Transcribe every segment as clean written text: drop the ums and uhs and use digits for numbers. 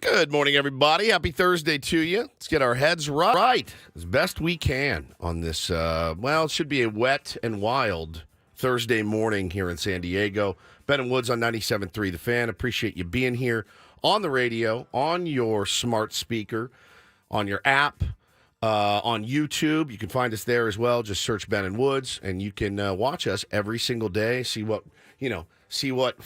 Good morning, everybody. Happy Thursday to you. Let's get our heads right as best we can on this, it should be a wet and wild Thursday morning here in San Diego. Ben and Woods on 97.3 The Fan. Appreciate you being here on the radio, on your smart speaker, on your app, on YouTube. You can find us there as well. Just search Ben and Woods, and you can watch us every single day, see what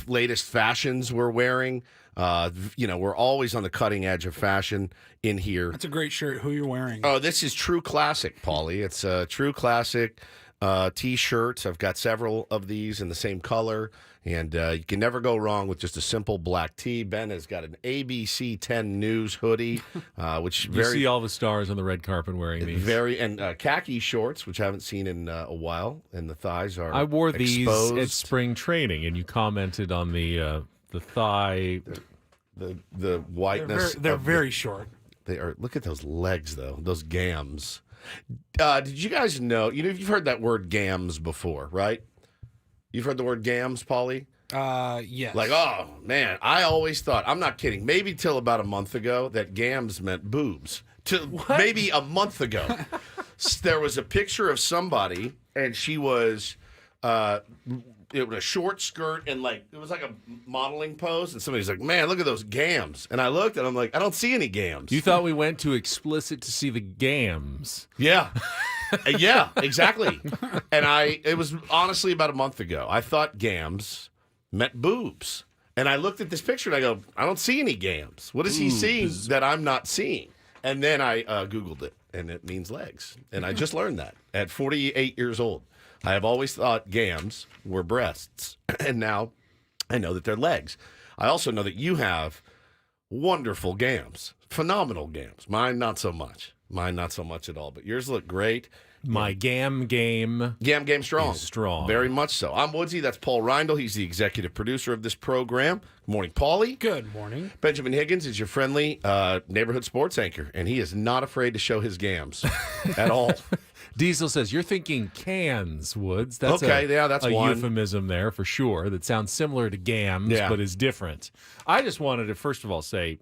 latest fashions we're wearing. We're always on the cutting edge of fashion in here. That's a great shirt. Who you're wearing? Oh, this is True Classic, Paulie. It's a True Classic T-shirt. I've got several of these in the same color, and you can never go wrong with just a simple black tee. Ben has got an ABC 10 News hoodie, which you see all the stars on the red carpet wearing these. And khaki shorts, which I haven't seen in a while, and the thighs are I wore exposed. these at spring training, and you commented on the thigh. The whiteness. They're very short. They are. Look at those legs, though. Those gams. Did you guys know? You've heard that word gams before, right? You've heard the word gams, Paulie? Yes. Like, oh man, I always thought. I'm not kidding. Maybe till about a month ago that gams meant boobs. Maybe a month ago, there was a picture of somebody, and she was. It was a short skirt and it was like a modeling pose, and somebody's like, "Man, look at those gams." And I looked and I'm like, "I don't see any gams." You thought we went to explicit to see the gams? Yeah, yeah, exactly. And it was honestly about a month ago. I thought gams meant boobs, and I looked at this picture and I go, "I don't see any gams. What is he seeing that I'm not seeing?" And then I Googled it, and it means legs. And I just learned that at 48 years old. I have always thought gams were breasts, and now I know that they're legs. I also know that you have wonderful gams, phenomenal gams. Mine, not so much. Mine, not so much at all, but yours look great. My gam game strong. is strong. Very much so. I'm Woodsy. That's Paul Reindl. He's the executive producer of this program. Good morning, Paulie. Good morning. Benjamin Higgins is your friendly neighborhood sports anchor, and he is not afraid to show his gams at all. Diesel says, you're thinking cans, Woods. That's that's a one euphemism there for sure that sounds similar to gams, but is different. I just wanted to, first of all, say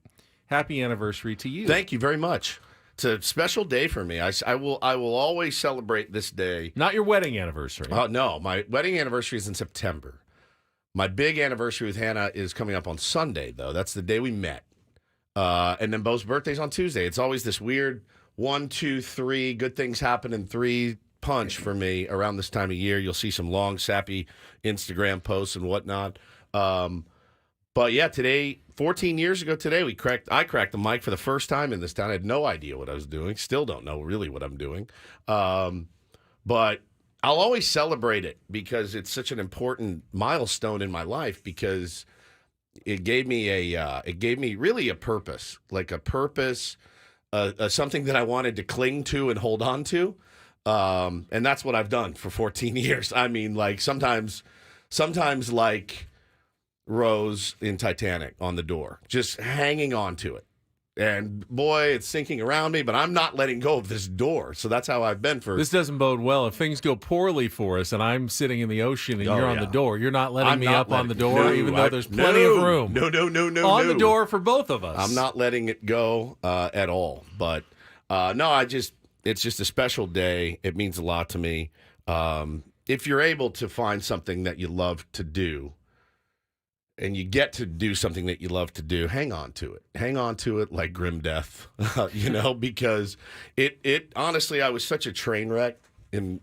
happy anniversary to you. Thank you very much. It's a special day for me. I will always celebrate this day. Not your wedding anniversary. No, my wedding anniversary is in September. My big anniversary with Hannah is coming up on Sunday, though. That's the day we met. And then Bo's birthday's on Tuesday. It's always this weird 1, 2, 3, good things happen in 3 punch for me around this time of year. You'll see some long, sappy Instagram posts and whatnot. But yeah, today, 14 years ago today, I cracked the mic for the first time in this town. I had no idea what I was doing. Still don't know really what I'm doing. But I'll always celebrate it because it's such an important milestone in my life because it gave me really a purpose, something that I wanted to cling to and hold on to. And that's what I've done for 14 years. I mean, sometimes like Rose in Titanic on the door, just hanging on to it. And boy, it's sinking around me, but I'm not letting go of this door. So that's how I've been for. This doesn't bode well. If things go poorly for us and I'm sitting in the ocean and you're on the door, you're not letting me up on the door, even though there's plenty of room. No. On the door for both of us. I'm not letting it go at all. But it's just a special day. It means a lot to me. If you're able to find something that you love to do, and you get to do something that you love to do, hang on to it. Hang on to it like grim death, because it honestly, I was such a train wreck, and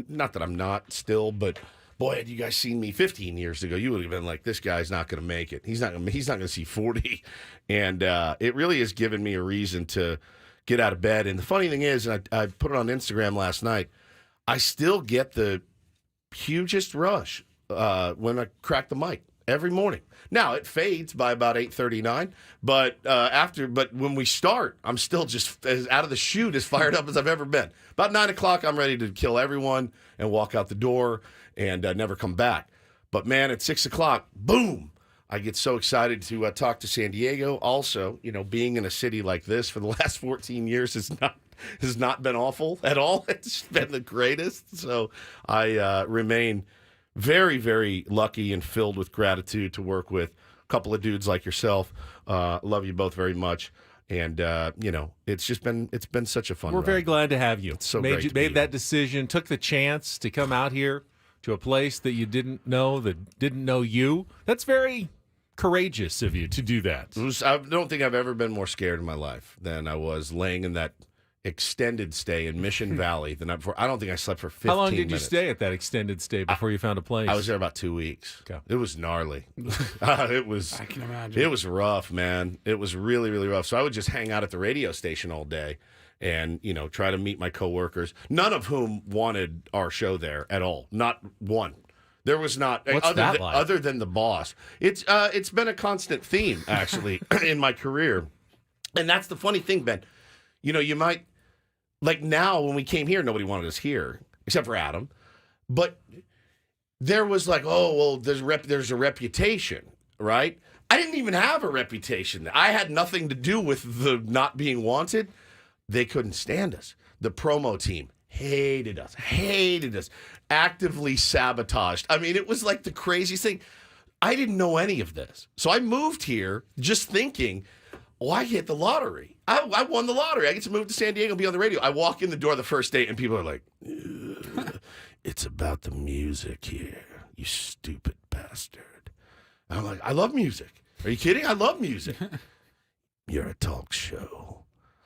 not that I'm not still, but boy, had you guys seen me 15 years ago, you would have been like, this guy's not going to make it. He's not going to see 40. And it really has given me a reason to get out of bed. And the funny thing is, and I put it on Instagram last night, I still get the hugest rush when I crack the mic. Every morning. Now it fades by about 8:39, but when we start, I'm still just as out of the chute, as fired up as I've ever been. About 9 o'clock, I'm ready to kill everyone and walk out the door and never come back. But man, at 6 o'clock, boom! I get so excited to talk to San Diego. Also, being in a city like this for the last 14 years has not been awful at all. It's been the greatest. So I remain very, very lucky and filled with gratitude to work with couple of dudes like yourself. Love you both very much. And, it's been such a fun We're ride. very glad to have you. It's so great to be made here. that decision, took the chance to come out here to a place that you didn't know, that didn't know you. That's very courageous of you to do that. I don't think I've ever been more scared in my life than I was laying in that extended stay in Mission Valley the night before. I don't think I slept for 15 How long did you minutes. stay at that extended stay before you found a place? I was there about 2 weeks. Okay. It was gnarly. It was. I can imagine. It was rough, man. It was really, really rough. So I would just hang out at the radio station all day and, try to meet my coworkers, none of whom wanted our show there at all. Not one. There was not. What's that like? Other than the boss. It's been a constant theme, actually, in my career. And that's the funny thing, Ben. You might, like now when we came here, nobody wanted us here, except for Adam. But there was like, oh, well, there's a reputation, right? I didn't even have a reputation. I had nothing to do with the not being wanted. They couldn't stand us. The promo team hated us, actively sabotaged. I mean, it was like the craziest thing. I didn't know any of this. So I moved here just thinking, oh, I hit the lottery. I won the lottery. I get to move to San Diego and be on the radio. I walk in the door the first day and people are like, it's about the music here, you stupid bastard. And I'm like, I love music. Are you kidding? I love music. You're a talk show.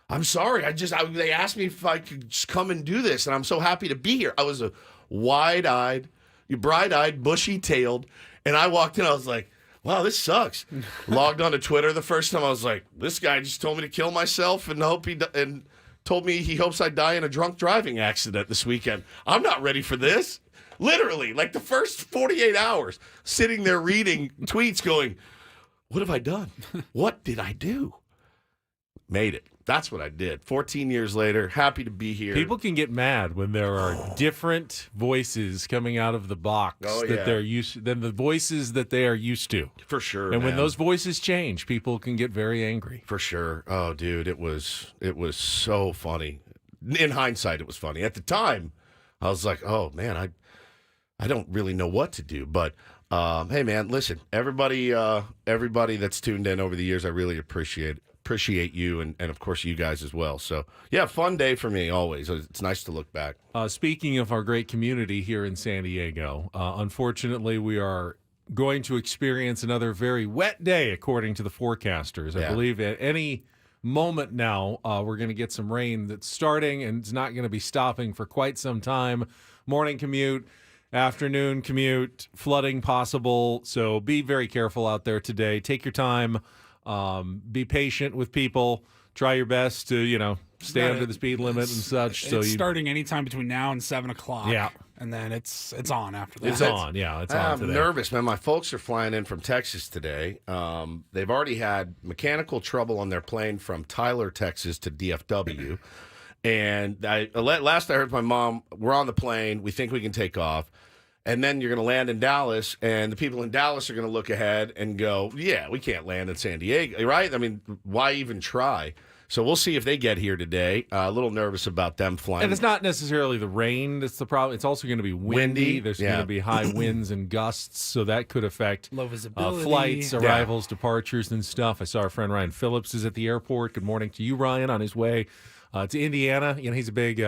I'm sorry. They asked me if I could just come and do this, and I'm so happy to be here. I was a wide-eyed, bright-eyed, bushy-tailed, and I walked in. I was like, wow, this sucks. Logged onto Twitter the first time. I was like, this guy just told me to kill myself and told me he hopes I die in a drunk driving accident this weekend. I'm not ready for this. Literally, like the first 48 hours, sitting there reading tweets going, what have I done? What did I do? Made it. That's what I did. 14 years later, happy to be here. People can get mad when there are different voices coming out of the box that they're used than the voices that they are used to. For sure. And when man. those voices change, people can get very angry. For sure. Oh, dude, it was so funny. In hindsight, it was funny. At the time, I was like, oh man, I don't really know what to do. But hey, man, listen, everybody that's tuned in over the years, I really appreciate you and of course you guys as well. So yeah, fun day for me always. It's nice to look back. Speaking of our great community here in San Diego, unfortunately we are going to experience another very wet day according to the forecasters. I believe at any moment now we're going to get some rain that's starting and it's not going to be stopping for quite some time. Morning commute, afternoon commute, flooding possible. So be very careful out there today. Take your time. Be patient with people. Try your best to, stay under the speed limit and such. It's starting anytime between now and 7 o'clock. Yeah. And then it's on after that. It's on. Yeah, it's on today. I'm nervous, man. My folks are flying in from Texas today. They've already had mechanical trouble on their plane from Tyler, Texas to DFW. And last I heard from my mom, we're on the plane. We think we can take off. And then you're going to land in Dallas, and the people in Dallas are going to look ahead and go, yeah, we can't land in San Diego, right? I mean, why even try? So we'll see if they get here today. A little nervous about them flying. And it's not necessarily the rain that's the problem. It's also going to be windy. There's going to be high winds and gusts, so that could affect low visibility, flights, arrivals, departures, and stuff. I saw our friend Ryan Phillips is at the airport. Good morning to you, Ryan, on his way to Indiana. He's a big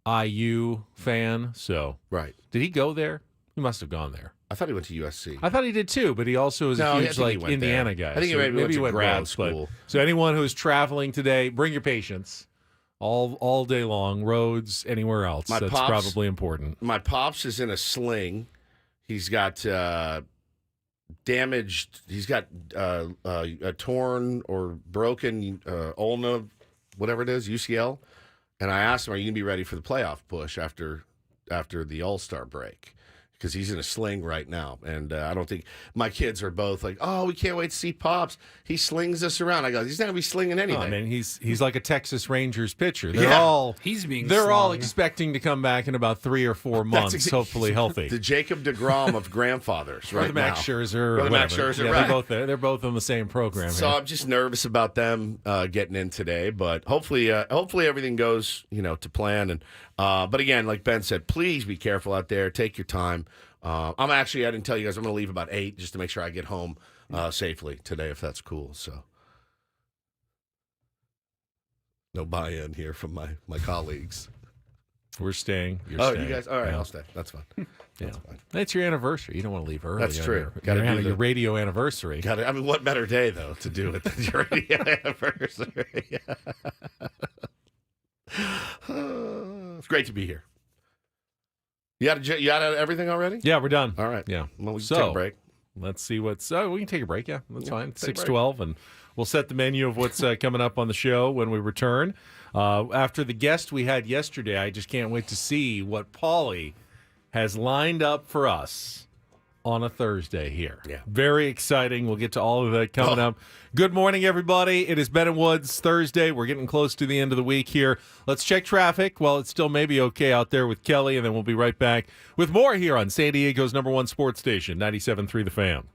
IU fan, so right. Did he go there? He must have gone there. I thought he went to USC. I thought he did too, but he also is a huge Indiana guy. I think he maybe went to grad school. So anyone who's traveling today, bring your patience. All day long, roads, anywhere else. That's probably important. My pops is in a sling. He's got damaged. He's got a torn or broken ulna, whatever it is, UCL. And I asked him, are you going to be ready for the playoff push after the All-Star break? Because he's in a sling right now. And I don't think my kids are both like, oh, we can't wait to see Pops. He slings us around. I go, he's not going to be slinging anything. I mean, he's like a Texas Rangers pitcher. They're all expecting to come back in about 3 or 4 months, hopefully healthy. The Jacob DeGrom of grandfathers, right? Or the Max Scherzer. Or the Max Scherzer, right. They're both there. They're both in the same program. So I'm just nervous about them getting in today, but hopefully everything goes to plan. And but again, like Ben said, please be careful out there. Take your time. I didn't tell you guys, I'm going to leave about 8 just to make sure I get home safely today, if that's cool. So no buy-in here from my colleagues. We're staying. You're Oh, staying. you guys? All right, Yeah. I'll stay. That's fine. That's fine. It's your anniversary. You don't want to leave early. That's true. Your radio anniversary. I mean, what better day, though, to do it than your radio anniversary? It's great to be here. You got everything already? Yeah, we're done. All right. Yeah. Well, we can take a break. Let's see what's. We can take a break. Yeah, that's fine. take a break. 6:12, and we'll set the menu of what's coming up on the show when we return. After the guest we had yesterday, I just can't wait to see what Paulie has lined up for us on a Thursday here. Yeah. Very exciting. We'll get to all of that coming up. Good morning, everybody. It is Ben and Woods Thursday. We're getting close to the end of the week here. Let's check traffic. Well, it's still maybe okay out there with Kelly, and then we'll be right back with more here on San Diego's #1 sports station, 97.3 The Fan.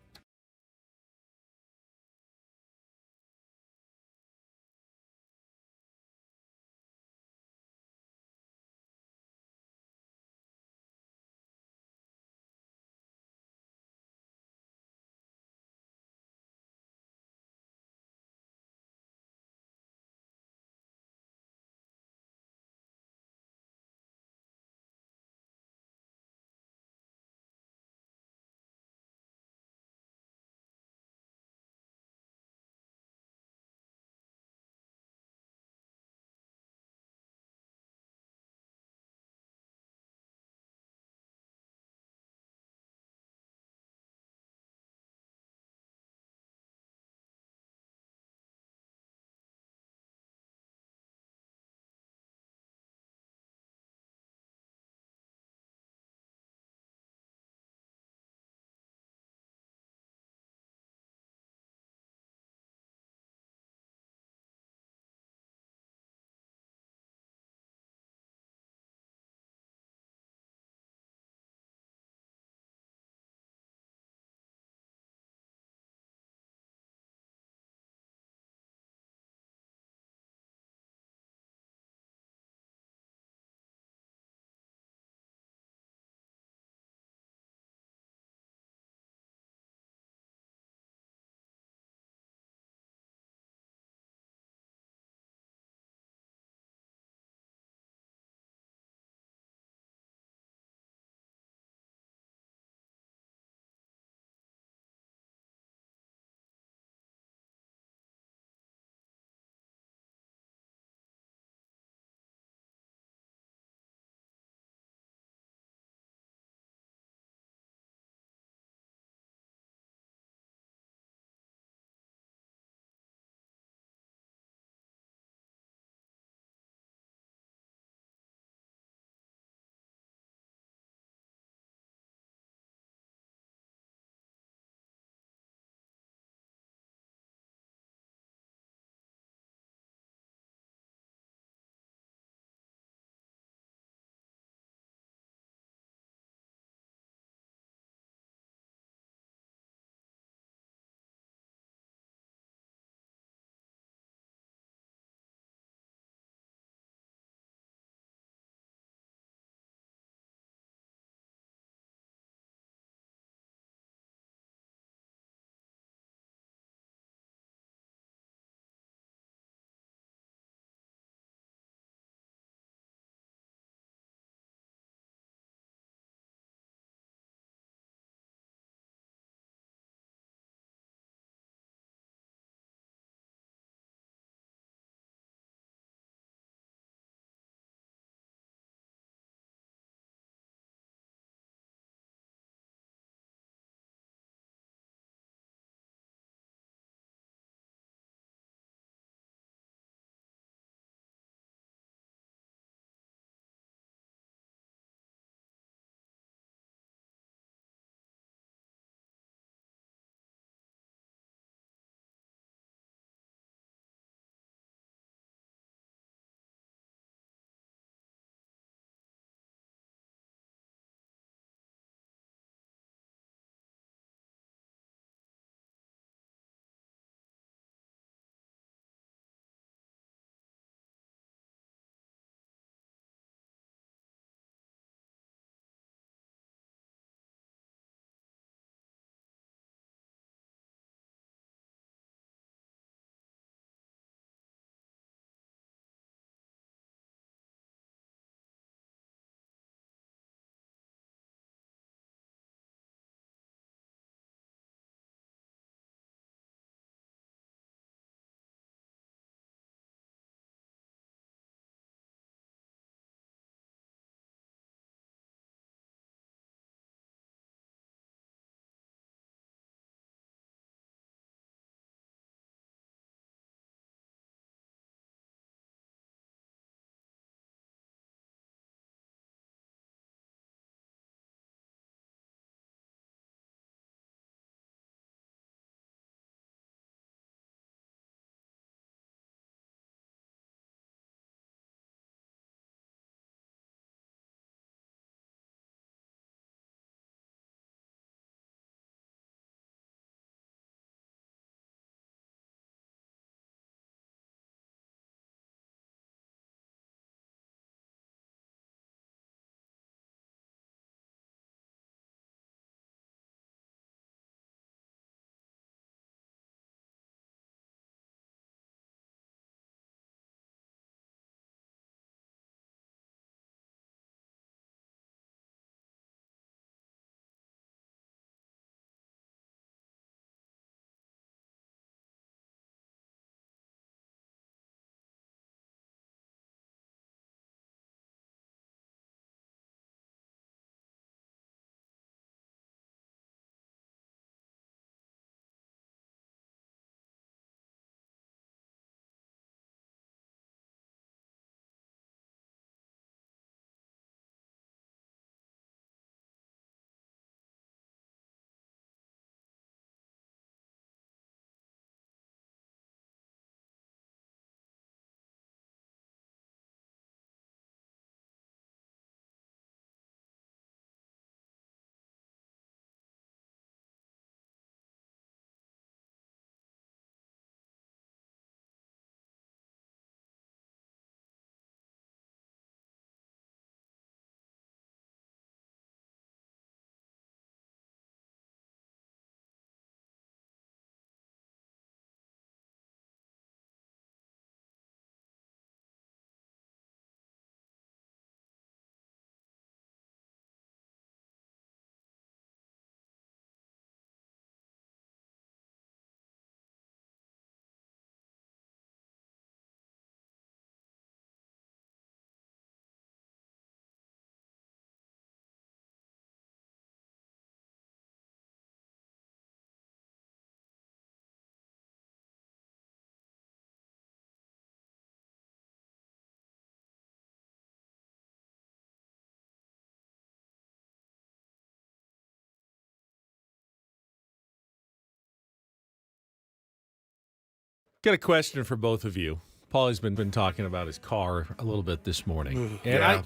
Got a question for both of you. Paulie's been talking about his car a little bit this morning. And Yeah.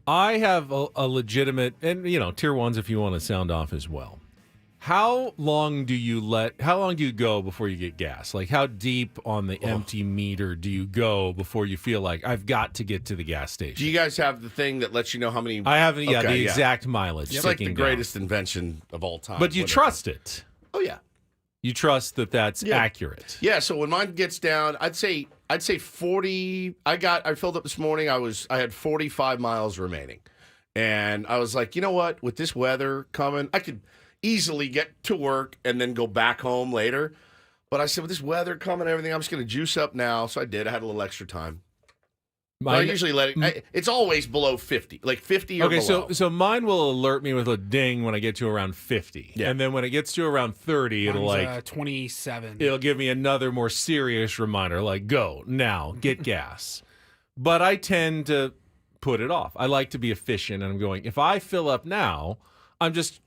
I have a legitimate, and tier ones if you want to sound off as well. How long do you go before you get gas? Like, how deep on the empty meter do you go before you feel like I've got to get to the gas station? Do you guys have the thing that lets you know how many? I haven't. Yeah, the exact mileage. It's like the greatest invention of all time. But you trust it. Oh yeah, you trust that that's accurate. Yeah. So when mine gets down, I'd say 40. I filled up this morning. I had 45 miles remaining, and I was like, you know what? With this weather coming, I could easily get to work and then go back home later. But I said, with this weather coming and everything, I'm just going to juice up now. So I did. I had a little extra time. I usually let it. It's always below 50, like 50 or below. Okay, so mine will alert me with a ding when I get to around 50, and then when it gets to around 30, it'll like 27. It'll give me another more serious reminder, like go now, get gas. But I tend to put it off. I like to be efficient, and I'm going. If I fill up now, I'm just.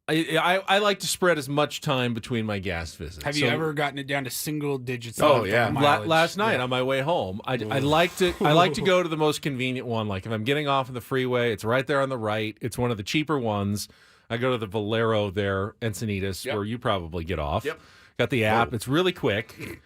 I like to spread as much time between my gas visits. Have you ever gotten it down to single digits? Oh yeah. Last night on my way home, I like to go to the most convenient one. Like if I'm getting off of the freeway, it's right there on the right. It's one of the cheaper ones. I go to the Valero there, Encinitas, where you probably get off. Yep. Got the app. It's really quick.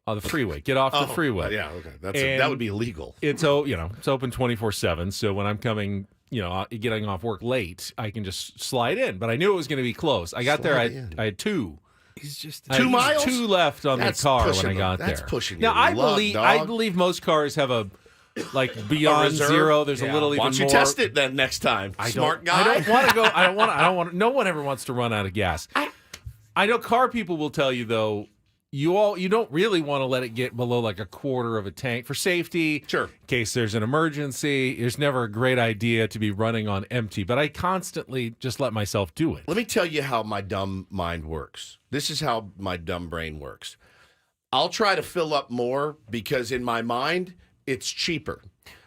On the freeway, get off the freeway. Yeah, okay. That would be illegal. It's it's open 24/7. So when I'm coming. Getting off work late, I can just slide in. But I knew it was going to be close. I got there. I had 2. He's just 2 miles. 2 left on the car when I got there. That's pushing. Now I believe most cars have a beyond zero. There's a little even more. Why don't you test it then next time? Smart guy. I don't want to go. I don't want. No one ever wants to run out of gas. I know car people will tell you though. You don't really want to let it get below like a quarter of a tank for safety. Sure. In case there's an emergency. It's never a great idea to be running on empty, but I constantly just let myself do it. Let me tell you how my dumb mind works. This is how my dumb brain works. I'll try to fill up more because in my mind, it's cheaper,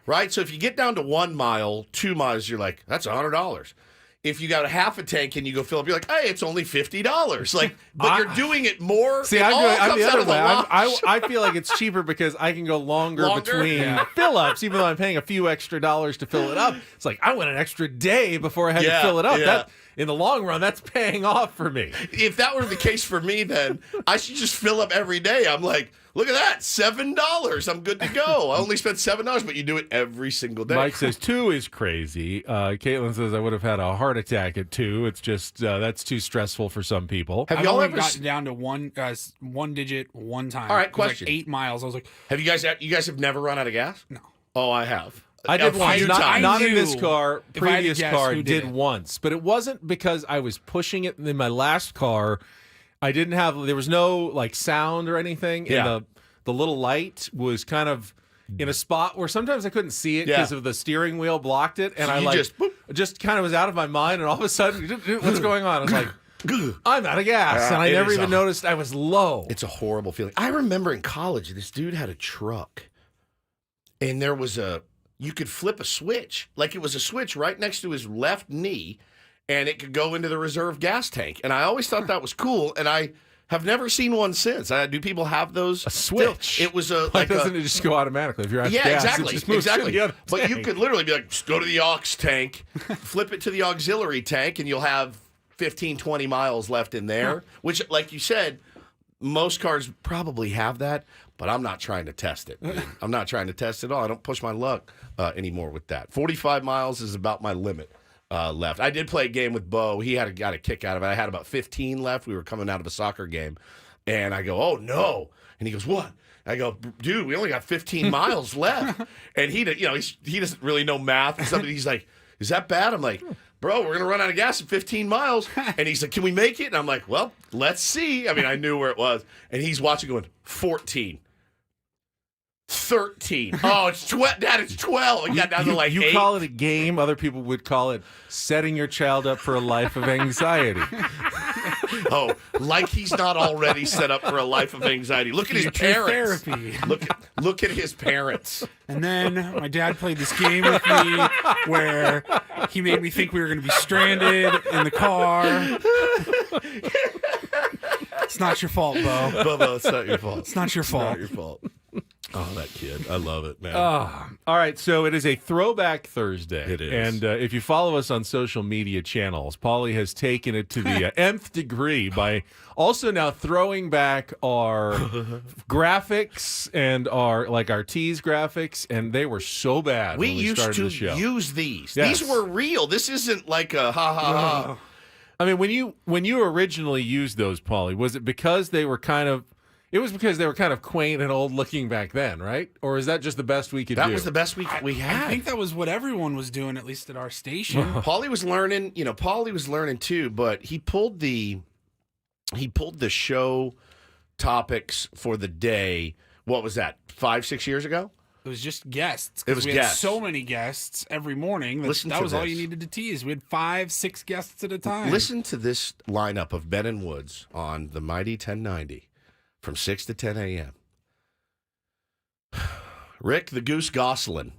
right? So if you get down to 1 mile, 2 miles, you're like, that's $100. If you got a half a tank and you go fill up, you're like, hey, it's only $50. Like, but you're doing it more. See, I'm the other way. I feel like it's cheaper because I can go longer? Between fill-ups, even though I'm paying a few extra dollars to fill it up. It's like I went an extra day before I had to fill it up. That, in the long run, that's paying off for me. If that were the case for me, then I should just fill up every day. I'm like, look at that, $7. I'm good to go. I only spent $7, but you do it every single day. Mike says 2 is crazy. Caitlin says I would have had a heart attack at 2. It's just that's too stressful for some people. Have y'all ever gotten down to one digit one time? All right, question. Like 8 miles. I was like, have you guys have never run out of gas? No. Oh, I have. I did once. Not in this car. Previous car did it once, but it wasn't because I was pushing it. In my last car, I didn't have. There was no like sound or anything. And the little light was kind of in a spot where sometimes I couldn't see it because of the steering wheel blocked it, and so I just kind of was out of my mind. And all of a sudden, what's going on? I was like, I'm out of gas, and I never even noticed I was low. It's a horrible feeling. I remember in college, this dude had a truck, and there was you could flip a switch. Like it was a switch right next to his left knee, and it could go into the reserve gas tank. And I always thought that was cool, and I have never seen one since. Do people have those? A switch? Still? It was a. Why doesn't it just go automatically? If you're out of gas, exactly. It just moves to the other But tank. you could literally be like, just go to the aux tank, flip it to the auxiliary tank, and you'll have 15, 20 miles left in there, which, like you said, most cars probably have that, but I'm not trying to test it. I'm not trying to test it at all. I don't push my luck anymore with that. 45 miles is about my limit left. I did play a game with Bo. He got a kick out of it. I had about 15 left. We were coming out of a soccer game, and I go, oh, no. And he goes, what? I go, dude, we only got 15 miles left. And he doesn't really know math and stuff. He's like, is that bad? I'm like, bro, we're going to run out of gas in 15 miles. And he's like, can we make it? And I'm like, well, let's see. I mean, I knew where it was. And he's watching going, 14. 13. Oh, it's 12. Dad, it's 12. I got down to like 8. You call it a game. Other people would call it setting your child up for a life of anxiety. Oh, like he's not already set up for a life of anxiety. Look at his parents. Therapy. Look at his parents. And then my dad played this game with me where he made me think we were going to be stranded in the car. It's not your fault, Bo. Bubba, it's not your fault. It's not your fault. Not your fault. Oh, that kid. I love it, man. All right, so it is a Throwback Thursday. It is. And if you follow us on social media channels, Paulie has taken it to the nth degree by also now throwing back our graphics and our tease graphics, and they were so bad we when we used started to the show. use these. Yes. These were real. This isn't like a ha. I mean, when you originally used those, Paulie, was it because they were kind of quaint and old looking back then, right? Or is that just the best we could do? That was the best we had. I think that was what everyone was doing, at least at our station. Paulie was learning, Paulie was learning too, but he pulled the show topics for the day. What was that? 5-6 years ago? It was just guests. It was we guests. had so many guests every morning. Listen That to was all this. you needed to tease. We had 5-6 guests at a time. Listen to this lineup of Ben and Woods on the mighty 1090 from 6 to 10 a.m. Rick the Goose Gosselin.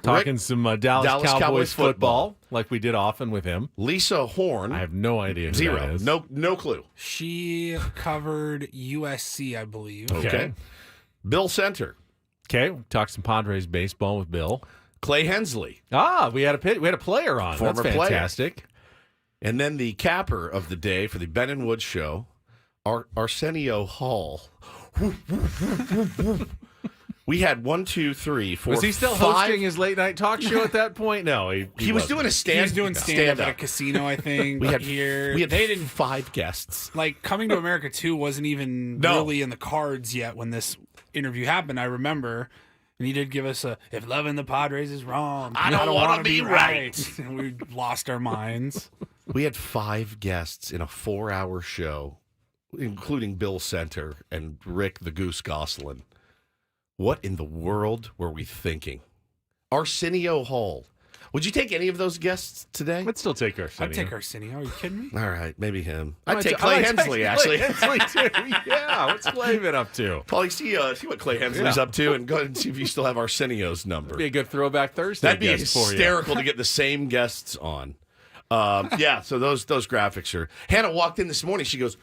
Talking some Dallas Cowboys football, like we did often with him. Lisa Horn. I have no idea who Zero. that is. No clue. She covered USC, I believe. Okay. Bill Center. Okay, we talked some Padres baseball with Bill. Clay Hensley. We had a player on. Former That's player. fantastic. And then the capper of the day for the Ben and Woods show, Arsenio Hall. We had 1, 2, 3, 4. Was he still 5? hosting his late night talk show at that point? No, he He was wasn't. doing a He was doing stand-up at a casino, I think. We had here. We had They didn't 5 guests. like Coming to America 2 wasn't even No. really in the cards yet when this interview happened. I remember, and he did give us a "If loving the Padres is wrong, I don't wanna wanna be right." And we lost our minds. We had 5 guests in a 4-hour show, including Bill Center and Rick the Goose Gosselin. What in the world were we thinking? Arsenio Hall. Would you take any of those guests today? Let's still take our I'd take Arsenio. Are you kidding me? All right, maybe him. I I'd take Clay Hensley, actually. Clay Hensley, too. Yeah, what's Clay been up to? Paulie, see what Clay Hensley's up to, and go ahead and see if you still have Arsenio's number. Be a good Throwback Thursday. That'd be guest for you. hysterical to get the same guests on. Yeah, so those graphics are. Hannah walked in this morning. She goes,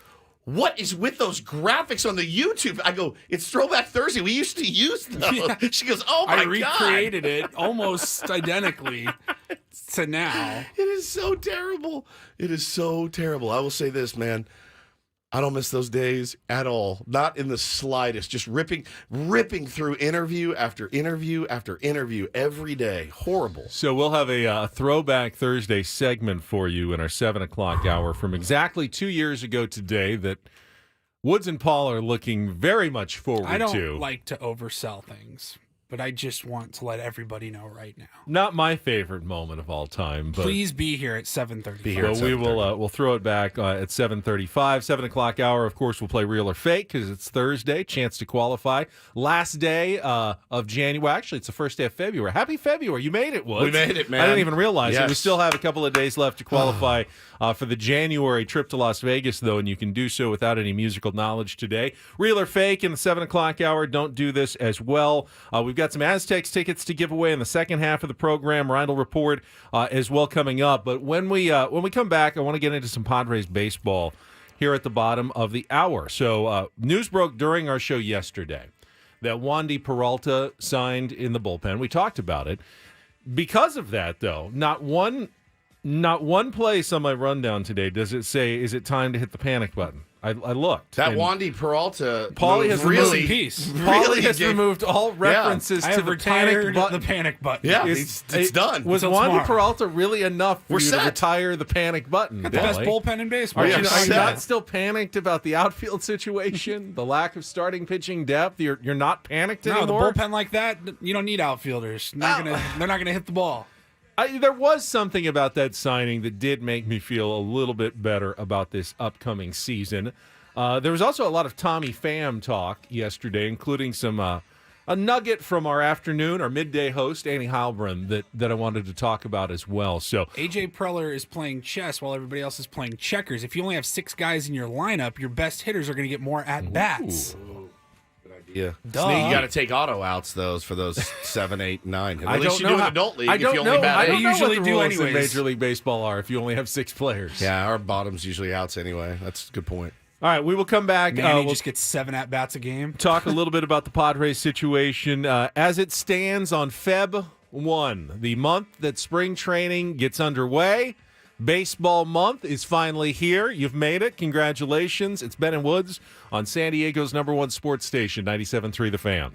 "What is with those graphics on the YouTube?" I go, "It's Throwback Thursday. We used to use those." Yeah. She goes, "Oh my I god!" recreated it almost identically to now. It is so terrible. It is so terrible. I will say this, man. I don't miss those days at all. Not in the slightest. Just ripping through interview after interview after interview every day. Horrible. So we'll have a Throwback Thursday segment for you in our 7 o'clock hour from exactly 2 years ago today that Woods and Paul are looking very much forward to. I don't like to oversell things, but I just want to let everybody know right now. Not my favorite moment of all time, but Please be here at 7:30. Be here. well, we will we'll throw it back at 7:35. 7 o'clock hour, of course, we'll play Real or Fake because it's Thursday, chance to qualify. Last day of January. Well, actually, it's the first day of February. Happy February. You made it, Woods. We made it, man. I didn't even realize it. Yes. We still have a couple of days left to qualify for the January trip to Las Vegas, though, and you can do so without any musical knowledge today. Real or Fake in the 7 o'clock hour. Don't do this as well. We've got some Aztecs tickets to give away in the second half of the program. Reindl Report as well coming up. But when we come back, I want to get into some Padres baseball here at the bottom of the hour. So news broke during our show yesterday that Wandy Peralta signed in the bullpen. We talked about it. Because of that, though, not one place on my rundown today does it say, is it time to hit the panic button? I looked. That and Wandy Peralta. Paulie has really, peace. Paulie has gave- removed all references I to have the retired panic button. the panic button. Yeah, Is- it's done. Was Until Wandy tomorrow. Peralta really enough for We're you set. to retire the panic button? The best Paulie? bullpen in baseball. Are Yeah, you set. not still panicked about the outfield situation, the lack of starting pitching depth? You're not panicked No, the anymore? bullpen like that, you don't need outfilders. They're not gonna hit the ball. There was something about that signing that did make me feel a little bit better about this upcoming season. There was also a lot of Tommy Pham talk yesterday, including some a nugget from our midday host, Annie Heilbrunn, that I wanted to talk about as well. So AJ Preller is playing chess while everybody else is playing checkers. If you only have 6 guys in your lineup, your best hitters are going to get more at-bats. Yeah, Duh. You got to take auto outs for those 7, 8, 9. I At least don't you know do in how- adult league. I if don't you know. only bat I eight. don't know usually what the do rules in anyways. Major League Baseball are if you only have 6 players. Yeah, our bottom's usually outs anyway. That's a good point. All right, we will come back. Manny We'll just gets 7 at-bats a game. talk a little bit about the Padres situation as it stands on Feb 1, the month that spring training gets underway. Baseball month is finally here. You've made it. Congratulations. It's Ben and Woods on San Diego's #1 sports station, 97.3 The Fan.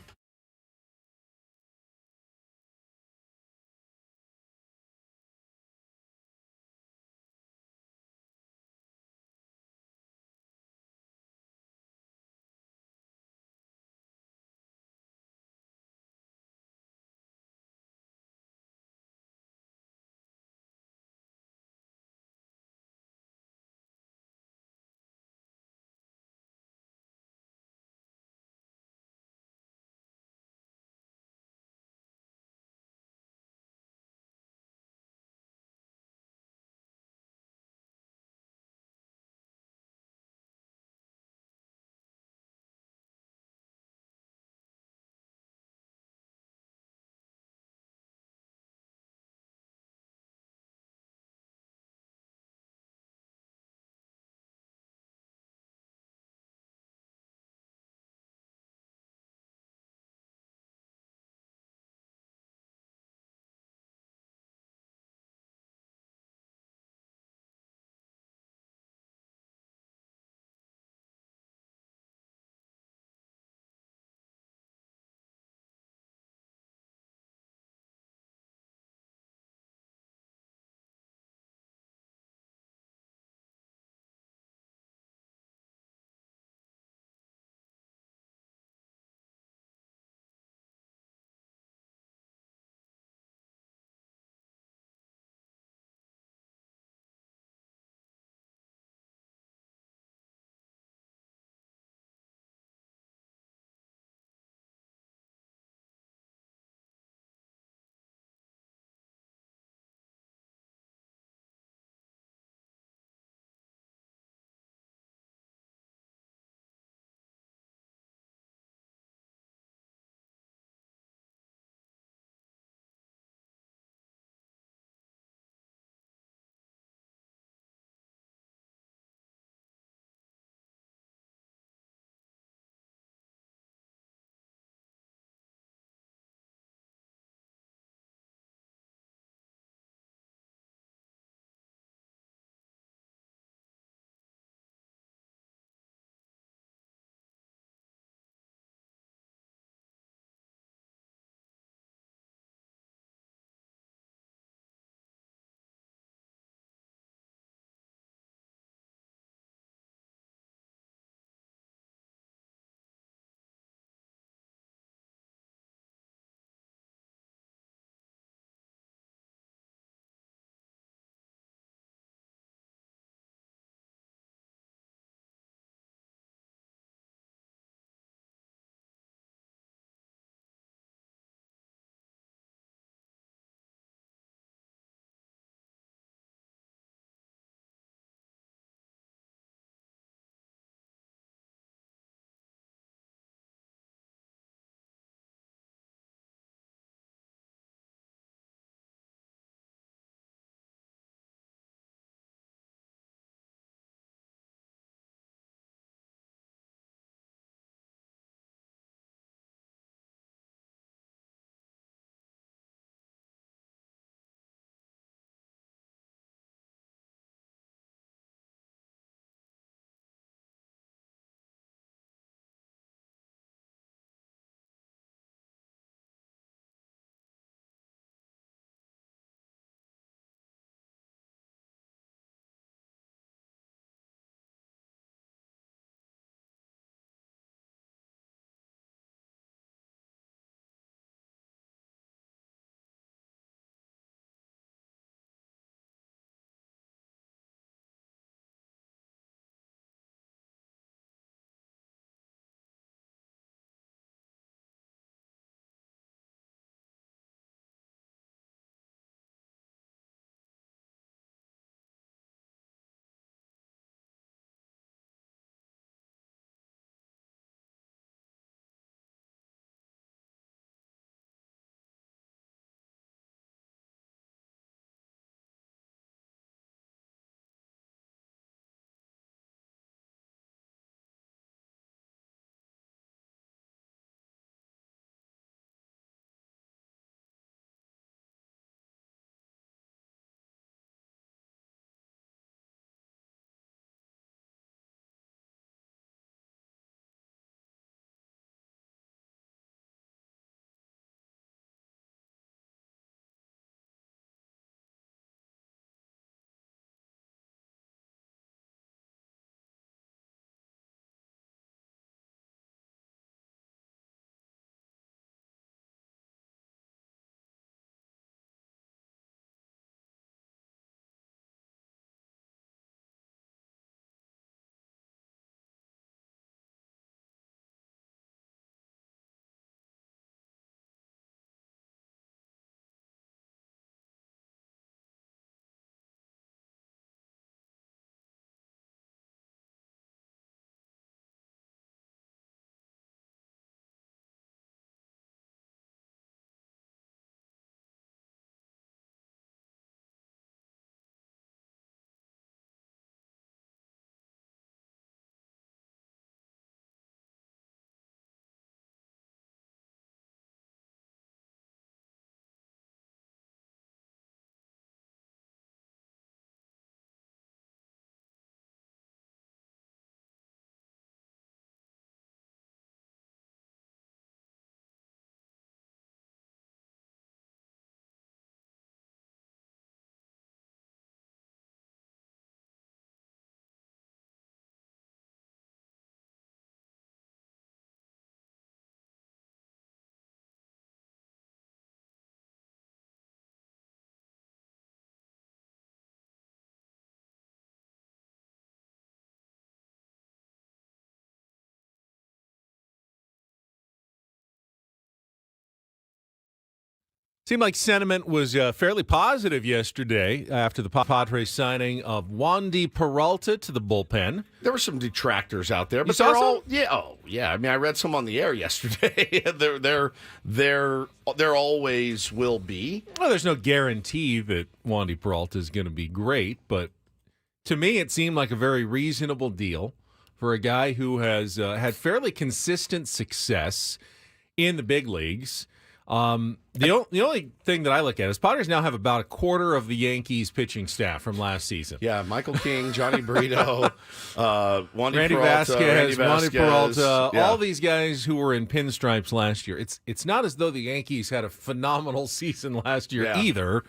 Seemed like sentiment was fairly positive yesterday after the Padres signing of Wandy Peralta to the bullpen. There were some detractors out there, but saw they're all some? yeah. I mean, I read some on the air yesterday. there always will be. Well, there's no guarantee that Wandy Peralta is going to be great, but to me, it seemed like a very reasonable deal for a guy who has had fairly consistent success in the big leagues. The only thing that I look at is Padres now have about a quarter of the Yankees pitching staff from last season. Yeah, Michael King, Johnny Brito, Randy Peralta, Vasquez, Wandy Peralta, yeah. all these guys who were in pinstripes last year. It's not as though the Yankees had a phenomenal season last year either,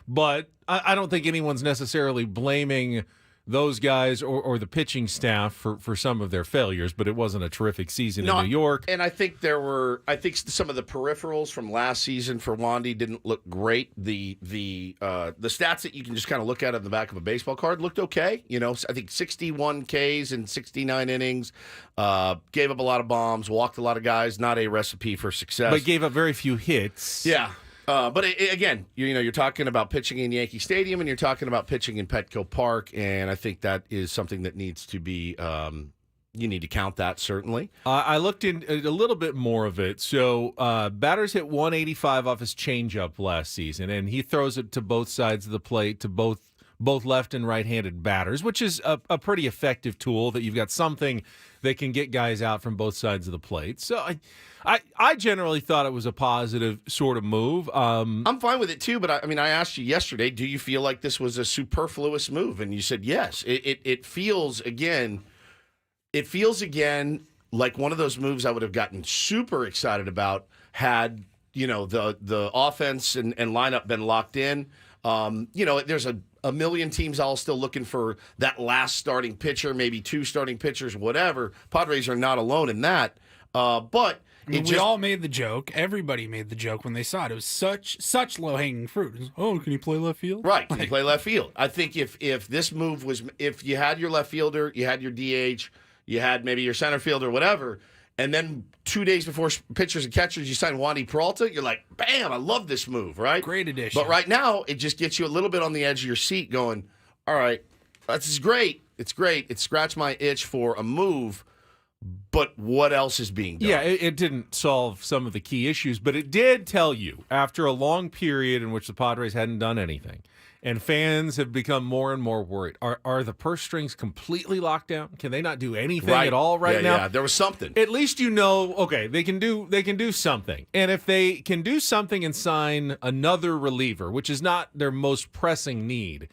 but I don't think anyone's necessarily blaming those guys or the pitching staff for some of their failures, but it wasn't a terrific season in New York. And I think some of the peripherals from last season for Wandy didn't look great. The stats that you can just kind of look at on the back of a baseball card looked okay. You know, I think 61 Ks in 69 innings, gave up a lot of bombs, walked a lot of guys, not a recipe for success. But gave up very few hits. Yeah. But again, you're talking about pitching in Yankee Stadium and you're talking about pitching in Petco Park, and I think that is something that needs to be you need to count that, certainly. I looked in a little bit more of it. So batters hit 185 off his changeup last season, and he throws it to both sides of the plate, to both left and right-handed batters, which is a pretty effective tool that you've got something that can get guys out from both sides of the plate. So I generally thought it was a positive sort of move. I'm fine with it too, but I asked you yesterday, do you feel like this was a superfluous move? And you said yes. It feels again like one of those moves I would have gotten super excited about had the offense and lineup been locked in. There's a million teams all still looking for that last starting pitcher, maybe two starting pitchers, whatever. Padres are not alone in that. But we all made the joke. Everybody made the joke when they saw it. It was such low-hanging fruit. It was, oh, can you play left field? Right, can you play left field? I think if this move was, if you had your left fielder, you had your DH, you had maybe your center fielder, whatever, and then 2 days before pitchers and catchers, you sign Wandy Peralta, you're like, bam, I love this move, right? Great addition. But right now, it just gets you a little bit on the edge of your seat going, all right, this is great. It's great. It scratched my itch for a move, but what else is being done? Yeah, it didn't solve some of the key issues, but it did tell you, after a long period in which the Padres hadn't done anything, and fans have become more and more worried. Are the purse strings completely locked down? Can they not do anything at all now? Yeah, there was something. At least okay, they can do something. And if they can do something and sign another reliever, which is not their most pressing need,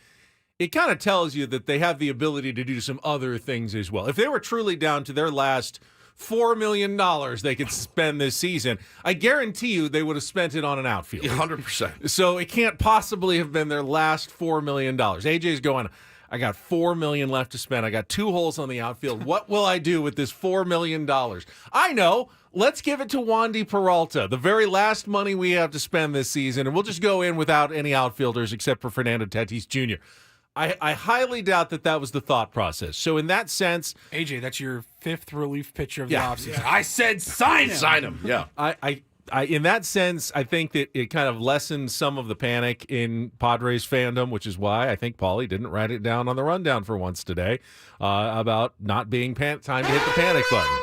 it kind of tells you that they have the ability to do some other things as well. If they were truly down to their last $4 million they could spend this season, I guarantee you they would have spent it on an outfield. 100%. So it can't possibly have been their last $4 million. AJ's going, I got $4 million left to spend. I got 2 holes on the outfield. What will I do with this $4 million? I know. Let's give it to Wandy Peralta, the very last money we have to spend this season, and we'll just go in without any outfielders except for Fernando Tatis Jr. I highly doubt that was the thought process. So in that sense, AJ, that's your 5th relief pitcher of the offseason. I said sign him. Sign him, yeah. I in that sense, I think that it kind of lessens some of the panic in Padres fandom, which is why I think Paulie didn't write it down on the rundown for once today about not being time to hit the panic button.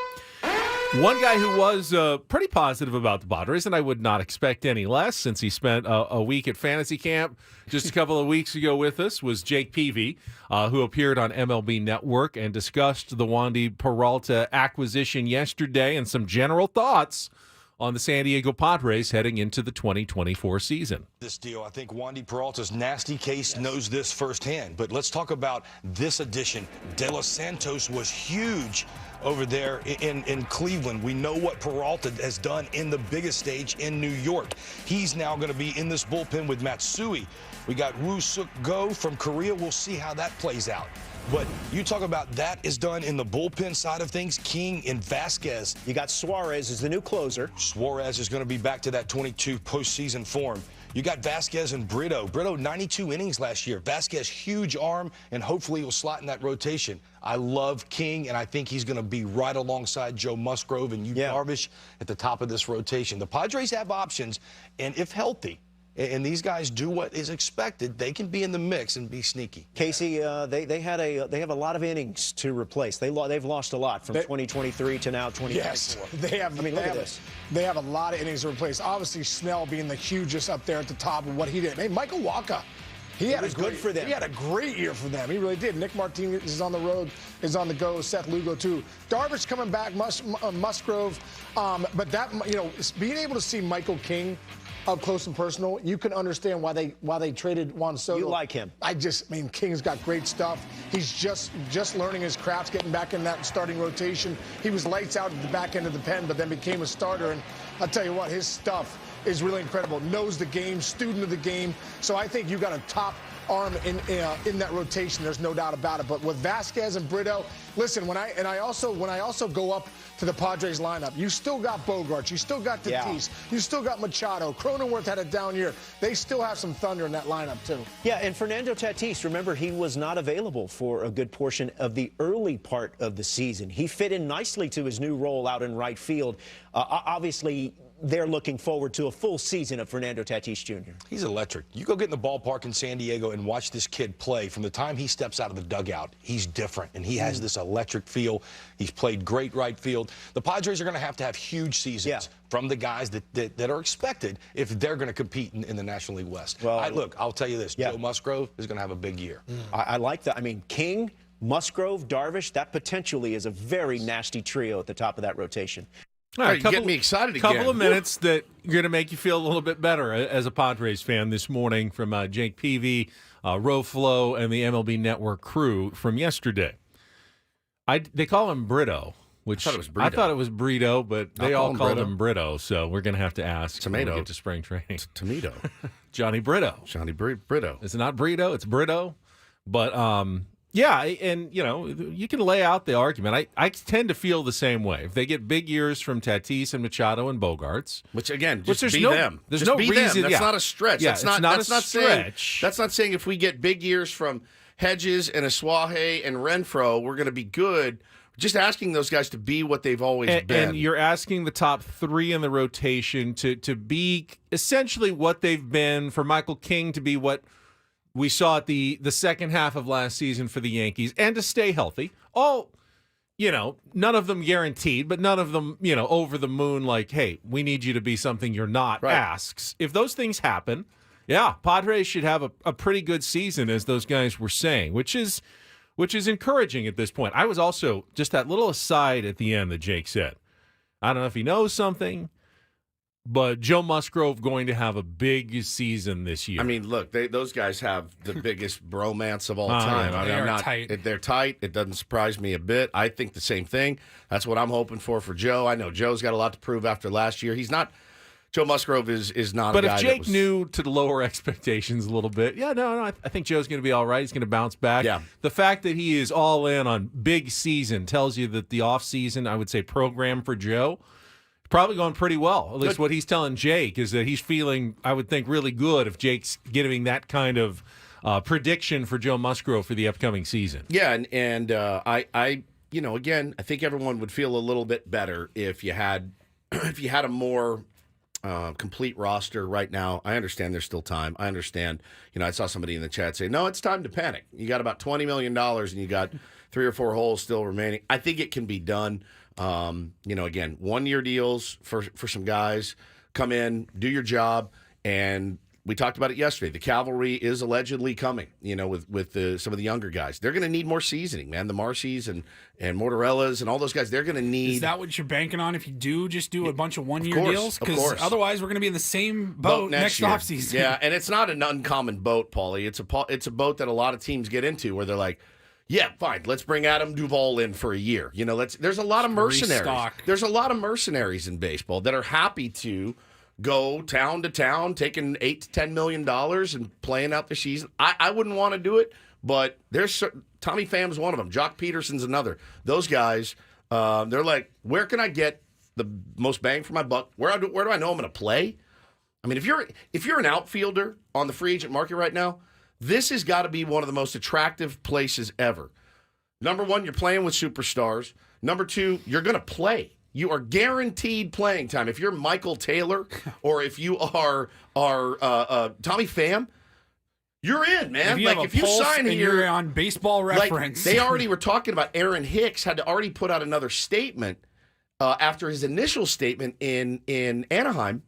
One guy who was pretty positive about the Padres, and I would not expect any less since he spent a week at fantasy camp just a couple of weeks ago with us, was Jake Peavy, who appeared on MLB Network and discussed the Wandy Peralta acquisition yesterday and some general thoughts on the San Diego Padres heading into the 2024 season. This deal, I think Wandy Peralta's nasty case knows this firsthand. But let's talk about this addition. De Los Santos was huge over there in Cleveland. We know what Peralta has done in the biggest stage in New York. He's now going to be in this bullpen with Matsui. We got Woo Suk Go from Korea. We'll see how that plays out. But you talk about that is done in the bullpen side of things. King and Vasquez. You got Suarez as the new closer. Suarez is going to be back to that 22 postseason form. You got Vasquez and Brito. Brito, 92 innings last year. Vasquez, huge arm, and hopefully he'll slot in that rotation. I love King, and I think he's going to be right alongside Joe Musgrove and Yu Darvish at the top of this rotation. The Padres have options, and if healthy, and these guys do what is expected, they can be in the mix and be sneaky. Casey, they have a lot of innings to replace. They've lost a lot from 2023 to now 2024. Yes, they have. I mean, look at this. They have a lot of innings to replace. Obviously, Snell being the hugest up there at the top of what he did. Hey, Michael Walker. He was good for them. He had a great year for them. He really did. Nick Martinez is on the road, is on the go. Seth Lugo too. Darvish coming back. Musgrove. But that, being able to see Michael King up close and personal, you can understand why they traded Juan Soto. You like him? King's got great stuff. He's just learning his craft, getting back in that starting rotation. He was lights out at the back end of the pen, but then became a starter. And I'll tell you what, his stuff is really incredible. Knows the game, student of the game. So I think you got a top arm in that rotation. There's no doubt about it. But with Vasquez and Brito, listen, when I also go up to the Padres lineup, you still got Bogarts, you still got Tatis, you still got Machado. Cronenworth had a down year. They still have some thunder in that lineup too. Yeah, and Fernando Tatis, remember, he was not available for a good portion of the early part of the season. He fit in nicely to his new role out in right field. Obviously, they're looking forward to a full season of Fernando Tatis Jr. He's electric. You go get in the ballpark in San Diego and watch this kid play. From the time he steps out of the dugout, he's different, and he has this electric feel. He's played great right field. The Padres are going to have huge seasons from the guys that are expected if they're going to compete in the National League West. Well, I'll tell you this. Joe Musgrove is going to have a big year. I like that. I mean, King, Musgrove, Darvish, that potentially is a very nasty trio at the top of that rotation. All right, get me excited again. A couple of minutes that are going to make you feel a little bit better as a Padres fan this morning from Jake Peavy, Roflo, and the MLB Network crew from yesterday. They call him Brito, which I thought it was Brito, but they all called him Brito, so we're going to have to ask when we get to spring training. Tomato. Johnny Brito. Johnny Brito. It's not Brito, it's Brito. But, yeah, and, you can lay out the argument. I tend to feel the same way. If they get big years from Tatis and Machado and Bogarts. Which, again, just be them. There's just no be reason. Them. That's not a stretch. Yeah, that's not a stretch. That's not saying if we get big years from Hedges and Asuaje and Renfroe, we're going to be good. Just asking those guys to be what they've always been. And you're asking the top three in the rotation to be essentially what they've been, for Michael King to be what we saw at the second half of last season for the Yankees, and to stay healthy. All, none of them guaranteed, but none of them, over the moon like, hey, we need you to be something you're not, asks. If those things happen, Padres should have a pretty good season, as those guys were saying, which is encouraging at this point. I was also, just that little aside at the end that Jake said, I don't know if he knows something, but Joe Musgrove going to have a big season this year. I mean, look, those guys have the biggest bromance of all time. They're tight. They're tight. It doesn't surprise me a bit. I think the same thing. That's what I'm hoping for Joe. I know Joe's got a lot to prove after last year. He's not. Joe Musgrove is not. But a guy if Jake knew to lower expectations a little bit, I think Joe's going to be all right. He's going to bounce back. Yeah. The fact that he is all in on big season tells you that the off season, I would say, program for Joe, probably going pretty well. At least what he's telling Jake is that he's feeling, I would think, really good if Jake's giving that kind of prediction for Joe Musgrove for the upcoming season. Yeah, and I again, I think everyone would feel a little bit better if you had a more complete roster right now. I understand there's still time. I understand. I saw somebody in the chat say, "No, it's time to panic. You got about $20 million and you got 3 or 4 holes still remaining." I think it can be done. Again, 1-year deals for some guys. Come in, do your job, and we talked about it yesterday. The cavalry is allegedly coming. With some of the younger guys, they're going to need more seasoning, man. The Marcies and Mortarellas and all those guys, they're going to need. Is that what you're banking on if you do just do a bunch of 1-year deals? Of course. Otherwise, we're going to be in the same boat next offseason. Yeah, and it's not an uncommon boat, Paulie. It's a boat that a lot of teams get into where they're like, yeah, fine. Let's bring Adam Duvall in for a year. There's a lot of mercenaries. Restock. There's a lot of mercenaries in baseball that are happy to go town to town, taking $8 to $10 million and playing out the season. I wouldn't want to do it, but there's Tommy Pham's one of them. Jock Peterson's another. Those guys, they're like, where can I get the most bang for my buck? Where do I know I'm going to play? I mean, if you're an outfielder on the free agent market right now, this has got to be one of the most attractive places ever. Number one, you're playing with superstars. Number two, you're going to play. You are guaranteed playing time. If you're Michael Taylor or if you are Tommy Pham, you're in, man. If you sign here, you're on Baseball Reference. They already were talking about Aaron Hicks had to already put out another statement after his initial statement in Anaheim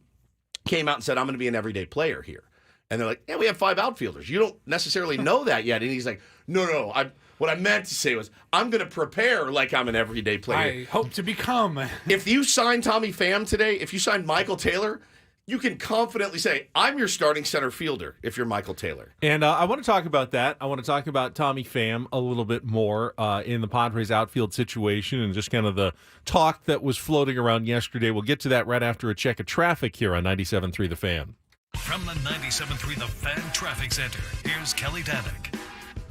came out and said, I'm going to be an everyday player here. And they're like, yeah, we have 5 outfielders. You don't necessarily know that yet. And he's like, no. What I meant to say was, I'm going to prepare like I'm an everyday player. I hope to become. If you sign Tommy Pham today, if you sign Michael Taylor, you can confidently say, I'm your starting center fielder if you're Michael Taylor. And I want to talk about that. I want to talk about Tommy Pham a little bit more in the Padres outfield situation and just kind of the talk that was floating around yesterday. We'll get to that right after a check of traffic here on 97.3 The Fan. From the 97.3 The Fan Traffic Center, here's Kelly Danick.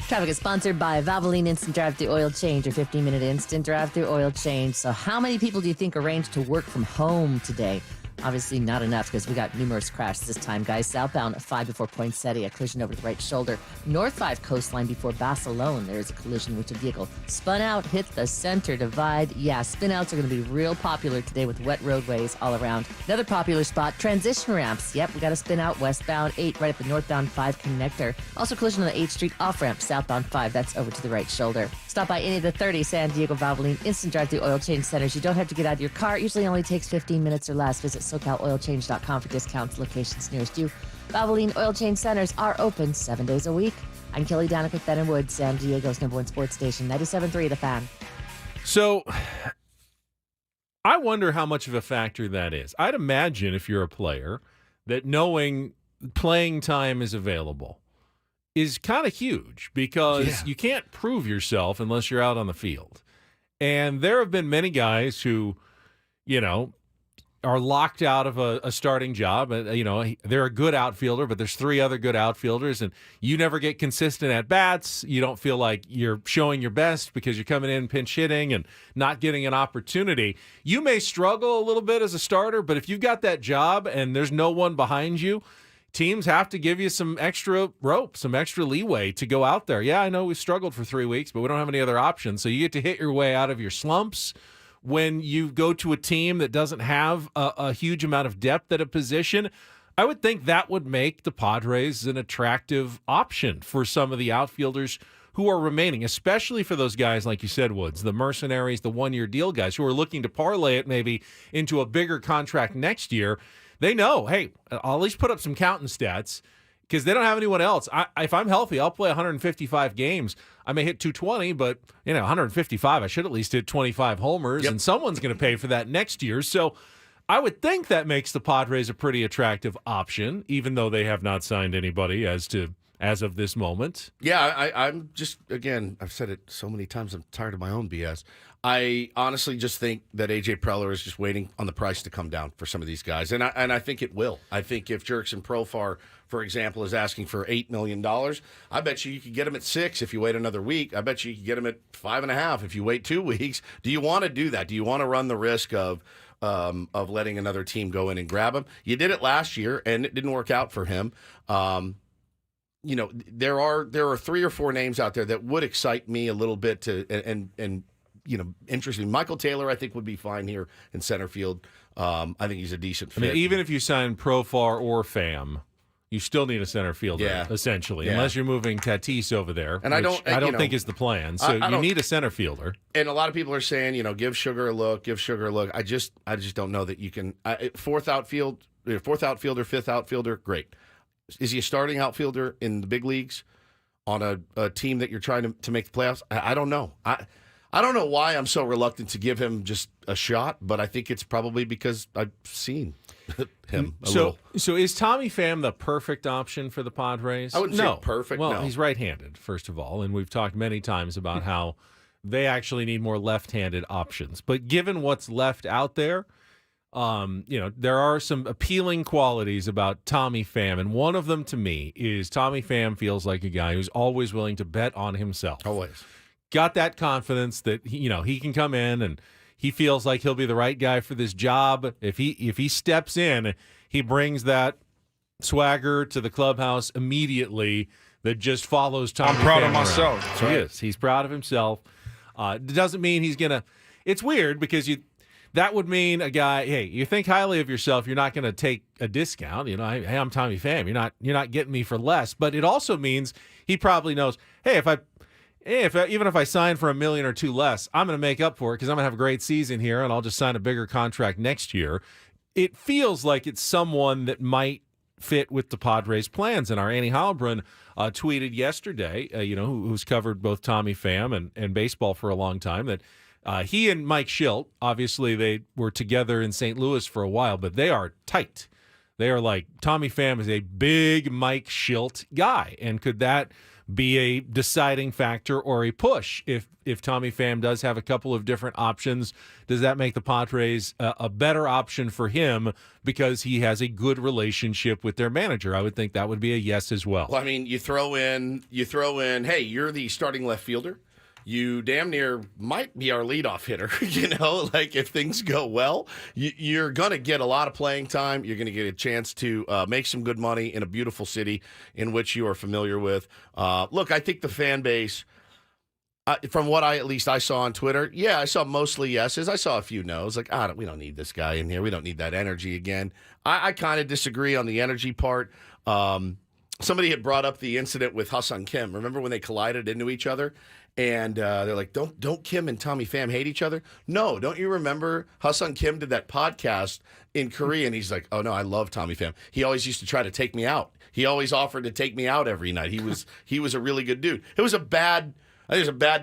Traffic is sponsored by Valvoline Instant Drive-Thru Oil Change, your 15-minute instant drive-thru oil change. So how many people do you think arranged to work from home today? Obviously not enough because we got numerous crashes this time, guys. Southbound 5 before Poinsettia, a collision over the right shoulder. North 5 coastline before Basilone, there's a collision which a vehicle spun out, hit the center divide. Yeah, spin-outs are going to be real popular today with wet roadways all around. Another popular spot, transition ramps. Yep, we got a spin out westbound 8 right at the northbound 5 connector. Also collision on the 8th Street off-ramp, southbound 5. That's over to the right shoulder. Stop by any of the 30 San Diego Valvoline Instant Drive-Thru Oil Change centers. You don't have to get out of your car. It usually only takes 15 minutes or less. Visit SoCalOilChange.com for discounts, locations nearest you. Valvoline Oil Change centers are open 7 days a week. I'm Kelly Danick with Ben & Wood, San Diego's #1 sports station, 97.3 The Fan. So I wonder how much of a factor that is. I'd imagine if you're a player that knowing playing time is available is kind of huge because you can't prove yourself unless you're out on the field. And there have been many guys who, are locked out of a starting job. They're a good outfielder, but there's 3 other good outfielders, and you never get consistent at bats. You don't feel like you're showing your best because you're coming in pinch hitting and not getting an opportunity. You may struggle a little bit as a starter, but if you've got that job and there's no one behind you, teams have to give you some extra rope, some extra leeway to go out there. Yeah, I know we've struggled for 3 weeks, but we don't have any other options. So you get to hit your way out of your slumps. When you go to a team that doesn't have a huge amount of depth at a position, I would think that would make the Padres an attractive option for some of the outfielders who are remaining, especially for those guys, like you said, Woods, the mercenaries, the one-year deal guys who are looking to parlay it maybe into a bigger contract next year. They know, hey, I'll at least put up some counting stats because they don't have anyone else. If I'm healthy, I'll play 155 games. I may hit 220, but 155, I should at least hit 25 homers, and someone's going to pay for that next year. So I would think that makes the Padres a pretty attractive option, even though they have not signed anybody as of this moment. Yeah, I'm just, again, I've said it so many times, I'm tired of my own BS. I honestly just think that A.J. Preller is just waiting on the price to come down for some of these guys, and I think it will. I think if Jurickson Profar, for example, is asking for $8 million, I bet you could get him at 6 if you wait another week. I bet you could get him at 5.5 if you wait 2 weeks. Do you want to do that? Do you want to run the risk of letting another team go in and grab him? You did it last year, and it didn't work out for him. There are 3 or 4 names out there that would excite me a little bit to and interesting. Michael Taylor, I think, would be fine here in center field. I think he's a decent fit. I mean, even if you sign Profar or Pham, you still need a center fielder, essentially, unless you're moving Tatis over there, and which I don't think is the plan. So you need a center fielder. And a lot of people are saying, give Sugar a look, I just don't know that you can. Fourth outfielder, 5th outfielder, great. Is he a starting outfielder in the big leagues on a team that you're trying to make the playoffs? I don't know. I don't know why I'm so reluctant to give him just a shot, but I think it's probably because I've seen him a little. So is Tommy Pham the perfect option for the Padres? I wouldn't say perfect, Well, no. He's right-handed, first of all, and we've talked many times about how they actually need more left-handed options. But given what's left out there, there are some appealing qualities about Tommy Pham, and one of them to me is Tommy Pham feels like a guy who's always willing to bet on himself. Always. Got that confidence that he can come in and he feels like he'll be the right guy for this job. If he steps in, he brings that swagger to the clubhouse immediately that just follows Tommy Pham. I'm proud of around. myself. So he is. He's proud of himself. It doesn't mean he's gonna. It's weird because that would mean a guy, hey, you think highly of yourself, you're not going to take a discount. You know, hey, I'm Tommy Pham. You're not getting me for less. But it also means he probably knows, hey, even if I sign for $1 million or $2 million less, I'm going to make up for it because I'm going to have a great season here, and I'll just sign a bigger contract next year. It feels like it's someone that might fit with the Padres' plans. And our Annie Heilbrunn tweeted yesterday, who's covered both Tommy Pham and baseball for a long time, that he and Mike Schilt, obviously they were together in St. Louis for a while, but they are tight. They are like, Tommy Pham is a big Mike Schilt guy. And could that be a deciding factor or a push if Tommy Pham does have a couple of different options? Does that make the Padres a better option for him because he has a good relationship with their manager? I would think that would be a yes as well. Well, I mean, you throw in, hey, you're the starting left fielder. You damn near might be our leadoff hitter, like if things go well, you're going to get a lot of playing time. You're going to get a chance to make some good money in a beautiful city in which you are familiar with. Look, I think the fan base, from what I saw on Twitter, I saw mostly yeses. I saw a few no's, like, we don't need this guy in here. We don't need that energy again. I kind of disagree on the energy part. Somebody had brought up the incident with Ha-Seong Kim. Remember when they collided into each other? And they're like, don't Kim and Tommy Pham hate each other? No, don't you remember Ha-Seong Kim did that podcast in Korea, and he's like, oh, no, I love Tommy Pham. He always used to try to take me out. He always offered to take me out every night. He was a really good dude. It was a bad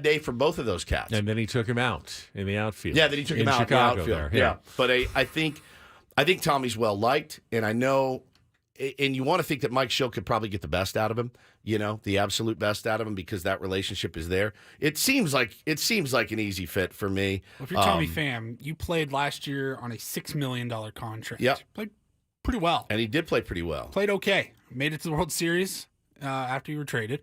day for both of those cats. And then he took him out in the outfield. Yeah, then he took him out Chicago in the outfield. There. Yeah. But I think Tommy's well liked, and I know. And you want to think that Mike Schilt could probably get the best out of him, the absolute best out of him, because that relationship is there. It seems like an easy fit for me. Well, if you're Tommy Pham, you played last year on a $6 million contract. Yep. Played pretty well. And he did play pretty well. Played okay. Made it to the World Series after you were traded.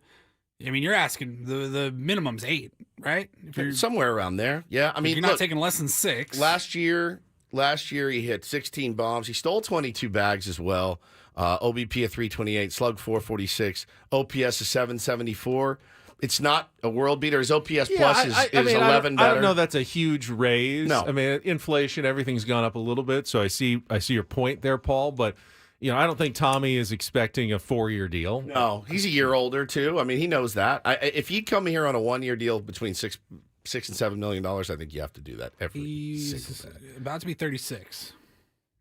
I mean, you're asking the minimum's 8, right? If you're somewhere around there. Yeah. I mean, you're not taking less than 6. Last year he hit 16 bombs. He stole 22 bags as well. OBP of 328, slug 446, OPS of 774. It's not a world beater. His OPS plus is 11 better. I don't know that's a huge raise. No. I mean, inflation, everything's gone up a little bit, so I see your point there, Paul, but I don't think Tommy is expecting a 4-year deal. No, he's a year older too. I mean, he knows that. If he'd come here on a 1-year deal between $6 and $7 million, I think you have to do that every single day. About to be 36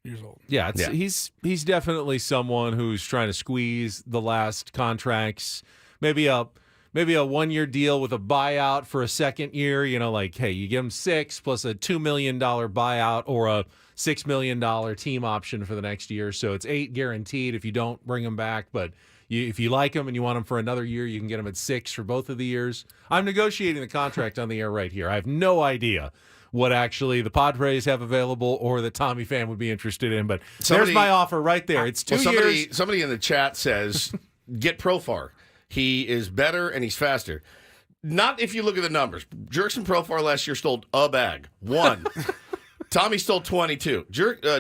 years old. Yeah, he's definitely someone who's trying to squeeze the last contracts. Maybe a 1-year deal with a buyout for a second year. Like, hey, you give him 6 plus a $2 million buyout or a $6 million team option for the next year. So it's 8 guaranteed if you don't bring him back. But if you like him and you want him for another year, you can get him at 6 for both of the years. I'm negotiating the contract on the air right here. I have no idea what actually the Padres have available or that Tommy Pham would be interested in. But there's my offer right there. It's 2 years. Somebody in the chat says, get Profar. He is better and he's faster. Not if you look at the numbers. Jurickson Profar last year stole a bag. 1. Tommy stole 22.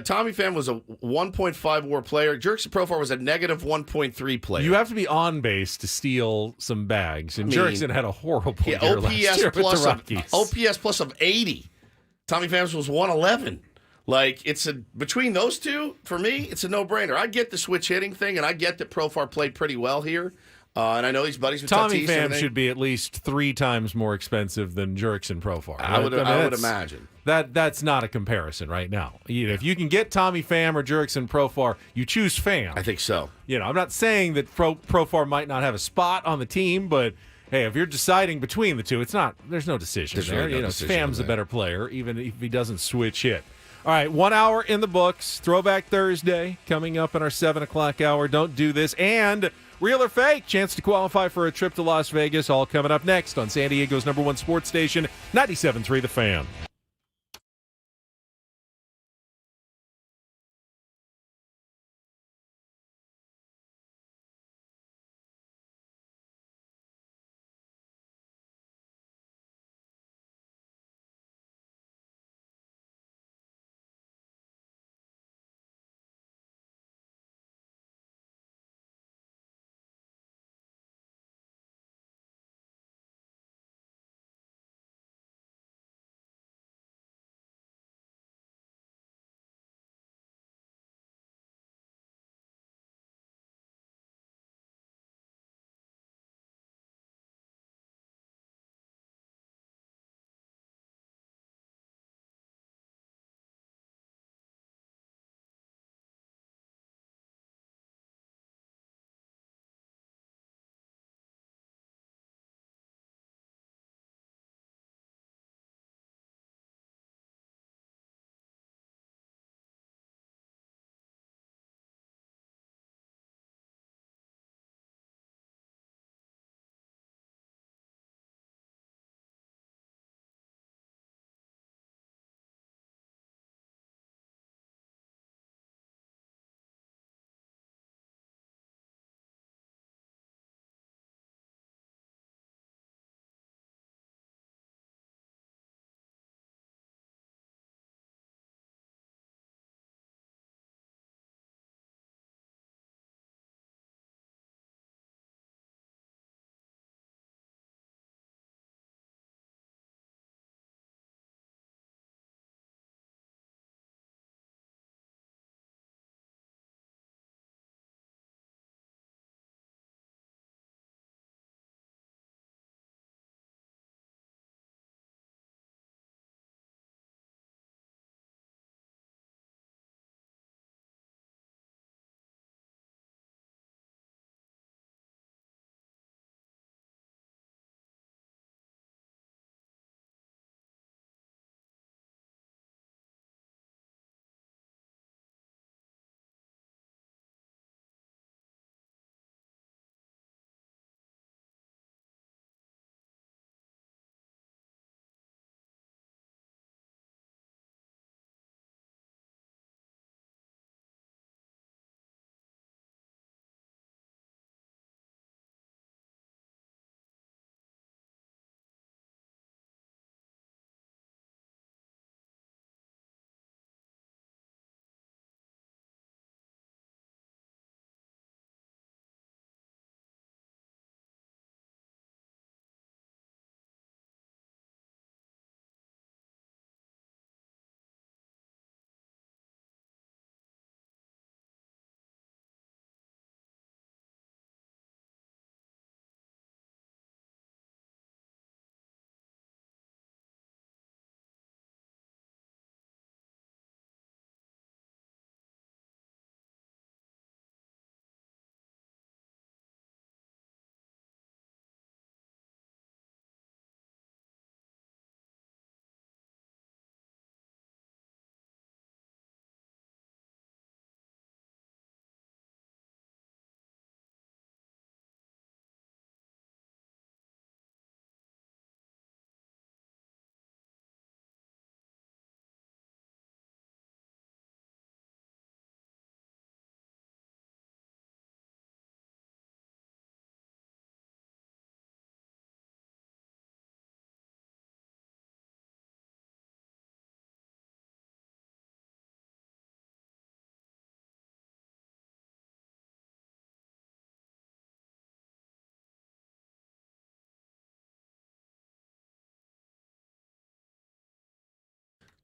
Tommy Pham was a 1.5 WAR player. Jurickson Profar was a negative 1.3 player. You have to be on base to steal some bags. And Jurickson had a horrible year last year with the Rockies. OPS plus of 80. Tommy Pham's was 111. Like, between those two, for me, it's a no-brainer. I get the switch hitting thing, and I get that Profar played pretty well here. And I know he's buddies with Tommy Tatis. Pham should be at least 3 times more expensive than Jurickson Profar. I would imagine. That's not a comparison right now. If you can get Tommy Pham or Jurickson Profar, you choose Pham. I think so. I'm not saying that Profar might not have a spot on the team, but hey, if you're deciding between the two, there's no decision there. No decision Pham's a better player, even if he doesn't switch hit. All right, 1 hour in the books. Throwback Thursday coming up in our 7 o'clock hour. Don't do this. And Real or Fake, chance to qualify for a trip to Las Vegas, all coming up next on San Diego's #1 sports station, 97.3 The Fan.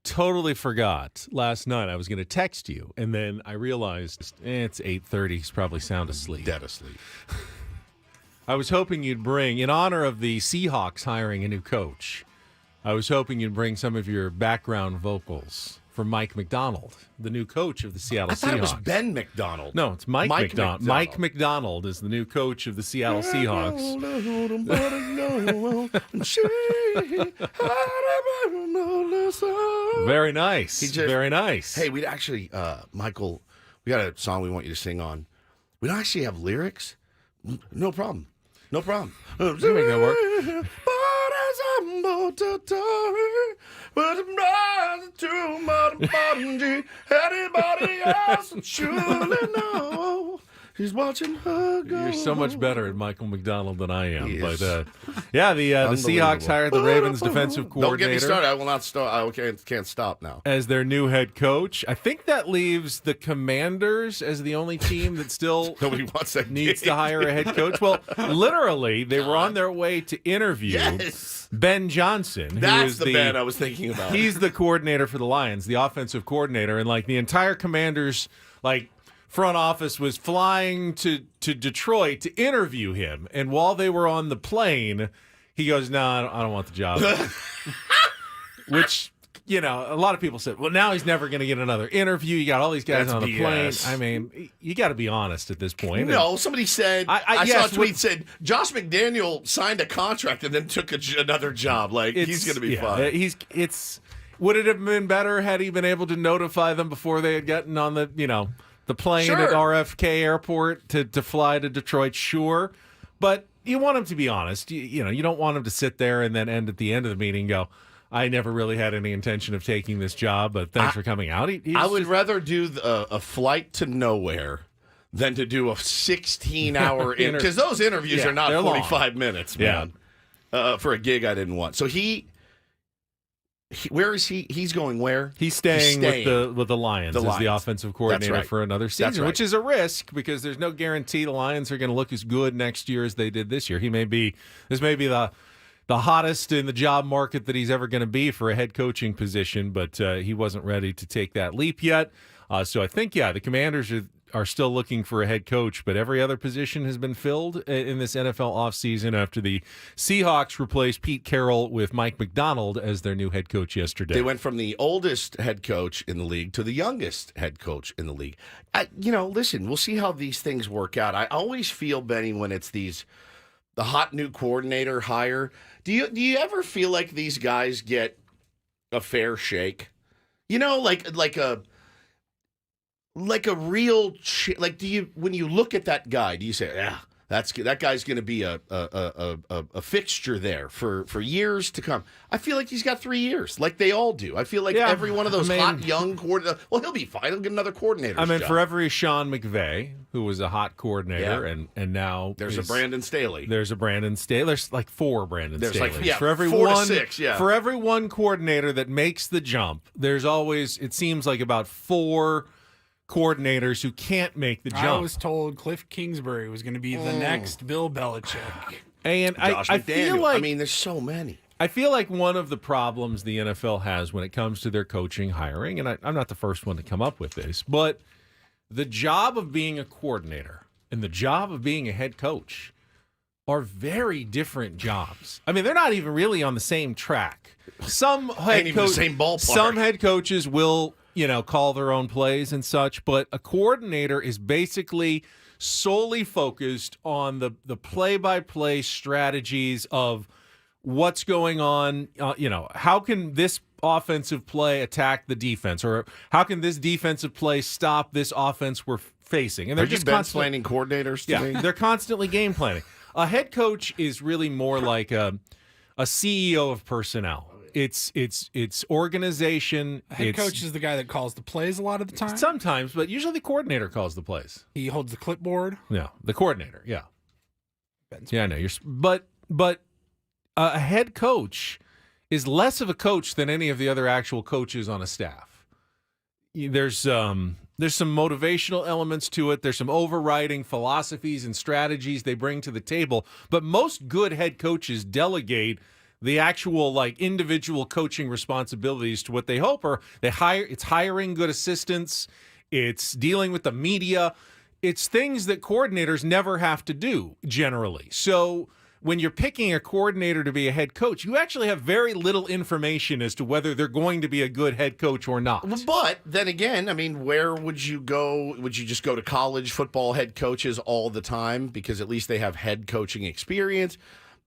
totally forgot last night I was going to text you, and then I realized it's 8:30. He's probably sound asleep. Dead asleep. I was hoping you'd bring, in honor of the Seahawks hiring a new coach, I was hoping you'd bring some of your background vocals for Mike McDonald, the new coach of the Seattle Seahawks. I thought it was Ben McDonald. No, it's Mike McDonald. Mike McDonald is the new coach of the Seattle Seahawks. Very nice. Very nice. Hey, we'd actually, Michael, we got a song we want you to sing on. We don't actually have lyrics. No problem. No problem. You make that work. Anybody else surely know he's watching her go. You're so much better at Michael McDonald than I am. He But is. yeah, the Seahawks hired the Ravens defensive coordinator. Don't get me started. I will not start. I can't stop now. As their new head coach. I think that leaves the Commanders as the only team that still Nobody wants that needs gig. to hire a head coach. Well, literally, they were on their way to interview Yes. Ben Johnson, who That's is the Ben I was thinking about. He's the coordinator for the Lions, the offensive coordinator, and like the entire Commanders, like front office was flying to Detroit to interview him. And while they were on the plane, he goes, "No, I don't want the job." Which, you know, a lot of people said, well, now he's never going to get another interview. You got all these guys That's on the BS. plane. I mean, you got to be honest at this point. No, somebody said, I yes, saw a tweet said, Josh McDaniel signed a contract and then took another job. Like, he's going to be fine. Would it have been better had he been able to notify them before they had gotten on the, the plane Sure. at RFK Airport to fly to Detroit? Sure. But you want him to be honest. You don't want him to sit there and then end at the end of the meeting and go, I never really had any intention of taking this job, but thanks for coming out. I would rather do a flight to nowhere than to do a 16-hour because those interviews are not 45 minutes, man. For a gig I didn't want. So where is he? He's going where? He's staying. With the Lions as the offensive coordinator for another season, which is a risk because there's no guarantee the Lions are going to look as good next year as they did this year. This may be the hottest in the job market that he's ever going to be for a head coaching position, but he wasn't ready to take that leap yet. So I think, the Commanders are still looking for a head coach, but every other position has been filled in this NFL offseason after the Seahawks replaced Pete Carroll with Mike McDonald as their new head coach yesterday. They went from the oldest head coach in the league to the youngest head coach in the league. Listen, we'll see how these things work out. I always feel, Benny, when it's the hot new coordinator hire, do you ever feel like these guys get a fair shake? Like a real when you look at that guy, do you say, yeah, that guy's going to be a fixture there for years to come? I feel like he's got 3 years, like they all do. I feel like every one of those hot young coordinators. Well, he'll be fine. He'll get another coordinator. For every Sean McVay, who was a hot coordinator, and now there's a Brandon Staley. There's like 4 Brandon Staleys. For every 4 one, to 6. Yeah. For every one coordinator that makes the jump, there's always, it seems like, about 4 coordinators who can't make the jump. I was told Cliff Kingsbury was going to be the next Bill Belichick. And I feel like, there's so many. I feel like one of the problems the NFL has when it comes to their coaching hiring, and I'm not the first one to come up with this, but the job of being a coordinator and the job of being a head coach are very different jobs. They're not even really on the same track. Some head the same ballpark. Some head coaches will call their own plays and such, but a coordinator is basically solely focused on the play-by-play strategies of what's going on. How can this offensive play attack the defense, or how can this defensive play stop this offense we're facing? And they're just planning coordinators to me? They're constantly game planning. A head coach is really more like a CEO of personnel. It's organization. Head coach is the guy that calls the plays a lot of the time. Sometimes, but usually the coordinator calls the plays. He holds the clipboard. Yeah, the coordinator. Yeah, I know. But a head coach is less of a coach than any of the other actual coaches on a staff. There's some motivational elements to it. There's some overriding philosophies and strategies they bring to the table. But most good head coaches delegate the actual like individual coaching responsibilities to what they hope are it's hiring good assistants, it's dealing with the media, it's things that coordinators never have to do generally. So when you're picking a coordinator to be a head coach, you actually have very little information as to whether they're going to be a good head coach or not. But then again, I mean, where would you go? Would you just go to college football head coaches all the time because at least they have head coaching experience?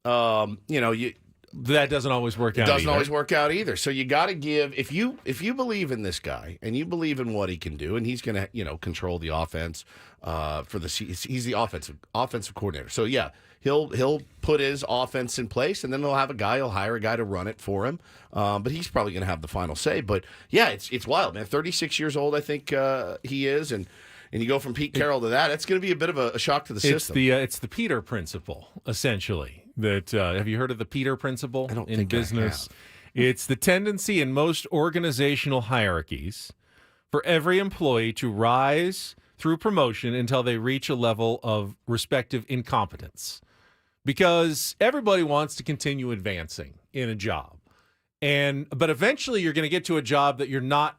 That doesn't always work out. It doesn't always work out either. So you got to give if you believe in this guy and you believe in what he can do, and he's going to control the offense he's the offensive coordinator. So yeah. He'll put his offense in place, and then he'll hire a guy to run it for him. But he's probably going to have the final say. But yeah, it's wild, man. 36 years old, I think he is, and you go from Pete Carroll to that. It's going to be a bit of a shock to the system. It's the Peter principle, essentially. That have you heard of the Peter principle in business? It's the tendency in most organizational hierarchies for every employee to rise through promotion until they reach a level of respective incompetence. Because everybody wants to continue advancing in a job. But eventually you're going to get to a job that you're not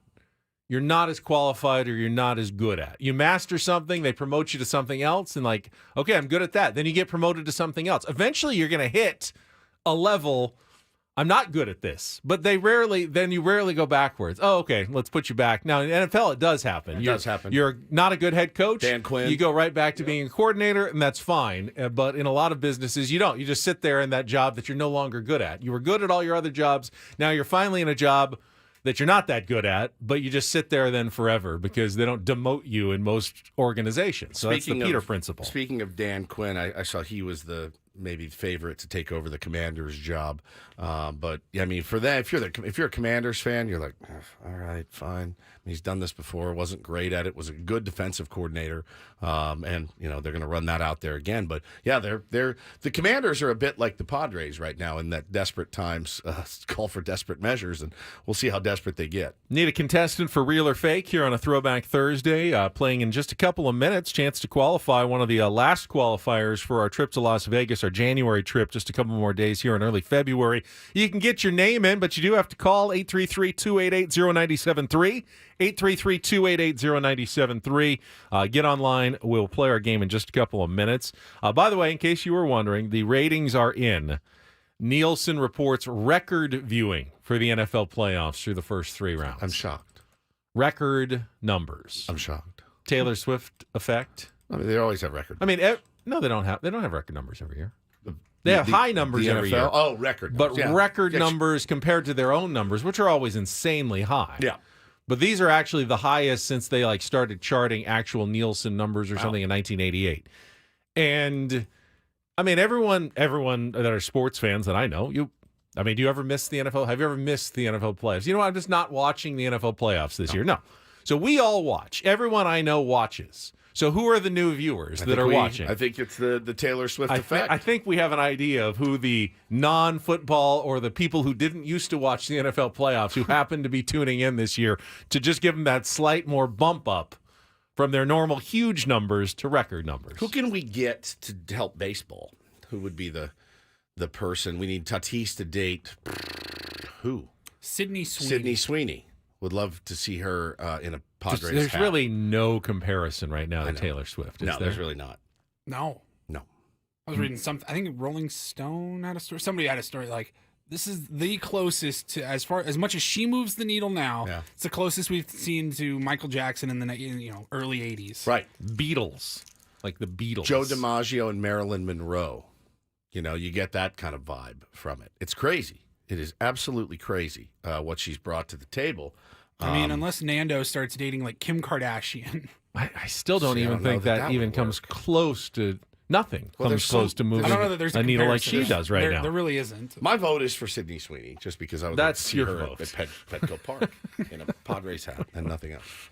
as qualified or you're not as good at. You master something, they promote you to something else, and like, okay, I'm good at that. Then you get promoted to something else. Eventually you're going to hit a level, I'm not good at this. But you rarely go backwards. Oh, okay, let's put you back. Now, in the NFL, it does happen. It does happen. You're not a good head coach. Dan Quinn. You go right back to being a coordinator, and that's fine. But in a lot of businesses, you don't. You just sit there in that job that you're no longer good at. You were good at all your other jobs. Now you're finally in a job that you're not that good at, but you just sit there then forever because they don't demote you in most organizations. So that's the Peter principle. Speaking of Dan Quinn, I saw he was the maybe favorite to take over the Commanders job. But I mean, for that, if you're a Commanders fan, you're like, all right, fine. He's done this before. Wasn't great at it. Was a good defensive coordinator. And they're going to run that out there again. But yeah, the Commanders are a bit like the Padres right now in that desperate times call for desperate measures, and we'll see how desperate they get. Need a contestant for Real or Fake here on a Throwback Thursday, playing in just a couple of minutes. Chance to qualify, one of the last qualifiers for our trip to Las Vegas, our January trip, just a couple more days here in early February. You can get your name in, but you do have to call 833-288-0973. 833-288-0973. Get online. We'll play our game in just a couple of minutes. By the way, in case you were wondering, the ratings are in. Nielsen reports record viewing for the NFL playoffs through the first 3 rounds. I'm shocked. Record numbers. I'm shocked. Taylor Swift effect. I mean, they always have record. I mean, no, they don't have record numbers every year. They have high numbers every year. Oh, record numbers. But yeah. record numbers compared to their own numbers, which are always insanely high. Yeah. But these are actually the highest since they started charting actual Nielsen numbers or something in 1988. And I mean, everyone that are sports fans that I know, do you ever miss the NFL? Have you ever missed the NFL playoffs? I'm just not watching the NFL playoffs this year. No. So we all watch. Everyone I know watches. So who are the new viewers that are watching? I think it's the Taylor Swift effect. I think we have an idea of who the non-football or the people who didn't used to watch the NFL playoffs who happen to be tuning in this year to just give them that slight more bump up from their normal huge numbers to record numbers. Who can we get to help baseball? Who would be the person? We need Tatis to date. Who? Sydney Sweeney. Sydney Sweeney. Would love to see her in a Padres There's hat. really no comparison right now to Taylor Swift. No, there's really not. No. I was reading something. I think Rolling Stone had a story. Somebody had a story like, this is the closest to, as much as she moves the needle now, it's the closest we've seen to Michael Jackson in the early 80s. Right. Beatles. Like the Beatles. Joe DiMaggio and Marilyn Monroe. You get that kind of vibe from it. It's crazy. It is absolutely crazy what she's brought to the table. I mean, unless Nando starts dating like Kim Kardashian. I still don't even think that even comes close to nothing. Comes close to moving I don't know that there's a needle like she does right now. There really isn't. My vote is for Sydney Sweeney, just because I would like to see her at Petco Park in a Padres hat and nothing else.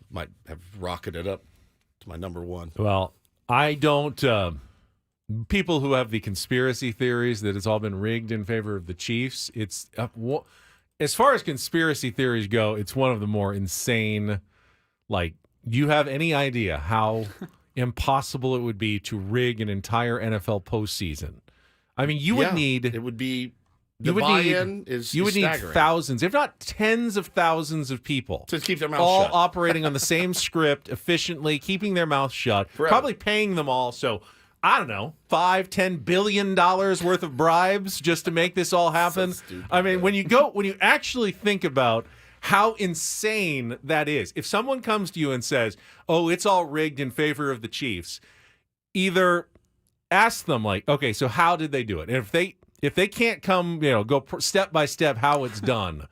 Might have rocketed up to my number one. Well, I don't. People who have the conspiracy theories that it's all been rigged in favor of the Chiefs, it's as far as conspiracy theories go, it's one of the more insane. Like, do you have any idea how impossible it would be to rig an entire NFL postseason? I mean, you would need. It would be. The You would buy-in need. is You would need staggering. thousands, if not tens of thousands of people To keep their mouth all shut. operating on the same script efficiently, keeping their mouth shut, Forever. probably paying them all. So I don't know, $5-10 billion worth of bribes just to make this all happen. stupid, I mean, when you actually think about how insane that is, if someone comes to you and says, "Oh, it's all rigged in favor of the Chiefs," either ask them like, "Okay, so how did they do it?" And if they can't come, go step by step how it's done,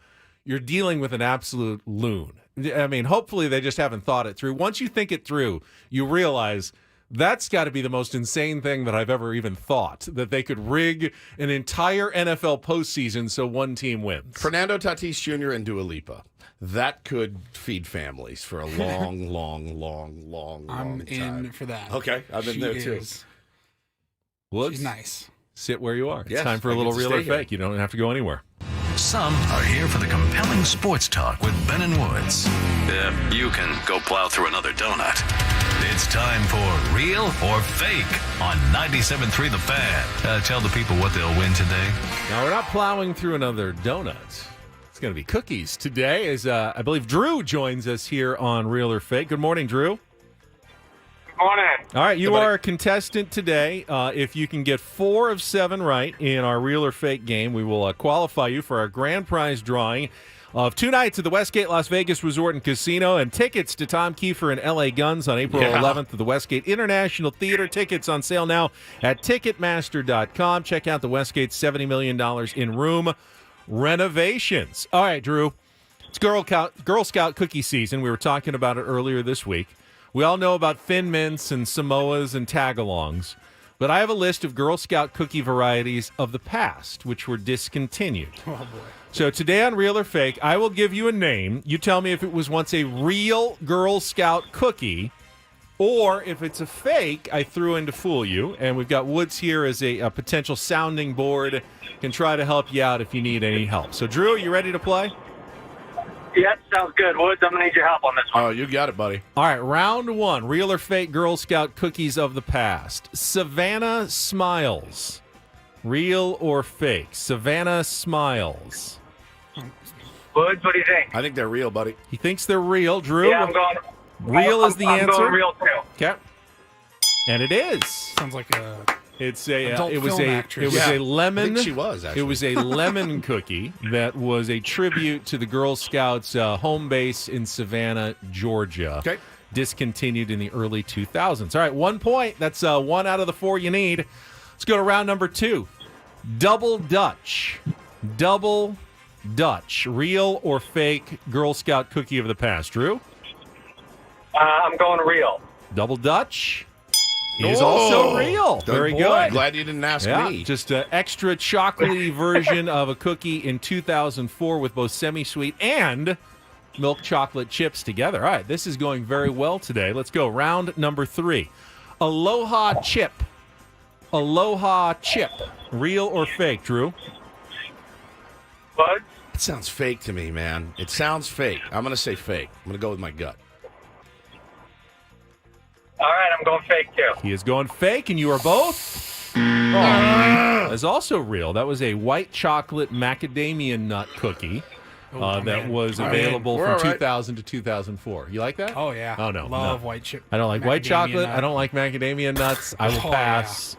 you're dealing with an absolute loon. I mean, hopefully they just haven't thought it through. Once you think it through, you realize that's got to be the most insane thing that I've ever even thought, that they could rig an entire NFL postseason so one team wins. Fernando Tatis Jr. and Dua Lipa. That could feed families for a long, long I'm time. in for that. Okay, I've been there too. Woods, She's nice. sit where you are. It's Yes, time for I a little get to real or stay here. fake. You don't have to go anywhere. Some are here for the compelling sports talk with Ben and Woods. Yeah, you can go plow through another donut. It's time for Real or Fake on 97.3 The Fan. Tell the people what they'll win today. Now, we're not plowing through another donut. It's going to be cookies today, as I believe Drew joins us here on Real or Fake. Good morning, Drew. Morning. All right, you are a contestant today. If you can get 4 of 7 right in our Real or Fake game, we will qualify you for our grand prize drawing of 2 nights at the Westgate Las Vegas Resort and Casino and tickets to Tom Kiefer and L.A. Guns on April 11th at the Westgate International Theater. Tickets on sale now at Ticketmaster.com. Check out the Westgate's $70 million in room renovations. All right, Drew, it's Girl Scout cookie season. We were talking about it earlier this week. We all know about Thin Mints and Samoas and Tagalongs, but I have a list of Girl Scout cookie varieties of the past, which were discontinued. Oh, boy. So today on Real or Fake, I will give you a name. You tell me if it was once a real Girl Scout cookie, or if it's a fake, I threw in to fool you. And we've got Woods here as a potential sounding board, can try to help you out if you need any help. So, Drew, are you ready to play? Yep, sounds good. Woods, I'm going to need your help on this one. Oh, you got it, buddy. All right, round 1, Real or Fake Girl Scout cookies of the past. Savannah Smiles. Real or fake? Savannah Smiles. Woods, what do you think? I think they're real, buddy. He thinks they're real. Drew? Yeah, I'm going. Real is the I'm answer? going real, too. Okay. And it is. Sounds like a It's a adult it was film a actress. it was Yeah, a lemon. I think she was, actually. It was a lemon cookie that was a tribute to the Girl Scouts home base in Savannah, Georgia. Okay. Discontinued in the early 2000s. All right, 1 point. That's 1 out of the 4 you need. Let's go to round number 2. Double Dutch. Double Dutch. Real or fake Girl Scout cookie of the past? Drew? I'm going real. Double Dutch is also real. Very boy. good. Glad you didn't ask me. Just an extra chocolatey version of a cookie in 2004 with both semi-sweet and milk chocolate chips together. All right, this is going very well today. Let's go. Round number 3. Aloha Chip. Aloha Chip. Real or fake, Drew? Woods? It sounds fake to me, man. It sounds fake. I'm going to say fake. I'm going to go with my gut. All right, I'm going fake, too. He is going fake, and you are both. That's also real. That was a white chocolate macadamia nut cookie that was available We're from all right. 2000 to 2004. You like that? Oh, yeah. Oh, no. Love no. white chip. I don't like white macadamia chocolate. nut. I don't like macadamia nuts. I will Oh, pass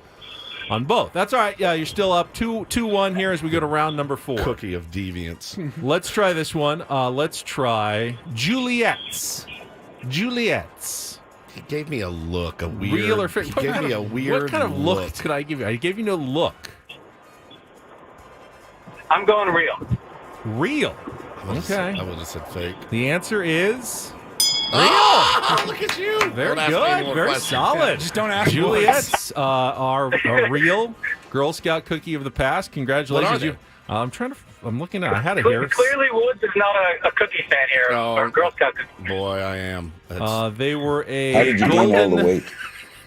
on both. That's all right. Yeah, you're still up 2-1 here as we go to round number 4. Cookie of deviance. Let's try this one. Let's try Juliet's. Juliet's. He gave me a look, a weird. Real or fake? He gave me a weird What kind of look could I give you? I gave you no look. I'm going real. Real. I would have said fake. The answer is Oh, look at you. very Don't ask me any good. more Very questions. solid. Just don't ask Juliet's are a real Girl Scout cookie of the past. Congratulations. What are they? I'm looking at I had it here. Clearly, Woods is not a cookie fan here, or Girl Scout cookie. Boy, I am. That's, They were a How did you gain all the weight?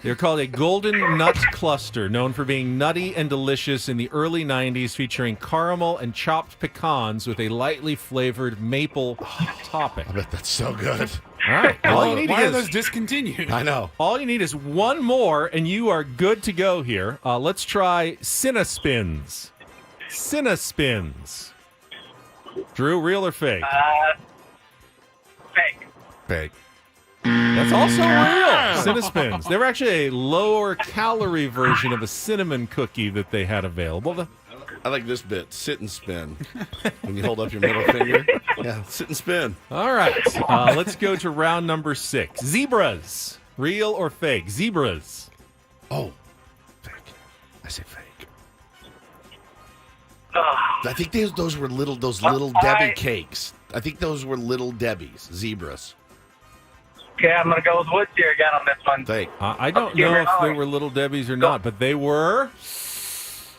They're called a golden nut cluster, known for being nutty and delicious in the early 90s, featuring caramel and chopped pecans with a lightly flavored maple topping. I bet that's so good. All right. All you need Why are is those discontinued? I know. all you need is one more, and you are good to go here. Let's try Cinnaspins. Cinnaspins. Drew, real or fake? Fake. Fake. That's also real. Cinnaspins. They were actually a lower calorie version of a cinnamon cookie that they had available. I like this bit. Sit and spin. When you hold up your middle finger. Yeah, sit and spin. All right. Let's go to round number 6. Zebras. Real or fake? Zebras. Oh, fake. I say fake. I think those were little Debbie cakes. I think those were Little Debbie's. Zebras. Okay, I'm going to go with Woods here again on this one. Fake. I don't know if they were Little Debbie's or not, but they were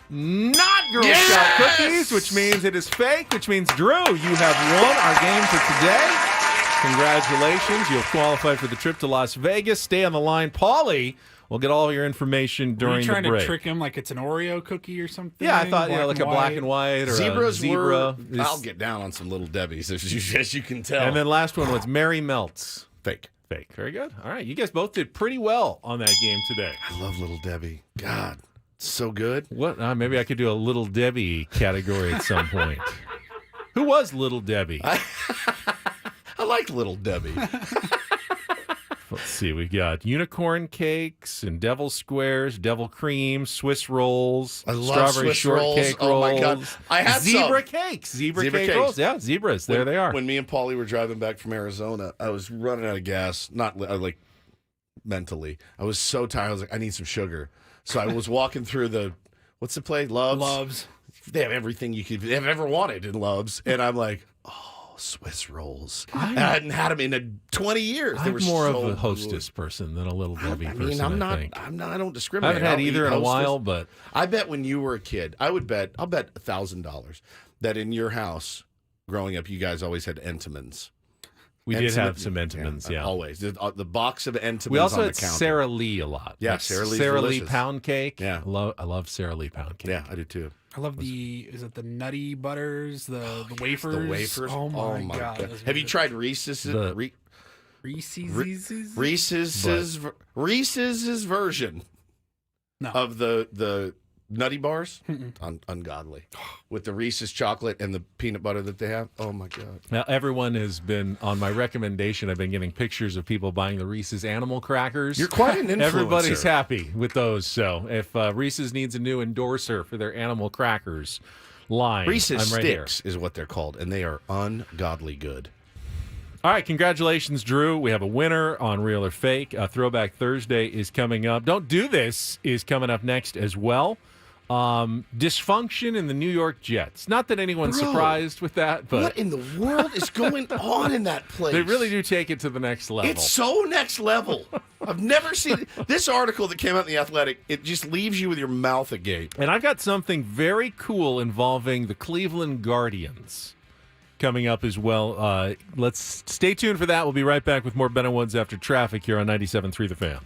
not Girl Scout cookies, which means it is fake, which means, Drew, you have won our game for today. Congratulations. You'll qualify for the trip to Las Vegas. Stay on the line. Paulie will get all your information during the break. Are you trying to trick him like it's an Oreo cookie or something? Yeah, I thought like a black and white or Zebras a zebra. I'll get down on some Little Debbie's, as you can tell. And then last one was Mary Melts. Fake. Fake. Very good. All right. You guys both did pretty well on that game today. I love Little Debbie. God, so good. What? Maybe I could do a Little Debbie category at some point. Who was Little Debbie? I like Little Debbie. Let's see. We got unicorn cakes and devil squares, devil cream, Swiss rolls, I love strawberry Swiss shortcake rolls. rolls. Oh my God. I had zebra some. cakes. Zebra Zebra cake cakes. rolls. Yeah, zebras. There they are. When me and Paulie were driving back from Arizona, I was running out of gas. Not like mentally. I was so tired. I was like, I need some sugar. So I was walking through what's the place? Love's. They have everything you could have ever wanted in Love's. And I'm like, oh, Swiss rolls. I hadn't had them in 20 years. They I'm were more so of a good. hostess person than a Little Debbie person. I think. I don't I discriminate. haven't had I'll either eat in a Hostess. while, but I bet when you were a kid, I'll bet $1,000 that in your house growing up, you guys always had Entenmann's. we did have some Entenmann's, yeah. Always. The box of Entenmann's We also on the had counter. Sara Lee a lot. Yeah, Like Sara Lee's Sara Lee delicious. pound cake. Yeah. I love Sara Lee pound cake. Yeah, I do too. I love is it the Nutty Butters, the wafers? The wafers. Oh my God. those are Have you good. tried Reese's? Reese's version No. of the Nutty Bars? Ungodly. With the Reese's chocolate and the peanut butter that they have. Oh, my God. Now, everyone has been, on my recommendation, I've been getting pictures of people buying the Reese's Animal Crackers. You're quite an influencer. Everybody's happy with those. So if Reese's needs a new endorser for their Animal Crackers line, Reese's I'm right Sticks is what they're called, and they are ungodly good. All right, congratulations, Drew. We have a winner on Real or Fake. Throwback Thursday is coming up. Don't Do This is coming up next as well. Dysfunction in the New York Jets. Not that anyone's Bro, surprised with that, but what in the world is going on in that place? they really do take it to the next level. It's so next level. I've never seen this article that came out in The Athletic. It just leaves you with your mouth agape. And I've got something very cool involving the Cleveland Guardians coming up as well. Let's stay tuned for that. We'll be right back with more Ben and Woods after traffic here on 97.3 The Fan.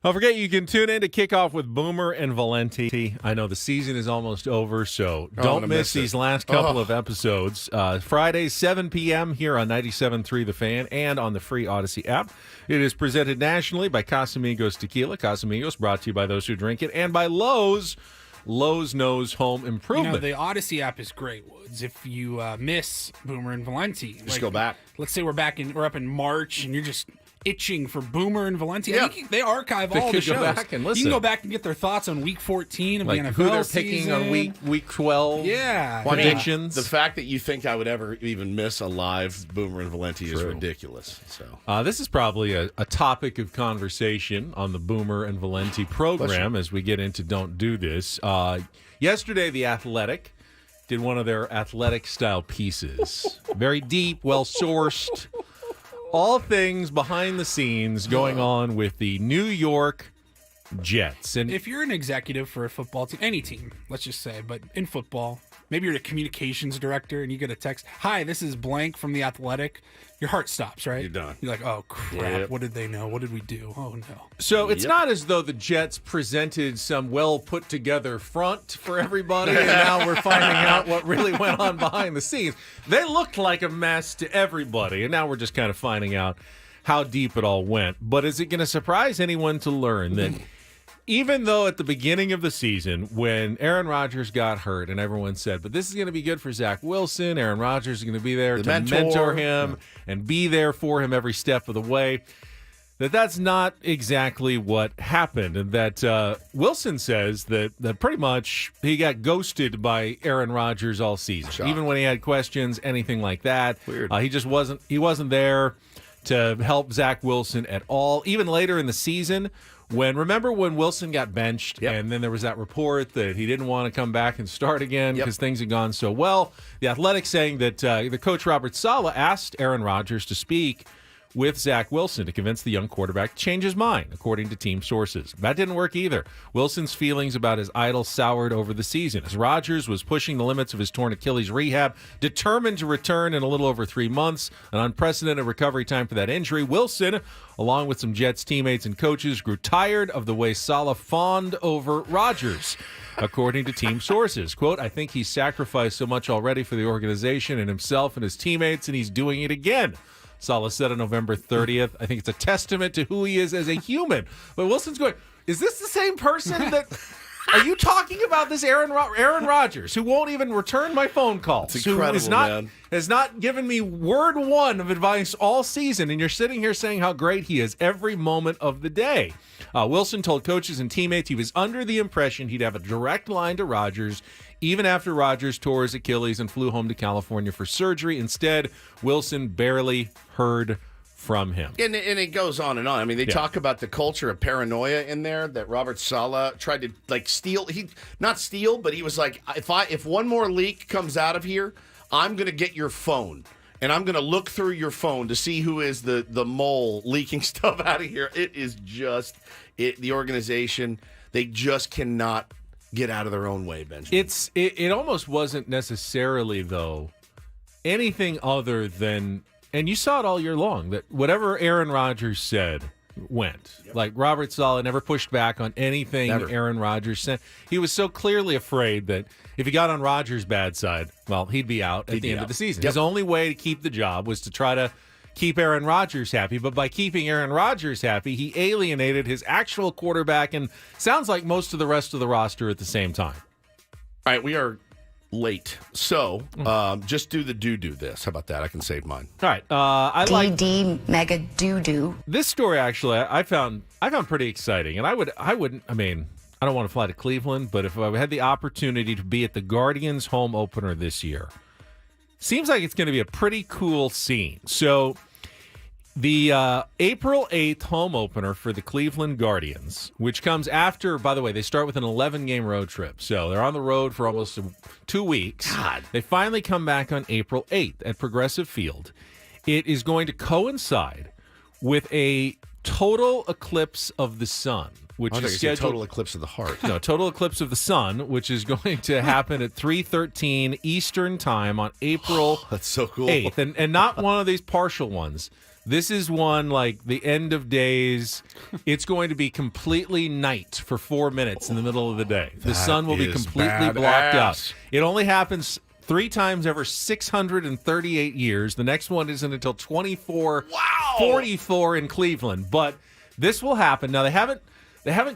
Don't forget, you can tune in to kick off with Boomer and Valenti. I know the season is almost over, so don't miss these last couple of episodes. Fridays, 7 p.m. here on 97.3 The Fan and on the free Odyssey app. It is presented nationally by Casamigos Tequila. Casamigos brought to you by those who drink it, and by Lowe's. Lowe's knows home improvement. The Odyssey app is great, Woods. If you miss Boomer and Valenti, just go back. Let's say we're up in March, and you're just itching for Boomer and Valenti. I think they archive all the shows. Go back and listen. You can go back and get their thoughts on Week 14 of the NFL who they're season. picking on Week 12. Yeah, predictions. The fact that you think I would ever even miss a live Boomer and Valenti is ridiculous. So this is probably a topic of conversation on the Boomer and Valenti program as we get into Don't Do This. Yesterday, The Athletic did one of their athletic-style pieces. Very deep, well-sourced. All things behind the scenes going on with the New York Jets. And if you're an executive for a football team, any team, let's just say, but in football, maybe you're a communications director and you get a text, "Hi, this is blank from The Athletic." Your heart stops, right? You're done. You're like, "Oh, crap. What did they know? What did we do? Oh, no." So it's not as though the Jets presented some well-put-together front for everybody, and now we're finding out what really went on behind the scenes. They looked like a mess to everybody, and now we're just kind of finding out how deep it all went. But is it going to surprise anyone to learn that even though at the beginning of the season, when Aaron Rodgers got hurt and everyone said, but this is going to be good for Zach Wilson, Aaron Rodgers is going to be there to mentor him and be there for him every step of the way, that's not exactly what happened. And that Wilson says that pretty much he got ghosted by Aaron Rodgers all season. Even when he had questions, anything like that. Weird. He wasn't there to help Zach Wilson at all. Even later in the season, remember when Wilson got benched and then there was that report that he didn't want to come back and start again because things had gone so well? The Athletic saying that the coach Robert Saleh asked Aaron Rodgers to speak with Zach Wilson to convince the young quarterback to change his mind, according to team sources. That didn't work either. Wilson's feelings about his idol soured over the season as Rodgers was pushing the limits of his torn Achilles rehab, determined to return in a little over 3 months, an unprecedented recovery time for that injury. Wilson, along with some Jets teammates and coaches, grew tired of the way Saleh fawned over Rodgers. According to team sources, quote, "I think he's sacrificed so much already for the organization and himself and his teammates, and he's doing it again," Saleh said on November 30th. "I think it's a testament to who he is as a human." But Wilson's going, is this the same person that... Are you talking about this Aaron Rodgers, who won't even return my phone calls? It's incredible, man. Has not given me word one of advice all season, and you're sitting here saying how great he is every moment of the day. Wilson told coaches and teammates he was under the impression he'd have a direct line to Rodgers, even after Rodgers tore his Achilles and flew home to California for surgery. Instead, Wilson barely heard from him. And it goes on and on. I mean, they talk about the culture of paranoia in there that Robert Saleh tried to steal. Not steal, but he was like, if one more leak comes out of here, I'm going to get your phone. And I'm going to look through your phone to see who is the mole leaking stuff out of here. It is just the organization. They just cannot get out of their own way, Benjamin. It almost wasn't necessarily, though, anything other than, and you saw it all year long, that whatever Aaron Rodgers said went. Yep. Like Robert Saleh never pushed back on anything Aaron Rodgers said. He was so clearly afraid that if he got on Rodgers' bad side, well, he'd be out at the end of the season. His only way to keep the job was to try to keep Aaron Rodgers happy. But by keeping Aaron Rodgers happy, he alienated his actual quarterback and sounds like most of the rest of the roster at the same time. All right, we are late. So just do the do this. How about that? I can save mine. All right. I like DD mega do. This story actually I found pretty exciting. And I don't want to fly to Cleveland, but if I had the opportunity to be at the Guardians home opener this year, seems like it's going to be a pretty cool scene. So the April 8th home opener for the Cleveland Guardians, which comes after, by the way, they start with an 11-game road trip. So they're on the road for almost 2 weeks. God. They finally come back on April 8th at Progressive Field. It is going to coincide with a total eclipse of the sun, which is scheduled. Total eclipse of the heart. No, total eclipse of the sun, which is going to happen at 3:13 Eastern time on April that's so cool. 8th, and not one of these partial ones. This is one like the end of days. It's going to be completely night for 4 minutes in the middle of the day. The sun will be completely blocked out. It only happens 3 times every 638 years. The next one isn't until 2444 in Cleveland. But this will happen. Now, they haven't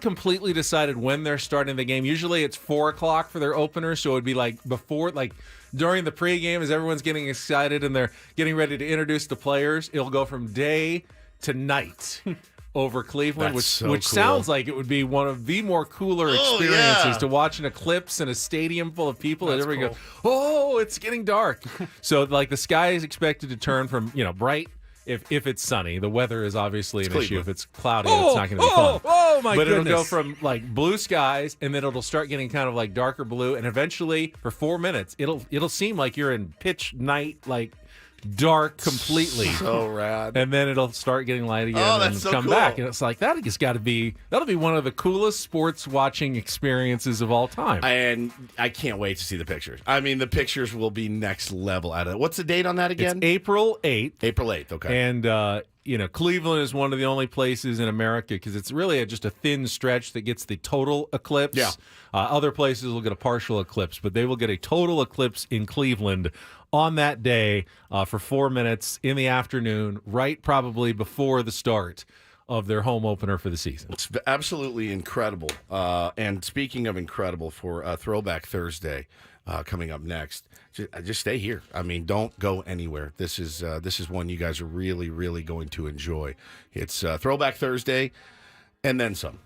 completely decided when they're starting the game. Usually it's 4 o'clock for their opener, so it would be like before, like during the pregame as everyone's getting excited and they're getting ready to introduce the players. It'll go from day to night over Cleveland, which sounds like it would be one of the more cooler experiences to watch an eclipse in a stadium full of people. And everybody goes, oh, it's getting dark. So like the sky is expected to turn from, bright. If it's sunny, the weather is obviously an issue. If it's cloudy, it's not going to be fun. Oh my goodness! But it'll go from like blue skies, and then it'll start getting kind of like darker blue, and eventually, for 4 minutes, it'll seem like you're in pitch night, like dark completely. So rad. And then it'll start getting light again and come back, and it's like that'll be one of the coolest sports watching experiences of all time. And I can't wait to see the pictures. I mean, the pictures will be next level out of it. What's the date on that again? It's April 8th. April 8th, okay. And Cleveland is one of the only places in America because it's really just a thin stretch that gets the total eclipse. Yeah. Other places will get a partial eclipse, but they will get a total eclipse in Cleveland on that day for 4 minutes in the afternoon, right probably before the start of their home opener for the season. It's absolutely incredible. And speaking of incredible, for Throwback Thursday coming up next, just stay here. I mean, don't go anywhere. This is one you guys are really, really going to enjoy. It's Throwback Thursday and then some.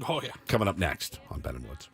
Oh, yeah. Coming up next on Ben and Woods.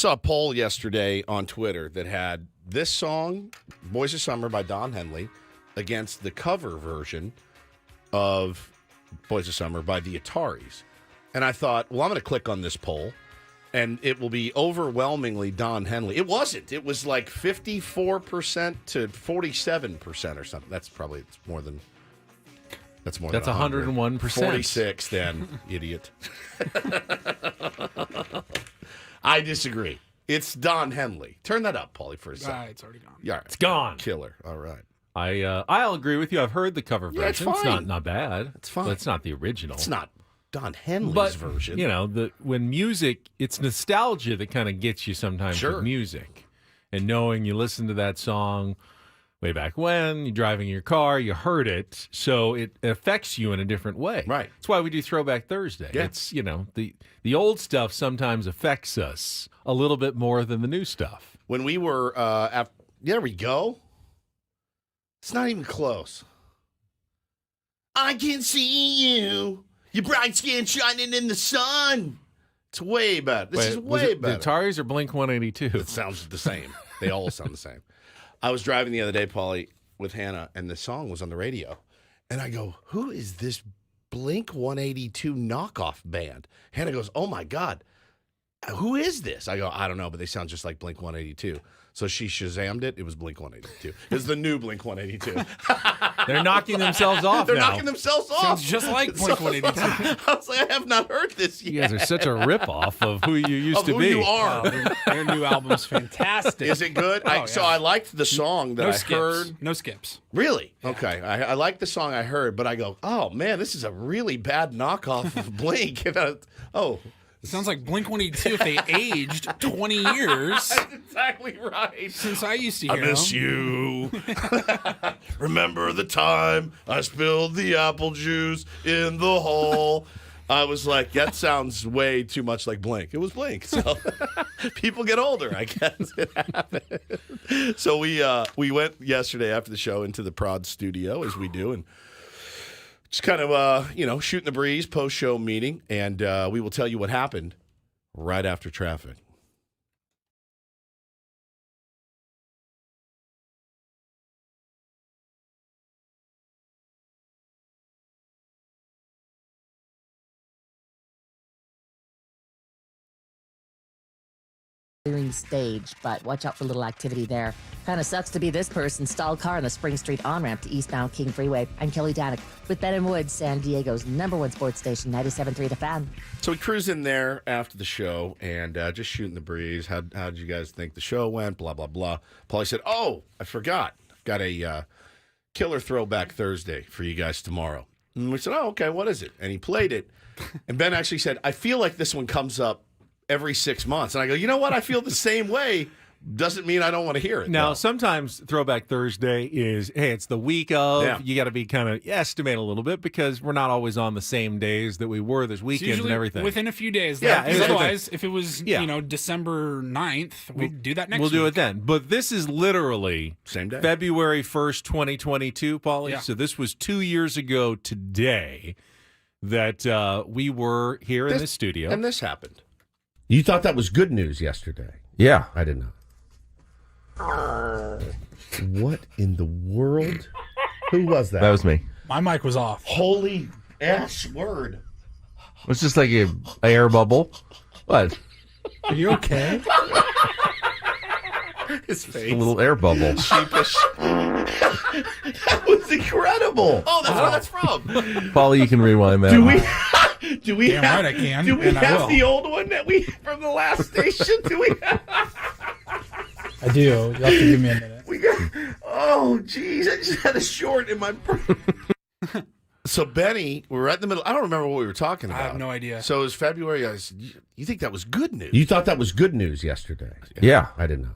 saw a poll yesterday on Twitter that had this song, Boys of Summer by Don Henley, against the cover version of Boys of Summer by the Ataris. And I thought, well, I'm going to click on this poll, and it will be overwhelmingly Don Henley. It wasn't. It was like 54% to 47% or something. That's more than 101%. 46 then, idiot. I disagree. It's Don Henley. Turn that up, Paulie, for a second. It's already gone. Yeah, It's gone. Killer. All right. I'll agree with you. I've heard the cover version. Yeah, it's fine. Not bad. It's fine. But it's not the original. It's not Don Henley's version. You know, when music, it's nostalgia that kind of gets you sometimes Sure. with music. And knowing you listened to that song way back when, you're driving your car, you heard it, so it affects you in a different way. Right. That's why we do Throwback Thursday. Yeah. It's, the old stuff sometimes affects us a little bit more than the new stuff. When we were, there we go. It's not even close. I can see you, your bright skin shining in the sun. It's way better. This is way better. The Ataris or Blink 182? It sounds the same. They all sound the same. I was driving the other day, Paulie, with Hannah, and the song was on the radio. And I go, who is this Blink 182 knockoff band? Hannah goes, oh, my God. Who is this? I go, I don't know, but they sound just like Blink 182. So she Shazammed it. It was Blink 182. It's the new Blink 182. They're knocking themselves off They're now. knocking themselves off. Sounds just like Blink 182. I was like, I have not heard this yet. You guys are such a ripoff of who you used of to who be. you are. Their new album's fantastic. Is it good? So I liked the song that I heard. No skips. Really? Yeah. Okay. I like the song I heard, but I go, oh, man, this is a really bad knockoff of Blink. It sounds like Blink 182 if they aged 20 years. That's exactly right. Since I used to hear them. I miss you. Remember the time I spilled the apple juice in the hole? I was like, that sounds way too much like Blink. It was Blink. So people get older, I guess. It happened. So we went yesterday after the show into the Prod studio, as we do, and just kind of, shooting the breeze, post-show meeting, and we will tell you what happened right after traffic. Clearing stage, but watch out for a little activity there. Kind of sucks to be this person. Stalled car on the Spring Street on-ramp to eastbound King Freeway. I'm Kelly Danick with Ben and Woods, San Diego's #1 sports station, 97.3 The Fan. So we cruised in there after the show and just shooting the breeze. How did you guys think the show went? Blah, blah, blah. Paulie said, oh, I forgot. I've got a killer Throwback Thursday for you guys tomorrow. And we said, oh, okay, what is it? And he played it. And Ben actually said, I feel like this one comes up every 6 months. And I go, you know what? I feel the same way. Doesn't mean I don't want to hear it. Now, though. Sometimes Throwback Thursday is, hey, it's the week of. Yeah. You got to be kind of estimate a little bit because we're not always on the same days that we were this weekend and everything. Within a few days. Yeah. Otherwise, if it was, December 9th, we'd do that next week. We'll do it then. But this is literally same day. February 1st, 2022, Paulie. Yeah. So this was 2 years ago today that we were here in the studio. And this happened. You thought that was good news yesterday. Yeah. I did not. What in the world? Who was that? That was me. My mic was off. Holy ass word. It's just like a air bubble. What? Are you okay? His face. A little air bubble. Sheepish. That was incredible. Oh, that's where that's from. Paulie, you can rewind that. Do we Damn have, right I can, do we and I have will. the old one that we from the last station? Do we have? I do. You'll have to give me a minute. Oh, geez. I just had a short in my brain. So, Benny, we're right in the middle. I don't remember what we were talking about. I have no idea. So, it was February. I said, you think that was good news? You thought that was good news yesterday? Yeah. I did not.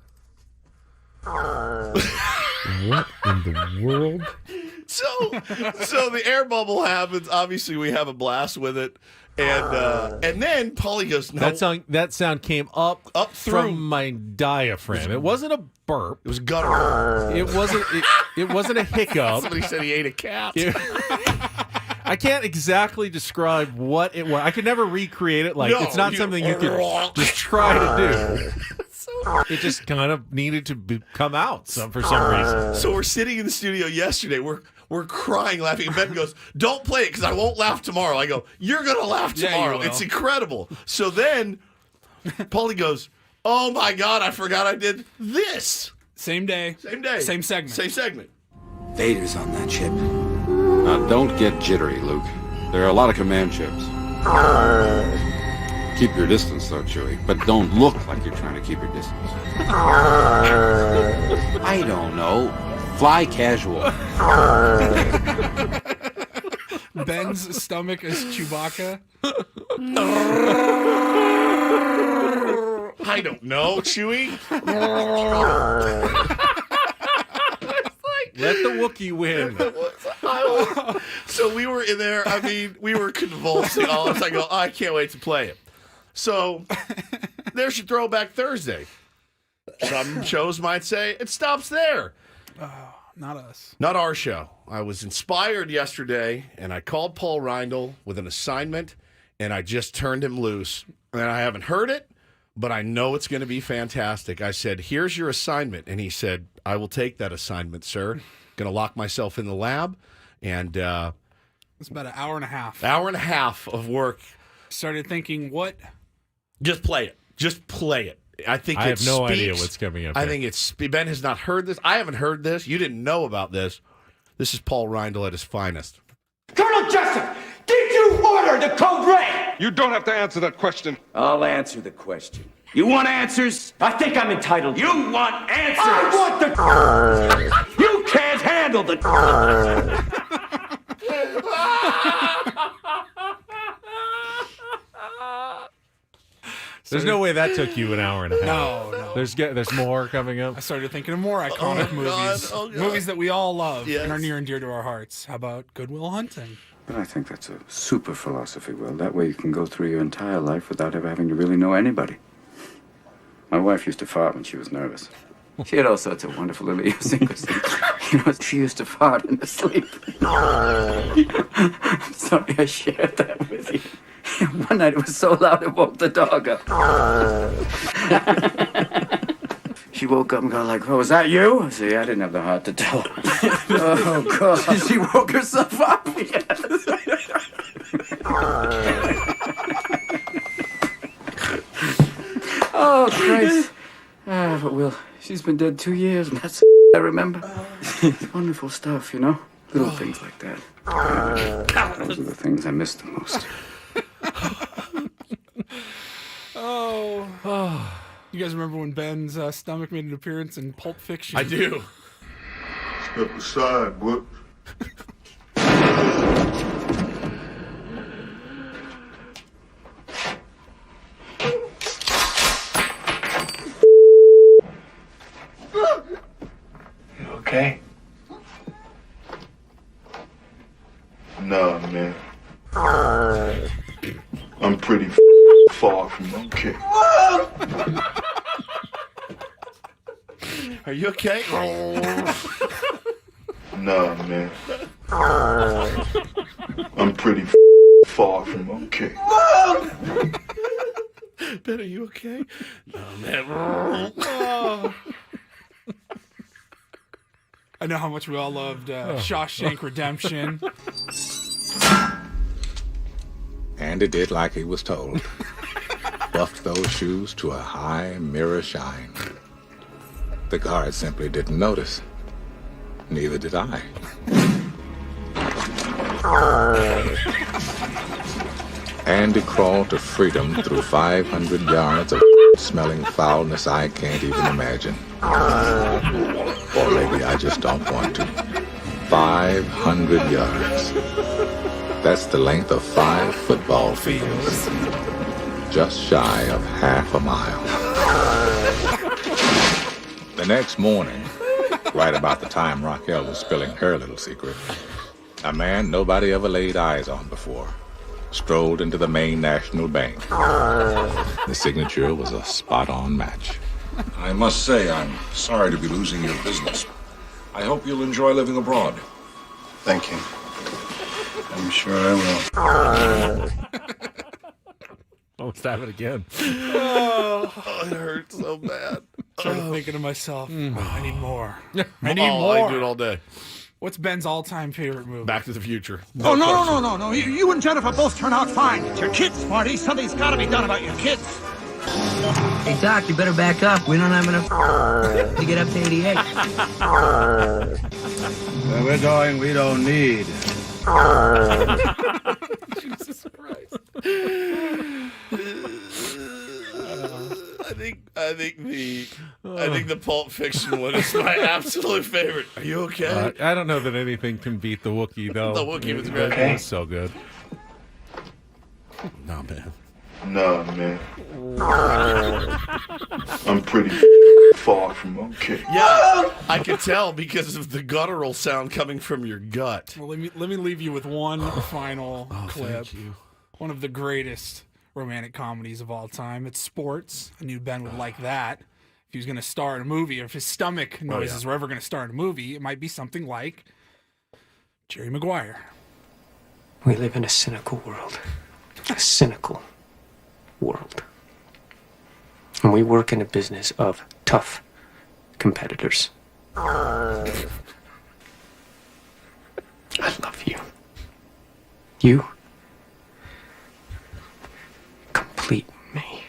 What in the world? So the air bubble happens. Obviously, we have a blast with it. And then Paulie goes, no. That sound came up through from my diaphragm. It wasn't a burp. It was guttural. It wasn't a hiccup. Somebody said he ate a cat. I can't exactly describe what it was. I could never recreate it. Like, it's not something you could just try to do. It just kind of needed to come out for some reason. So we're sitting in the studio yesterday. We're crying, laughing. And Ben goes, "Don't play it because I won't laugh tomorrow." I go, "You're going to laugh tomorrow. It's incredible." So then Paulie goes, "Oh, my God, I forgot I did this." Same day. Same segment. Vader's on that ship. Now, don't get jittery, Luke. There are a lot of command ships. Keep your distance, though, Chewie. But don't look like you're trying to keep your distance. I don't know. Fly casual. Ben's stomach is Chewbacca. I don't know, Chewie. Let the Wookiee win. So we were in there. I mean, we were convulsing. All of us. I go, I can't wait to play it. So there's your Throwback Thursday. Some shows might say it stops there. Not us. Not our show. I was inspired yesterday, and I called Paul Reindl with an assignment, and I just turned him loose. And I haven't heard it, but I know it's going to be fantastic. I said, "Here's your assignment." And he said, "I will take that assignment, sir. Going to lock myself in the lab." And it's about an hour and a half. Hour and a half of work. Started thinking, what? Just play it. Just play it. I think I have no idea what's coming up. I think Ben has not heard this. I haven't heard this. You didn't know about this. This is Paul Reindl at his finest. Colonel Jessup, did you order the code red? You don't have to answer that question. I'll answer the question. You want answers? I think I'm entitled. You want answers? I want the. You can't handle the. There's no way that took you an hour and a half. No. There's more coming up. I started thinking of more iconic movies. God. Movies that we all love and are near and dear to our hearts. How about Good Will Hunting? But I think that's a super philosophy, Will. That way you can go through your entire life without ever having to really know anybody. My wife used to fart when she was nervous. She had all sorts of wonderful idiosyncrasies. She used to fart in her sleep. I'm sorry I shared that with you. One night it was so loud it woke the dog up. She woke up and got like, "Oh, was that you?" I said, "Yeah, I didn't have the heart to tell her." Oh, God. She woke herself up. Yes. Oh, Christ. But Will, she's been dead 2 years, and that's I remember. Wonderful stuff, Little things like that. Those are the things I miss the most. You guys remember when Ben's stomach made an appearance in Pulp Fiction? I do. Step aside, boy. You okay? Nah, man. I'm pretty far from okay. Are you okay? Nah, man. I'm pretty far from okay. Ben, are you okay? No, man. I know how much we all loved Shawshank Redemption. Andy did like he was told. Buffed those shoes to a high mirror shine. The guard simply didn't notice. Neither did I. Andy crawled to freedom through 500 yards of smelling foulness I can't even imagine. Or maybe I just don't want to. 500 yards. That's the length of 5 football fields. Just shy of half a mile. The next morning, right about the time Raquel was spilling her little secret, a man nobody ever laid eyes on before strolled into the Maine National Bank. The signature was a spot-on match. I must say, I'm sorry to be losing your business. I hope you'll enjoy living abroad. Thank you. I'm sure I will. Almost have it again. Oh, it hurts so bad. Started thinking to myself, I need more. I need Oh, more. I do it all day. What's Ben's all-time favorite movie? Back to the Future. Oh, no. You and Jennifer both turn out fine. It's your kids, Marty. Something's got to be done about your kids. Hey, Doc, you better back up. We don't have enough to get up to 88. Where we're going, we don't need. Jesus Christ. I think the Pulp Fiction one is my absolute favorite. Are you okay? I don't know that anything can beat the Wookiee, though. The Wookiee was great. It was so good. No, man. Nah, man. I'm pretty far from okay. Yeah, I could tell because of the guttural sound coming from your gut. Well, let me leave you with one final clip. Thank you. One of the greatest romantic comedies of all time. It's Sports. I knew Ben would like that. If he was going to star in a movie, or if his stomach noises were ever going to star in a movie, it might be something like Jerry Maguire. We live in a cynical world. A cynical world. And we work in a business of tough competitors. I love you. You complete me.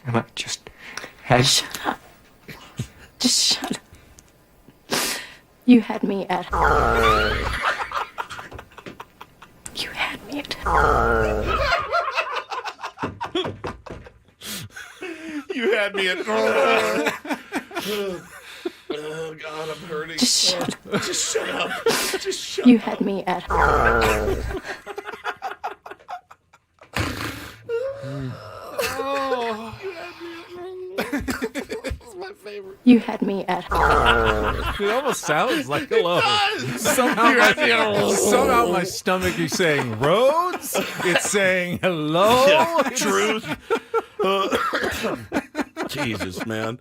And I just had... Shut up. Just shut up. You had me at... You had me at... You had me at... Oh, God, I'm hurting. Just shut up. Just shut up. Just shut You up. had me at... Oh, you had me at... This is my favorite. You had me at... It almost sounds like hello. Somehow Somehow my stomach is saying roads. It's saying hello. Yeah, truth. Jesus, man.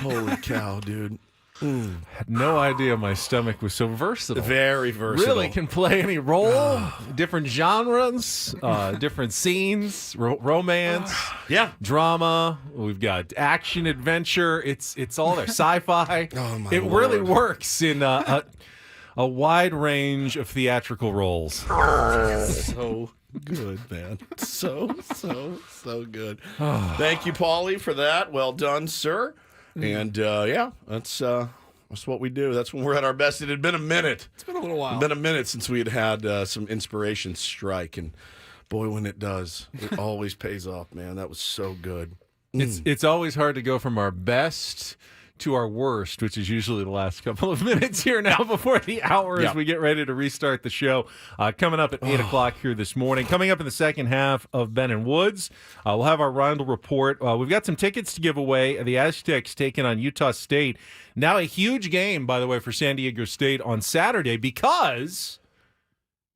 Holy cow, dude. Had no idea my stomach was so versatile. Very versatile. Really can play any role. Different genres, different scenes, romance, drama. We've got action, adventure. It's all there. Sci-fi. Oh my It really works in a wide range of theatrical roles. So good, man. So good. Thank you, Paulie, for that. Well done, sir. And that's what we do. That's when we're at our best. It had been a minute. It's been a little while. It's been a minute since we had some inspiration strike, and boy, when it does, it always pays off, man. That was so good. It's always hard to go from our best to our worst, which is usually the last couple of minutes here now before the hour as we get ready to restart the show. Coming up at 8 o'clock here this morning. Coming up in the second half of Ben and Woods, we'll have our Reindl Report. We've got some tickets to give away. The Aztecs taking on Utah State. Now a huge game, by the way, for San Diego State on Saturday because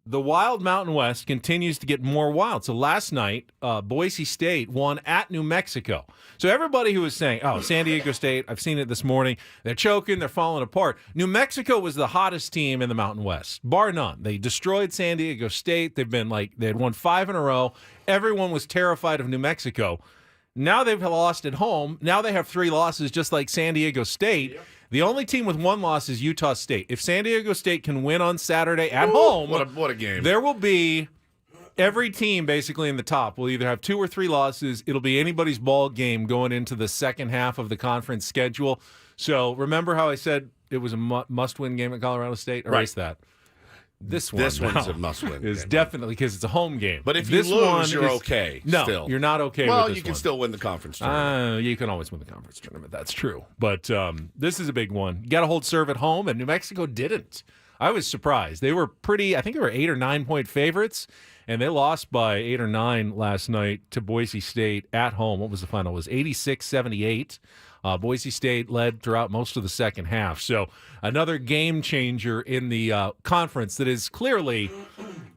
the Wild Mountain West continues to get more wild. So last night, Boise State won at New Mexico. So everybody who was saying, oh, San Diego State, I've seen it this morning, they're choking, they're falling apart. New Mexico was the hottest team in the Mountain West, bar none. They destroyed San Diego State. They had won 5 in a row. Everyone was terrified of New Mexico. Now they've lost at home. Now they have 3 losses just like San Diego State. Yep. The only team with 1 loss is Utah State. If San Diego State can win on Saturday at home, what a game. There will be every team basically in the top will either have 2 or 3 losses. It'll be anybody's ball game going into the second half of the conference schedule. So remember how I said it was a must-win game at Colorado State? Erase that. This one's a must-win. Is definitely because it's a home game. But if you lose, you're okay. No, still. You're not okay. Well, with this you can one. still win the conference tournament. You can always win the conference tournament. That's true. But this is a big one. You got to hold serve at home, and New Mexico didn't. I was surprised. They were pretty. I think they were 8 or 9 point favorites, and they lost by 8 or 9 last night to Boise State at home. What was the final? It was 86-78. Boise State led throughout most of the second half. So another game changer in the conference that is clearly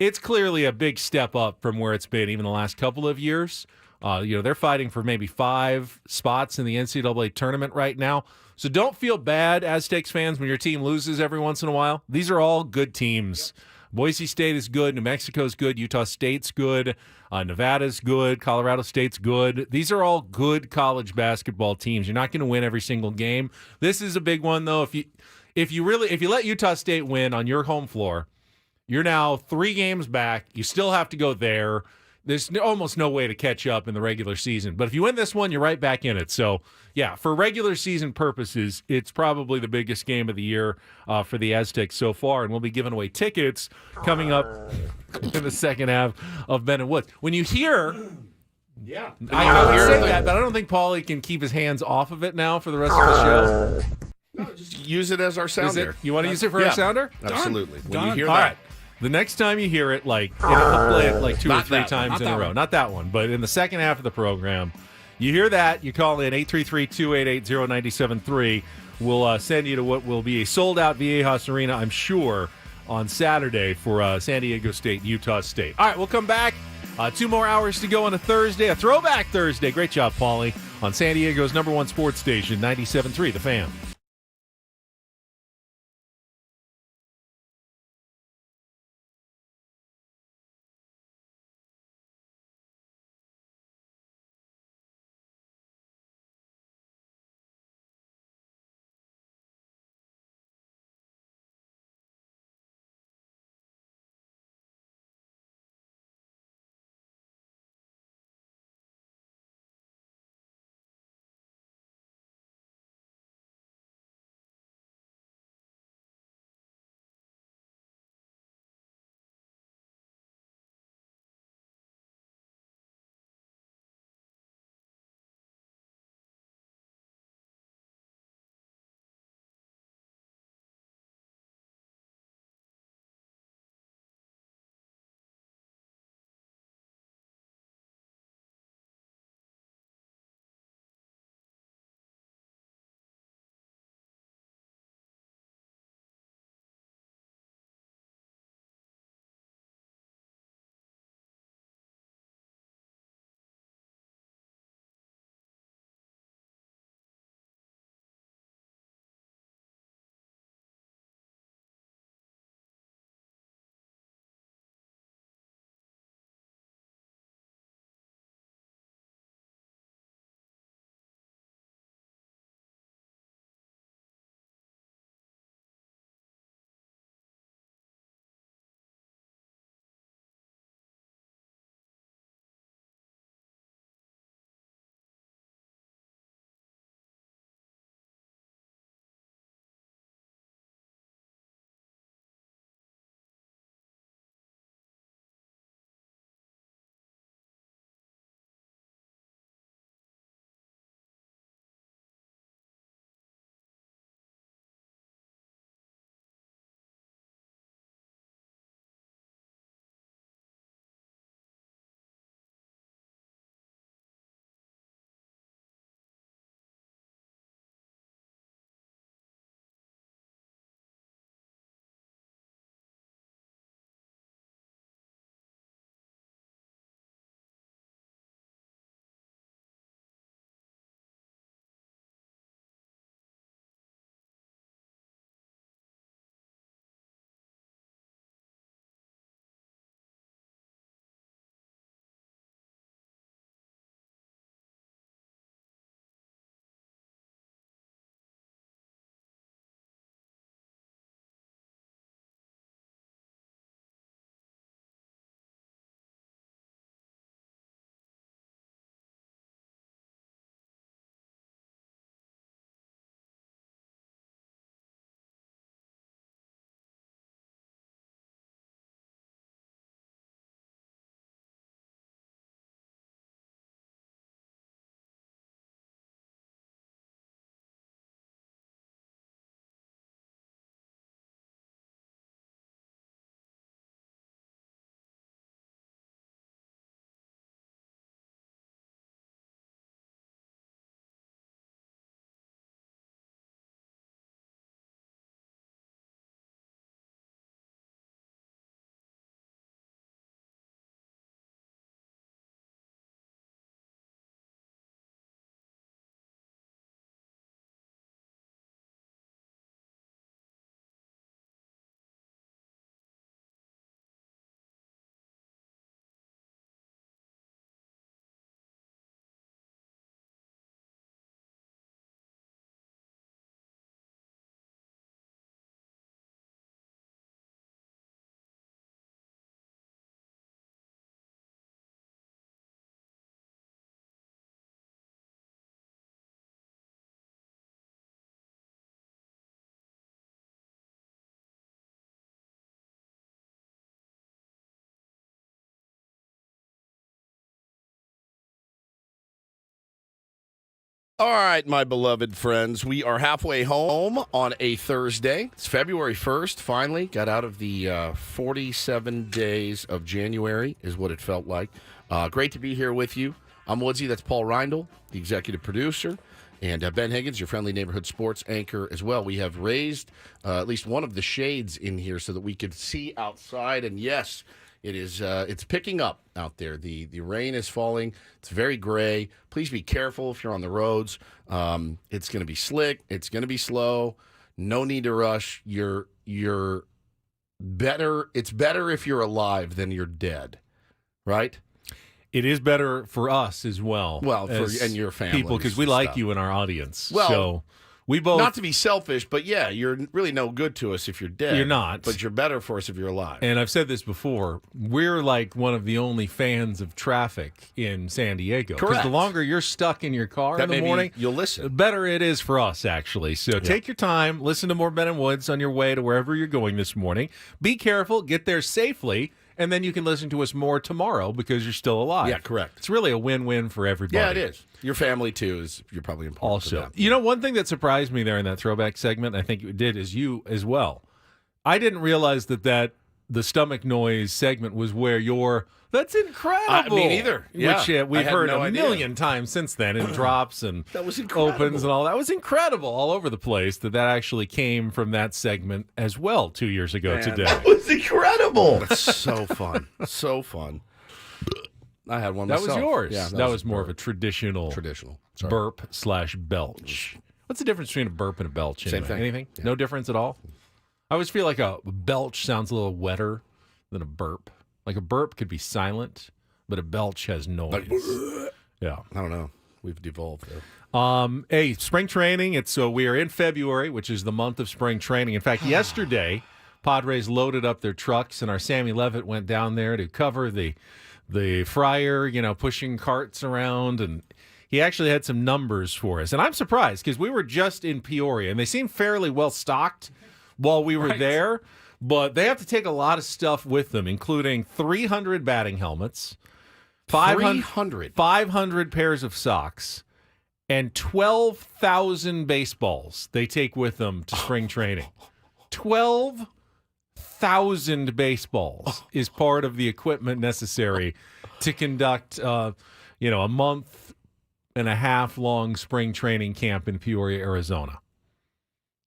a big step up from where it's been even the last couple of years. They're fighting for maybe 5 spots in the NCAA tournament right now. So don't feel bad, Aztecs fans, when your team loses every once in a while. These are all good teams. Boise State is good. New Mexico's good. Utah State's good. Nevada's good. Colorado State's good. These are all good college basketball teams. You're not going to win every single game. This is a big one, though. If you let Utah State win on your home floor, you're now 3 games back. You still have to go there. There's almost no way to catch up in the regular season. But if you win this one, you're right back in it. So, yeah, for regular season purposes, it's probably the biggest game of the year for the Aztecs so far. And we'll be giving away tickets coming up in the second half of Ben and Woods. When you hear... Yeah. I would say that, but I don't think Paulie can keep his hands off of it now for the rest of the show. No, just use it as our sounder. You want to use it for our sounder? Absolutely. Done. When you hear All that. right. The next time you hear it, we'll play it like 2 or 3 times in a row. Not that one, but in the second half of the program, you hear that, you call in 833-288-0973. We'll send you to what will be a sold-out Viejas Arena, I'm sure, on Saturday for San Diego State, Utah State. All right, we'll come back. 2 more hours to go on a Thursday, a Throwback Thursday. Great job, Paulie, on San Diego's #1 sports station, 97.3 The Fan. All right, my beloved friends, we are halfway home on a Thursday. It's February 1st, finally. Got out of the 47 days of January is what it felt like. Great to be here with you. I'm Woodsy, that's Paul Reindl, the executive producer, and Ben Higgins, your friendly neighborhood sports anchor as well. We have raised at least one of the shades in here so that we could see outside, and yes, it is. It's picking up out there. The rain is falling. It's very gray. Please be careful if you're on the roads. It's going to be slick. It's going to be slow. No need to rush. You're better. It's better if you're alive than you're dead, right? It is better for us as well. Well, and your family, people, because we like you in our audience. Well, so we both, not to be selfish, but yeah, you're really no good to us if you're dead. You're not, but you're better for us if you're alive. And I've said this before: we're like one of the only fans of traffic in San Diego. Correct. Because the longer you're stuck in your car in the morning, you'll listen. The better it is for us, actually. So take your time, listen to more Ben and Woods on your way to wherever you're going this morning. Be careful, get there safely. And then you can listen to us more tomorrow because you're still alive. Yeah, correct. It's really a win-win for everybody. Yeah, it is. Your family, too, you're probably important also. to them. You know, one thing that surprised me there in that throwback segment, I think it did, is you as well. I didn't realize that the stomach noise segment was where that's incredible. Me neither. Yeah. Which we've heard a million times since then. It drops and that was incredible. Opens and all. That was incredible all over the place that actually came from that segment as well 2 years ago today. That was incredible. That's so fun. So fun. I had one myself. That was yours. Yeah, that was more of a traditional Sorry. burp/belch. What's the difference between a burp and a belch? Same thing. Anything? Yeah. No difference at all? I always feel like a belch sounds a little wetter than a burp. Like a burp could be silent, but a belch has noise. Like, yeah. I don't know. We've devolved there. Hey, spring training. We are in February, which is the month of spring training. In fact, yesterday, Padres loaded up their trucks, and our Sammy Levitt went down there to cover the fryer, pushing carts around, and he actually had some numbers for us. And I'm surprised because we were just in Peoria, and they seemed fairly well stocked while we were there. But they have to take a lot of stuff with them, including 300 batting helmets, 500 pairs of socks, and 12,000 baseballs they take with them to spring training. 12,000 baseballs is part of the equipment necessary to conduct, a month and a half long spring training camp in Peoria, Arizona.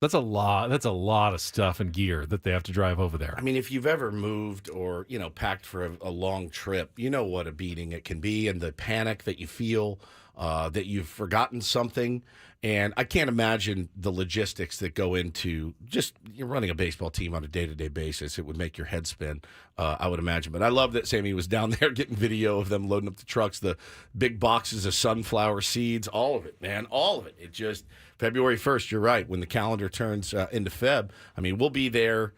That's a lot. That's a lot of stuff and gear that they have to drive over there. I mean, if you've ever moved or, packed for a long trip, you know what a beating it can be and the panic that you feel that you've forgotten something. And I can't imagine the logistics that go into just running a baseball team on a day-to-day basis. It would make your head spin, I would imagine. But I love that Sammy was down there getting video of them loading up the trucks, the big boxes of sunflower seeds, all of it, man, all of it. It just... February 1st, you're right. When the calendar turns into Feb, I mean, we'll be there.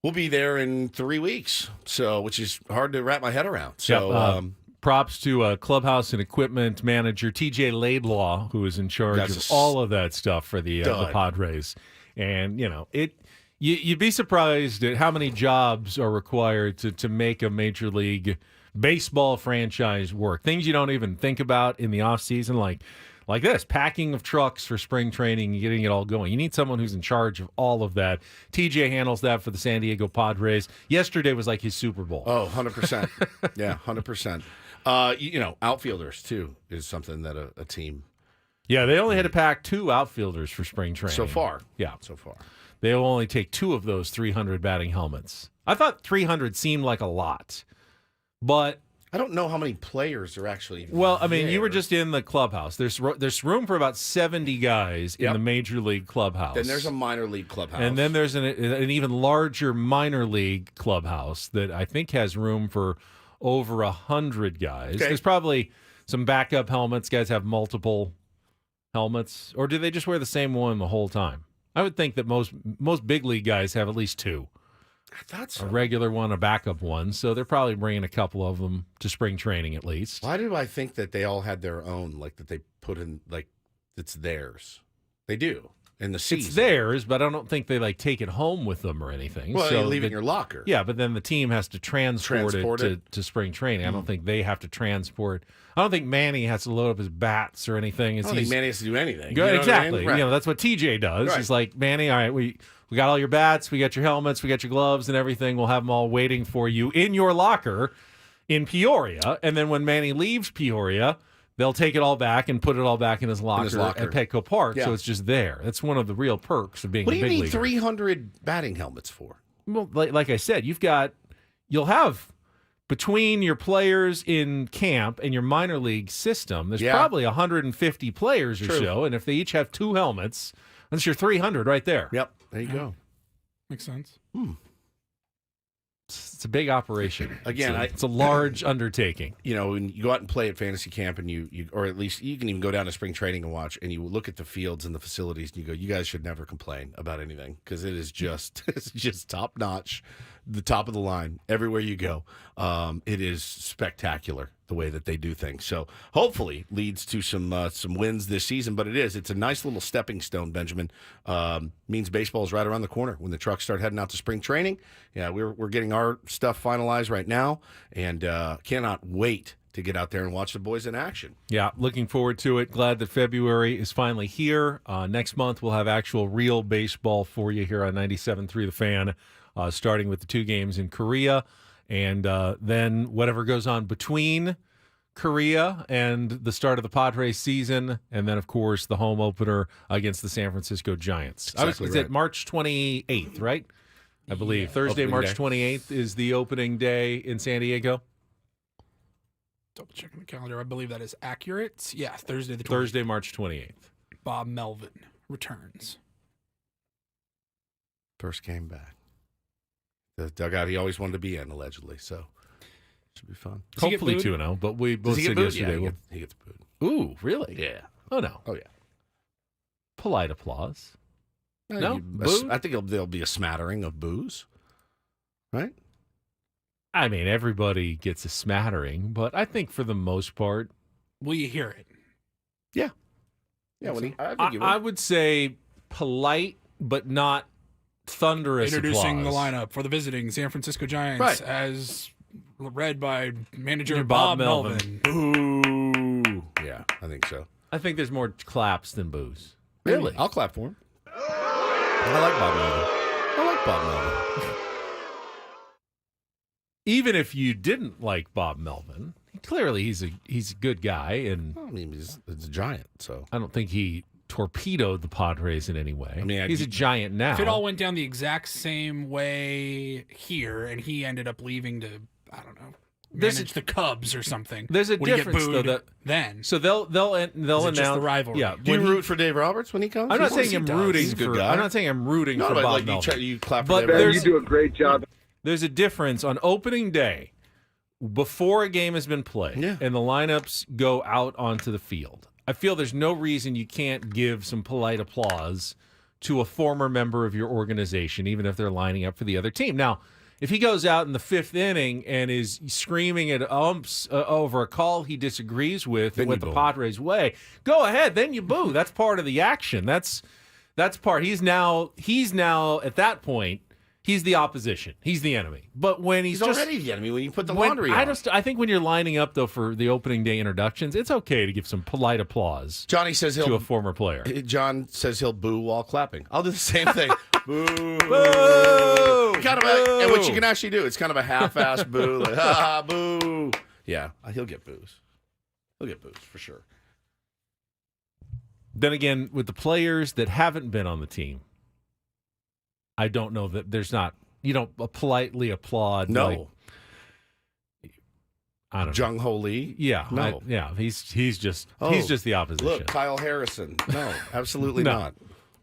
We'll be there in 3 weeks, which is hard to wrap my head around. So, props to clubhouse and equipment manager TJ Laidlaw, who is in charge of all of that stuff for the Padres. And you'd be surprised at how many jobs are required to make a major league baseball franchise work. Things you don't even think about in the off season, like this, packing of trucks for spring training and getting it all going. You need someone who's in charge of all of that. TJ handles that for the San Diego Padres. Yesterday was like his Super Bowl. Oh, 100%. Yeah, 100%. Outfielders, too, is something that a team... Yeah, they only had to pack 2 outfielders for spring training. So far. Yeah. So far. They'll only take 2 of those 300 batting helmets. I thought 300 seemed like a lot, but... I don't know how many players are actually Well, I mean, there. you were just in the clubhouse. There's room for about 70 guys in the major league clubhouse. Then there's a minor league clubhouse. And then there's an even larger minor league clubhouse that I think has room for over 100 guys. Okay. There's probably some backup helmets. Guys have multiple helmets. Or do they just wear the same one the whole time? I would think that most big league guys have at least 2. I thought so. A regular one, a backup one. So they're probably bringing a couple of them to spring training at least. Why do I think that they all had their own, that they put in, it's theirs? They do. in the season. It's theirs, but I don't think they take it home with them or anything. Well, so you leave it in your locker. Yeah, but then the team has to transport it to spring training. I don't think they have to transport. I don't think Manny has to load up his bats or anything. I don't think Manny has to do anything. Go, You know exactly. what I mean? Right. That's what TJ does. Right. He's like, Manny, all right, we got all your bats, we got your helmets, we got your gloves and everything. We'll have them all waiting for you in your locker in Peoria. And then when Manny leaves Peoria, they'll take it all back and put it all back in his locker, at Petco Park. Yeah. So it's just there. That's one of the real perks of being a big leaguer. What do you need 300 batting helmets for? Well, like I said, you'll have between your players in camp and your minor league system, there's probably 150 players or so. And if they each have 2 helmets, that's your 300 right there. Yep. There you go. Makes sense. It's a big operation. Again, it's a large undertaking. When you go out and play at fantasy camp, and you or at least you can even go down to spring training and watch, and you look at the fields and the facilities, and you go, you guys should never complain about anything because it is it's just top notch, the top of the line everywhere you go. It is spectacular the way that they do things. So hopefully leads to some wins this season. But it's a nice little stepping stone, Benjamin. Means baseball is right around the corner when the trucks start heading out to spring training. Yeah, we're getting our stuff finalized right now, and cannot wait to get out there and watch the boys in action. Yeah, looking forward to it. Glad that February is finally here. Next month we'll have actual real baseball for you here on 97.3 The Fan, starting with the 2 games in Korea, and then whatever goes on between Korea and the start of the Padres season, and then, of course, the home opener against the San Francisco Giants. Exactly Is it March 28th, right? I believe. Thursday, March 28th is the opening day in San Diego. Double checking the calendar. I believe that is accurate. Yeah, Thursday the 28th. Thursday, March 28th. Bob Melvin returns. First game back. The dugout he always wanted to be in, allegedly. So should be fun. Hopefully 2-0, but we both said yesterday. Yeah, he gets booed. Ooh, really? Yeah. Oh, no. Oh, yeah. Polite applause. No? I think there'll be a smattering of boos, right? I mean, everybody gets a smattering, but I think for the most part... Will you hear it? Yeah. Yeah, I would say polite, but not thunderous Introducing applause. the lineup for the visiting San Francisco Giants, Right. as read by manager Bob Melvin. Ooh. Yeah, I think so. I think there's more claps than boos. Really? I'll clap for him. I like Bob Melvin. Even if you didn't like Bob Melvin, clearly he's a good guy, and I mean, he's a giant, so I don't think he torpedoed the Padres in any way. I mean, he's a giant now. If it all went down the exact same way here, and he ended up leaving to, I don't know, manage the Cubs or something. There's a would he difference get booed though. Then So they'll Is it announce just the rivalry? Yeah, do you root for Dave Roberts when he comes? I'm not Of course saying I'm he does. rooting He's a good for. guy. I'm not saying I'm rooting No, for but Bob like Melvin. you clap for But Dave there's- Roberts. You do a great job. There's a difference on opening day, before a game has been played, and the lineups go out onto the field. I feel there's no reason you can't give some polite applause to a former member of your organization, even if they're lining up for the other team. Now, if he goes out in the 5th inning and is screaming at umps over a call he disagrees with Then the you boo. Padres way, go ahead. Then you boo. That's part of the action. That's part. He's now at that point. He's the opposition. He's the enemy. But when he's just already the enemy when you put the laundry on. I think when you're lining up though for the opening day introductions, it's okay to give some polite applause. Johnny says to a former player. John says he'll boo while clapping. I'll do the same thing. Boo. Boo. Kind of and what you can actually do, it's kind of a half-assed boo, like boo. Yeah, he'll get boos. He'll get boos for sure. Then again, with the players that haven't been on the team, I don't know that there's not. You don't politely applaud. No. Like, I don't know. Jung Ho Lee. Yeah, No. he's just the opposition. Look, Kyle Harrison. No, absolutely No. not.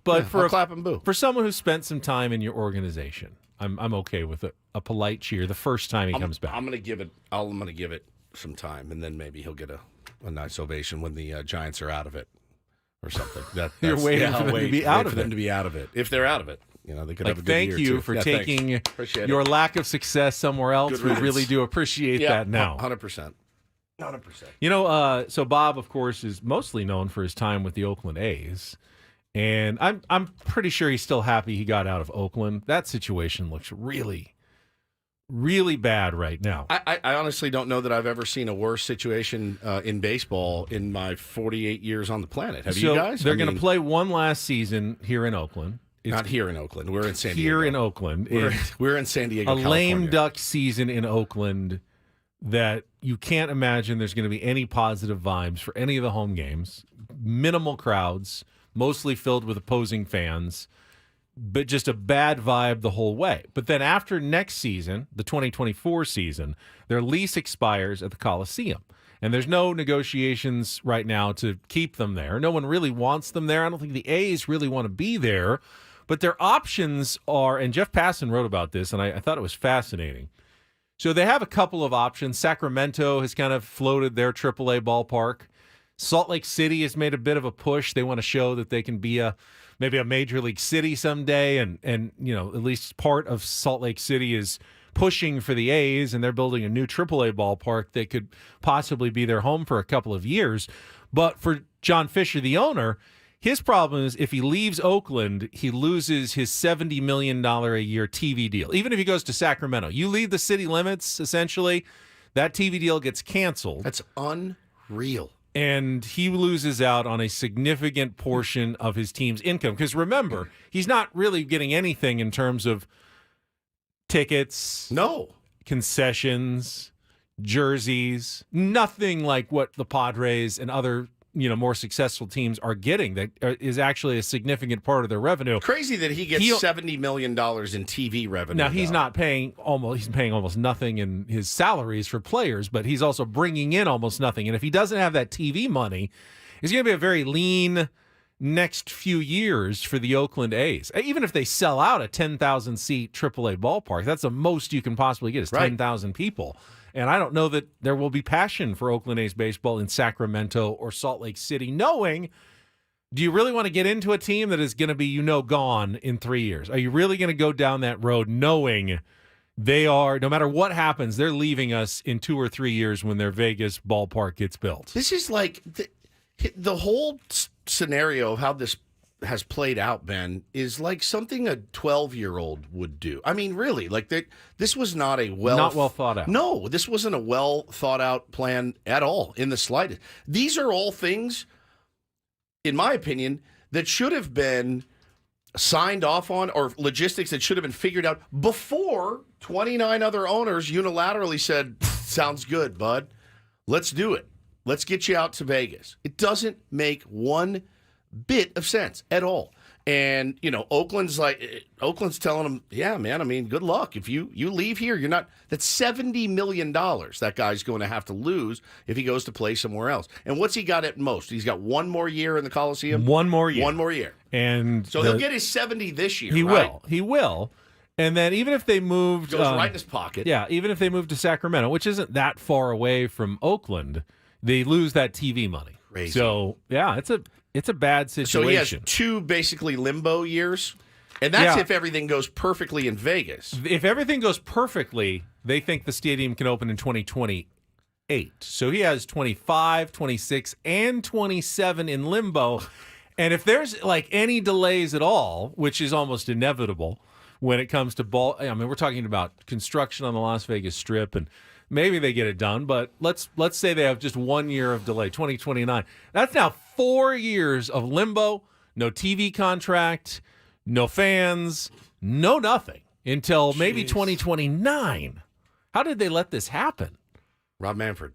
But I'll clap and boo. For someone who spent some time in your organization, I'm okay with a polite cheer the first time he comes back. I'm gonna give it some time, and then maybe he'll get a nice ovation when the Giants are out of it or something. You're waiting for them to be out of it. To be out of it. If they're out of it, they could have a good thank year you too. for Yeah, taking Appreciate your it. lack of success somewhere else. Good We riddance. really do appreciate that now. 100%. 100%. So Bob, of course, is mostly known for his time with the Oakland A's. And I'm pretty sure he's still happy he got out of Oakland. That situation looks really, really bad right now. I honestly don't know that I've ever seen a worse situation in baseball in my 48 years on the planet. Have you guys? They're going to play one last season here in Oakland. Not here in Oakland. We're in San Diego. Here in Oakland. We're in San Diego, California. Lame duck season in Oakland that you can't imagine there's going to be any positive vibes for any of the home games. Minimal crowds, mostly filled with opposing fans, but just a bad vibe the whole way. But then after next season, the 2024 season, their lease expires at the Coliseum. And there's no negotiations right now to keep them there. No one really wants them there. I don't think the A's really want to be there. But their options are, and Jeff Passan wrote about this, and I thought it was fascinating. So they have a couple of options. Sacramento has kind of floated their AAA ballpark. Salt Lake City has made a bit of a push. They want to show that they can be maybe a major league city someday, and at least part of Salt Lake City is pushing for the A's, and they're building a new AAA ballpark that could possibly be their home for a couple of years. But for John Fisher, the owner, his problem is if he leaves Oakland, he loses his $70 million a year TV deal. Even if he goes to Sacramento, you leave the city limits, essentially, that TV deal gets canceled. That's unreal. And he loses out on a significant portion of his team's income. Because remember, he's not really getting anything in terms of tickets, concessions, jerseys, nothing like what the Padres and other more successful teams are getting. That is actually a significant part of their revenue. Crazy that he gets $70 million in TV revenue. Now he's not paying almost nothing in his salaries for players, but he's also bringing in almost nothing. And if he doesn't have that TV money, it's going to be a very lean next few years for the Oakland A's. Even if they sell out a 10,000 seat AAA ballpark, that's the most you can possibly get is 10,000 people. And I don't know that there will be passion for Oakland A's baseball in Sacramento or Salt Lake City, knowing, do you really want to get into a team that is going to be, gone in 3 years? Are you really going to go down that road knowing they are, no matter what happens, they're leaving us in 2 or 3 years when their Vegas ballpark gets built? This is like the whole scenario of how this has played out, Ben, is like something a 12-year-old would do. I mean, really, like this was not well thought out. No, this wasn't a well thought out plan at all in the slightest. These are all things, in my opinion, that should have been signed off on, or logistics that should have been figured out before 29 other owners unilaterally said, sounds good, bud. Let's do it. Let's get you out to Vegas. It doesn't make one bit of sense at all. And, Oakland's telling them, yeah, man, I mean, good luck. If you leave here, you're not, that's $70 million that guy's going to have to lose if he goes to play somewhere else. And what's he got at most? He's got one more year in the Coliseum? One more year. One more year. And so he'll get his 70 this year, He right? will. He will. And then even if they moved... Goes right in his pocket. Yeah, even if they moved to Sacramento, which isn't that far away from Oakland, they lose that TV money. Crazy. So, yeah, it's a bad situation. So he has 2 basically limbo years, and that's if everything goes perfectly in Vegas. If everything goes perfectly, they think the stadium can open in 2028. So he has 25, 26, and 27 in limbo. And if there's any delays at all, which is almost inevitable when it comes to we're talking about construction on the Las Vegas Strip, and maybe they get it done, but let's say they have just 1 year of delay, 2029. That's now 4 years of limbo, no TV contract, no fans, no nothing until maybe 2029. How did they let this happen? Rob Manfred.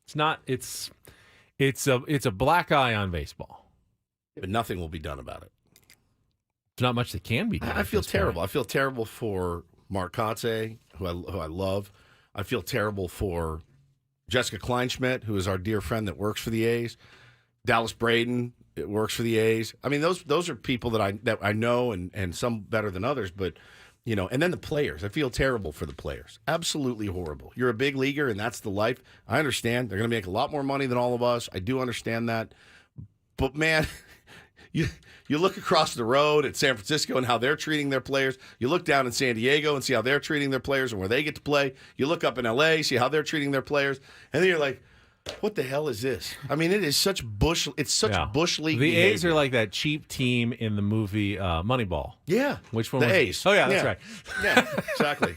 It's a black eye on baseball. But nothing will be done about it. There's not much that can be done. I feel terrible. I feel terrible for Mark Kotze, who I love. I feel terrible for Jessica Kleinschmidt, who is our dear friend that works for the A's. Dallas Braden works for the A's. I mean, those are people that I know, and some better than others. But and then the players. I feel terrible for the players. Absolutely horrible. You're a big leaguer, and that's the life. I understand they're going to make a lot more money than all of us. I do understand that. But man. You look across the road at San Francisco and how they're treating their players. You look down in San Diego and see how they're treating their players and where they get to play. You look up in L.A., see how they're treating their players. And then you're like, What the hell is this? I mean, it is such bush. It's such bush league. The behavior. A's are like that cheap team in the movie Moneyball. Yeah. Which one? The was A's. Oh yeah, that's right. Yeah, exactly.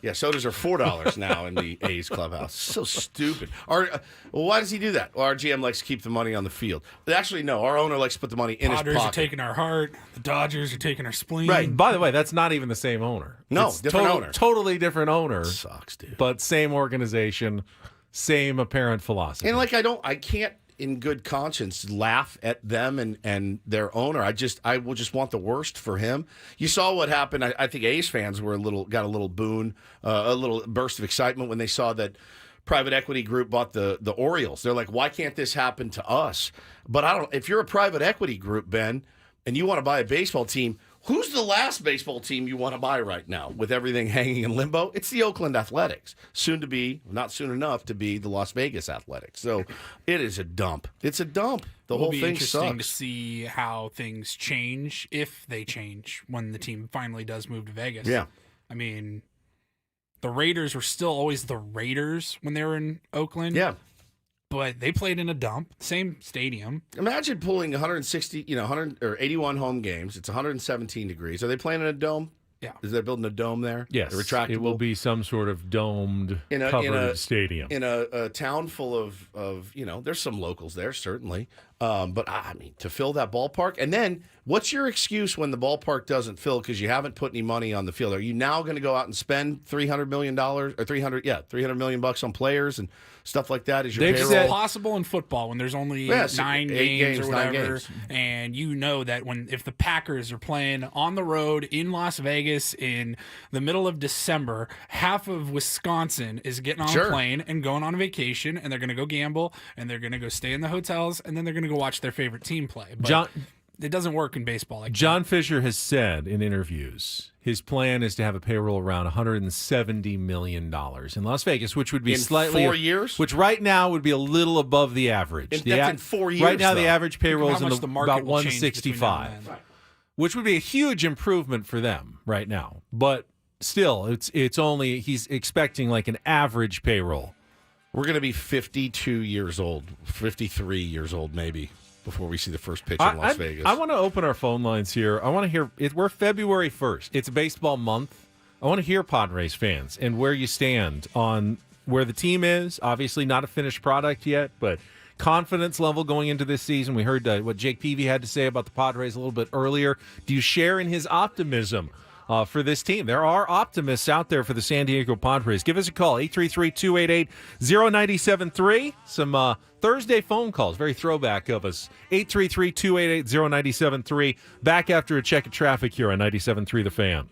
Yeah, sodas are $4 now in the A's clubhouse. So stupid. Well, why does he do that? Well, our GM likes to keep the money on the field. Actually, no. Our owner likes to put the money in his Padres pocket. are taking our heart. The Dodgers are taking our spleen. Right. By the way, that's not even the same owner. No, It's different owner. Totally different owner. Sucks, dude. But same organization, same apparent philosophy. And I can't in good conscience laugh at them and their owner. I will just want the worst for him. You saw what happened. I think A's fans were got a little boon, a little burst of excitement when they saw that private equity group bought the Orioles. They're like, why can't this happen to us? But if you're a private equity group, Ben, and you want to buy a baseball team, who's the last baseball team you want to buy right now with everything hanging in limbo? It's the Oakland Athletics. Soon to be, not soon enough to be the Las Vegas Athletics. So it is a dump. It's a dump. The whole thing sucks. It'll be interesting to see how things change, if they change, when the team finally does move to Vegas. Yeah. I mean, the Raiders were still always the Raiders when they were in Oakland. Yeah. But they played in a dump, same stadium. Imagine pulling 160, 100 or 81 home games. It's 117 degrees. Are they playing in a dome? Yeah. Is they building a dome there? Yes. A retractable? It will be some sort of domed, covered stadium. In a town full of there's some locals there, certainly. But, I mean, to fill that ballpark. And then what's your excuse when the ballpark doesn't fill because you haven't put any money on the field? Are you now going to go out and spend $300 million or $300 million bucks on players and stuff like that? Is your payroll? It's possible in football when there's only 9 games or whatever, and you know that if the Packers are playing on the road in Las Vegas in the middle of December, half of Wisconsin is getting on a plane and going on a vacation, and they're going to go gamble, and they're going to go stay in the hotels, and then they're going to go watch their favorite team play. But it doesn't work in baseball like John Fisher has said in interviews his plan is to have a payroll around $170 million in Las Vegas, which would be in slightly 4 years, which right now would be a little above the average. That's in 4 years. Right now, though. the average payroll is about about 165, which would be a huge improvement for them right now. But still, it's only he's expecting like an average payroll. We're going to be 52 years old, 53 years old maybe, before we see the first pitch in Las Vegas. I want to open our phone lines here. I want to hear we're February 1st. It's a baseball month. I want to hear Padres fans and where you stand on where the team is. Obviously not a finished product yet, but confidence level going into this season. We heard what Jake Peavy had to say about the Padres a little bit earlier. Do you share in his optimism for this team? There are optimists out there for the San Diego Padres. Give us a call, 833-288-0973. Some Thursday phone calls, very throwback of us. 833-288-0973. Back after a check of traffic here on 97.3 The Fan.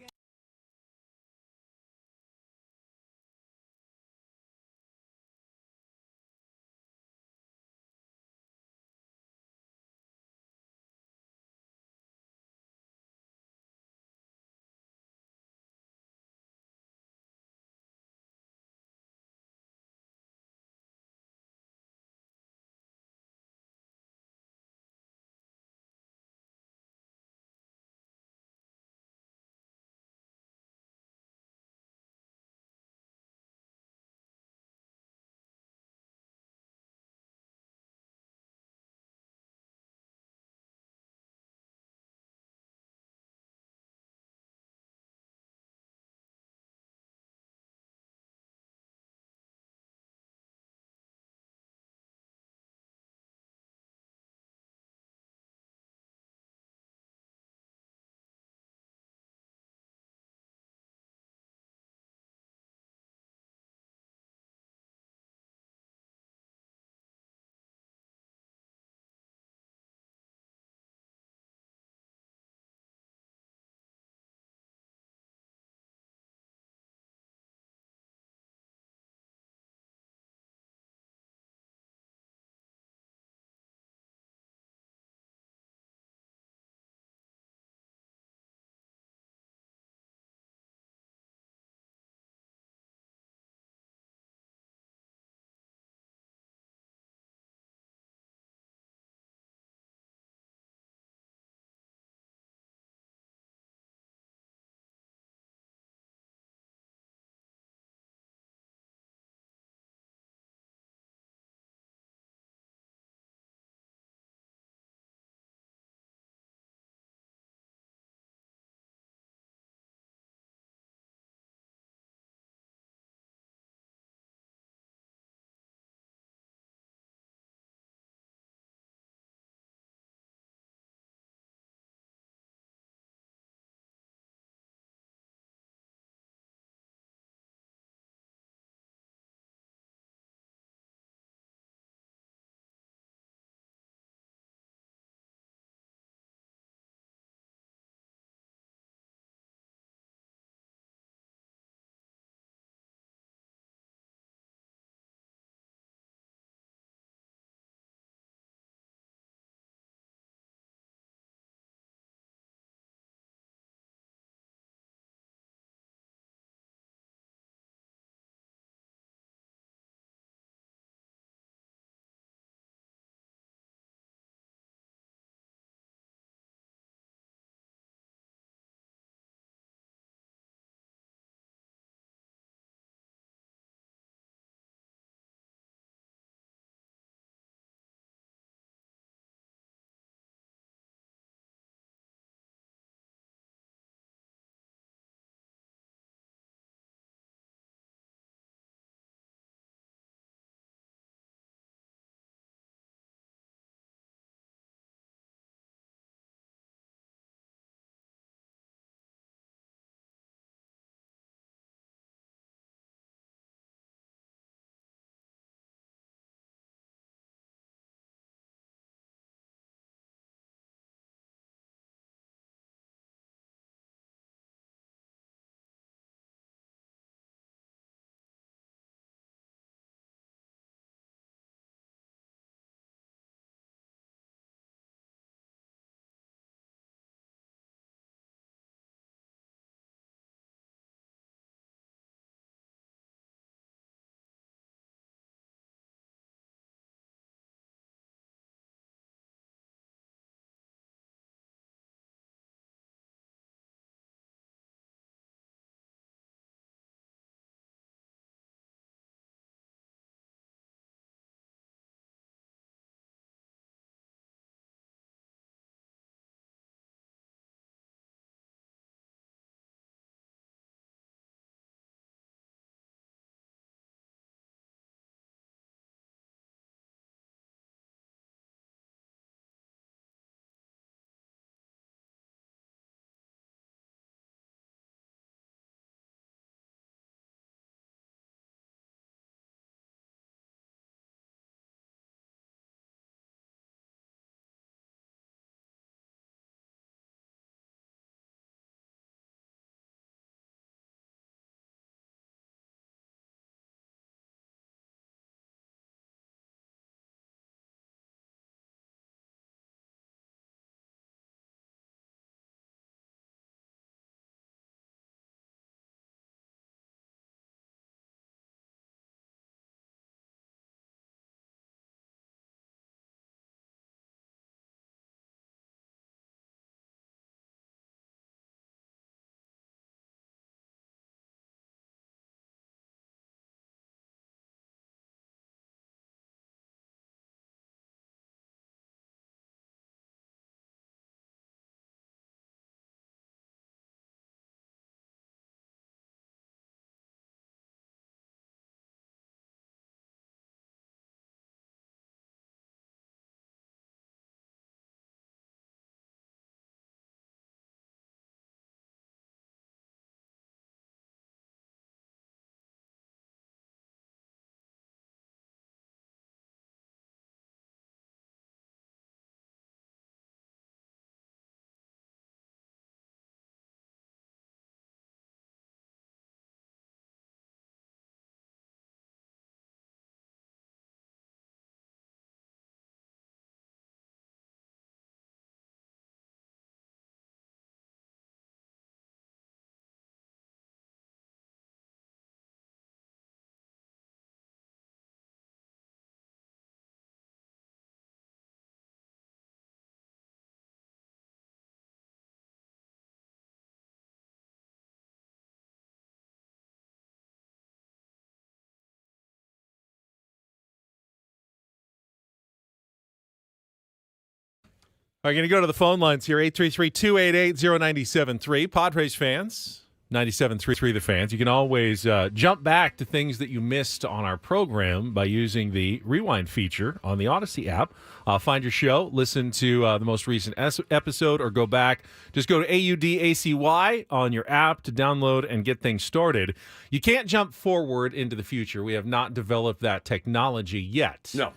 I'm going to go to the phone lines here, 833-288-0973. Padres fans, 97.3 The Fans. You can always jump back to things that you missed on our program by using the Rewind feature on the Odyssey app. Find your show, listen to the most recent episode, or go back. Just go to AUDACY on your app to download and get things started. You can't jump forward into the future. We have not developed that technology yet. No.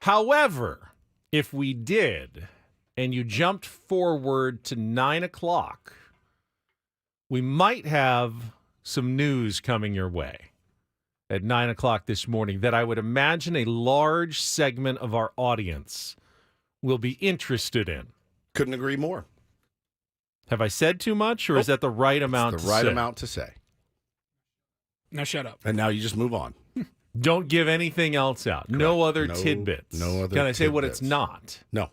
However, if we did, and you jumped forward to 9 o'clock, we might have some news coming your way at 9 o'clock this morning that I would imagine a large segment of our audience will be interested in. Couldn't agree more. Have I said too much, or is that the right amount It's to the right say? amount to say. Now shut up. And now you just move on. Don't give anything else out. Correct. No other tidbits. No other Can I say what tidbits. it's not? No.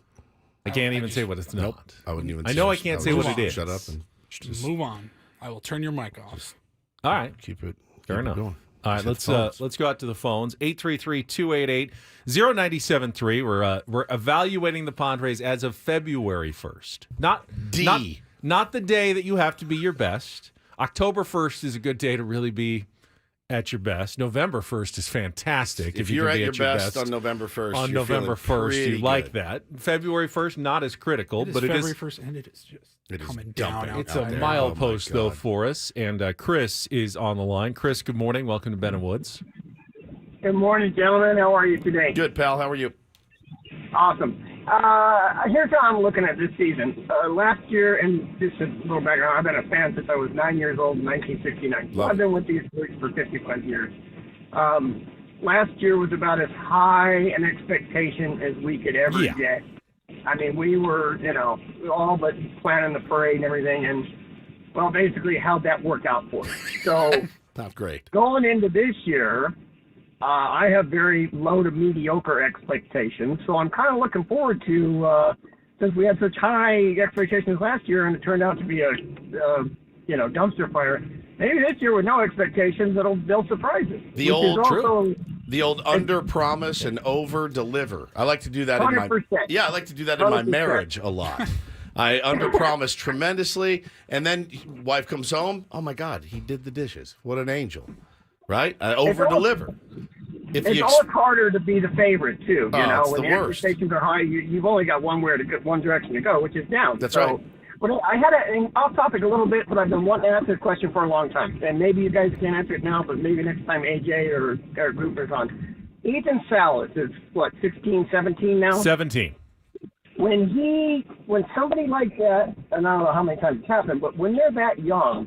I can't even say what it's not. Nope. I wouldn't even I know I say- can't I say would what it just is. Shut up and Just move on. I will turn your mic off. All right. keep it Fair enough. going. All right, Just hit the phones. let's go out to the phones. 833-288-0973. We're evaluating the Padres as of February 1st. Not the day that you have to be your best. October 1st is a good day to really be at your best. November 1st is fantastic. If you you're can at be your best on November 1st, on you're November feeling 1st, you pretty like good. that. February 1st, not as critical, but February it is 1st, and it is just It is coming dumping down. it's out a there. milepost, Oh, my though, God. for us. And Chris is on the line. Chris, good morning. Welcome to Ben and Woods. Good morning, gentlemen. How are you today? Good, pal. How are you? Awesome. Here's how I'm looking at this season. Last year, and just a little background, I've been a fan since I was 9 years old in 1969. So Love I've been with these boys for 55 years. Last year was about as high an expectation as we could ever get. I mean, we were, all but planning the parade and everything, and, well, basically how'd that work out for us? So Not great. going into this year, I have very low to mediocre expectations, so I'm kind of looking forward to, since we had such high expectations last year and it turned out to be a dumpster fire, maybe this year with no expectations, they'll surprise us. The old under promise and over deliver. I like to do that 100%. I like to do that in my 100%. marriage a lot. I under promise tremendously, and then wife comes home. Oh my God, he did the dishes. What an angel, right? I over deliver. It's always harder to be the favorite too. It's When the the worst. expectations are high, you've only got one direction to go, which is down. That's so, right. But I had off topic a little bit, but I've been wanting to ask this question for a long time, and maybe you guys can't answer it now, but maybe next time AJ or Grouper's on. Ethan Salas is what, 16, 17 now? 17. When somebody like that, and I don't know how many times it's happened, but when they're that young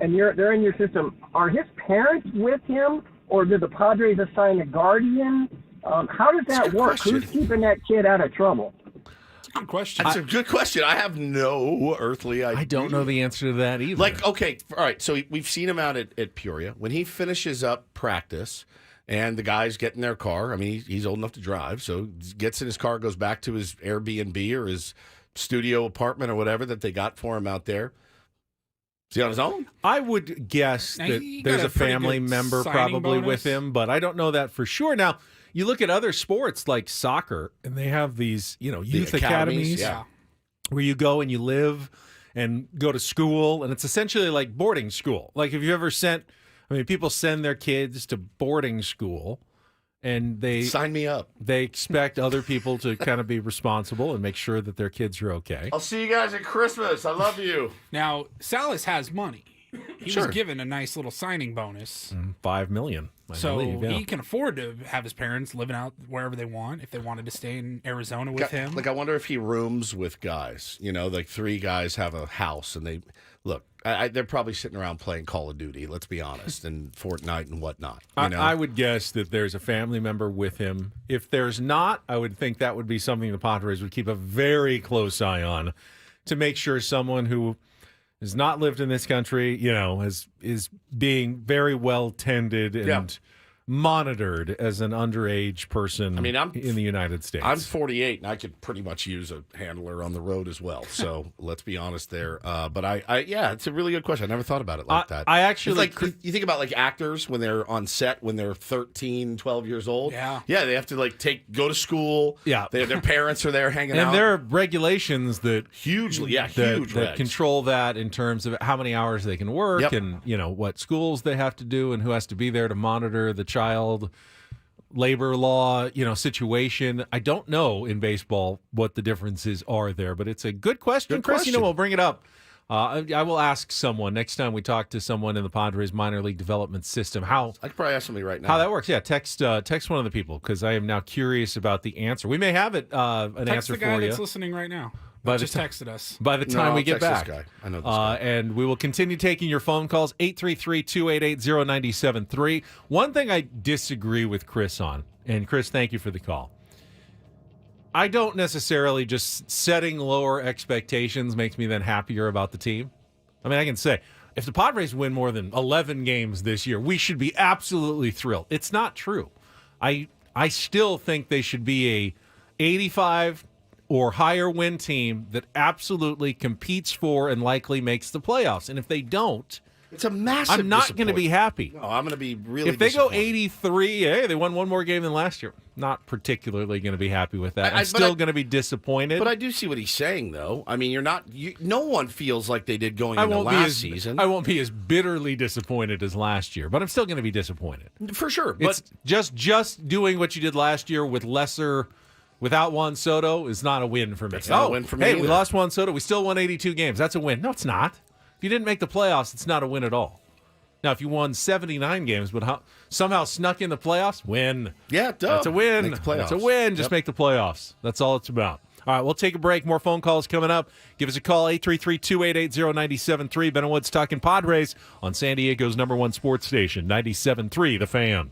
and they're in your system, are his parents with him, or do the Padres assign a guardian? How does that work? question. Who's keeping that kid out of trouble? Good question. That's a good question. I have no earthly idea. I don't know the answer to that either. Like, okay, all right. So we've seen him out at Peoria. When he finishes up practice and the guys get in their car, I mean, he's old enough to drive, so he gets in his car, goes back to his Airbnb or his studio apartment or whatever that they got for him out there. Is he on his own? I would guess Now, that he got there's a a pretty family good member signing probably bonus. with him, but I don't know that for sure. Now, you look at other sports like soccer, and they have these, youth academies yeah. where you go and you live and go to school, and it's essentially like boarding school. Like, if you ever people send their kids to boarding school, and they sign me up. They expect other people to kind of be responsible and make sure that their kids are okay. I'll see you guys at Christmas. I love you. Now, Salas has money. He Sure. was given a nice little signing bonus. $5 million, I So believe. Yeah. he can afford to have his parents living out wherever they want if they wanted to stay in Arizona with him. Like, I wonder if he rooms with guys. Like 3 guys have a house, and they look. They're probably sitting around playing Call of Duty. Let's be honest, and Fortnite and whatnot. I would guess that there's a family member with him. If there's not, I would think that would be something the Padres would keep a very close eye on to make sure someone who has not lived in this country, is being very well tended and monitored as an underage person in the United States. I'm 48, and I could pretty much use a handler on the road as well. So let's be honest there. But yeah, it's a really good question. I never thought about it like that. I actually... It's like, you think about like actors when they're on set when they're 13, 12 years old. Yeah. Yeah, they have to like go to school. Yeah. Their parents are there hanging out. And there are regulations that... huge that control that in terms of how many hours they can work and, what schools they have to do and who has to be there to monitor the child labor law, situation. I don't know in baseball what the differences are there, but it's a good question. Good Chris, question. we'll bring it up. I will ask someone next time we talk to someone in the Padres minor league development system how I could probably ask somebody right now how that works. Yeah, text one of the people because I am now curious about the answer. We may have it an Text answer the guy for you. that's listening right now. By Just texted us. By the time we get back. This guy. I know this guy. And we will continue taking your phone calls, 833-288-0973. One thing I disagree with Chris on, and Chris, thank you for the call. I don't necessarily just setting lower expectations makes me then happier about the team. I mean, I can say, if the Padres win more than 11 games this year, we should be absolutely thrilled. It's not true. I still think they should be a 85 or higher win team that absolutely competes for and likely makes the playoffs. And if they don't, it's a massive I'm not going to be happy. No, I'm going to be really If they go disappointed. 83, hey, they won one more game than last year. Not particularly going to be happy with that. I'm still going to be disappointed. But I do see what he's saying, though. I mean, no one feels like they did going into last season. I won't be as bitterly disappointed as last year, but I'm still going to be disappointed. For sure. It's just doing what you did last year with without Juan Soto is not a win for me. It's not a win for me Hey, either. we lost Juan Soto. We still won 82 games. That's a win. No, it's not. If you didn't make the playoffs, it's not a win at all. Now, if you won 79 games but somehow snuck in the playoffs, win. Yeah, that's a win. Make the playoffs. That's a win. Just make the playoffs. That's all it's about. All right, we'll take a break. More phone calls coming up. Give us a call, 833-288-0973. Ben and Woods talking Padres on San Diego's #1 sports station, 97.3 The Fan.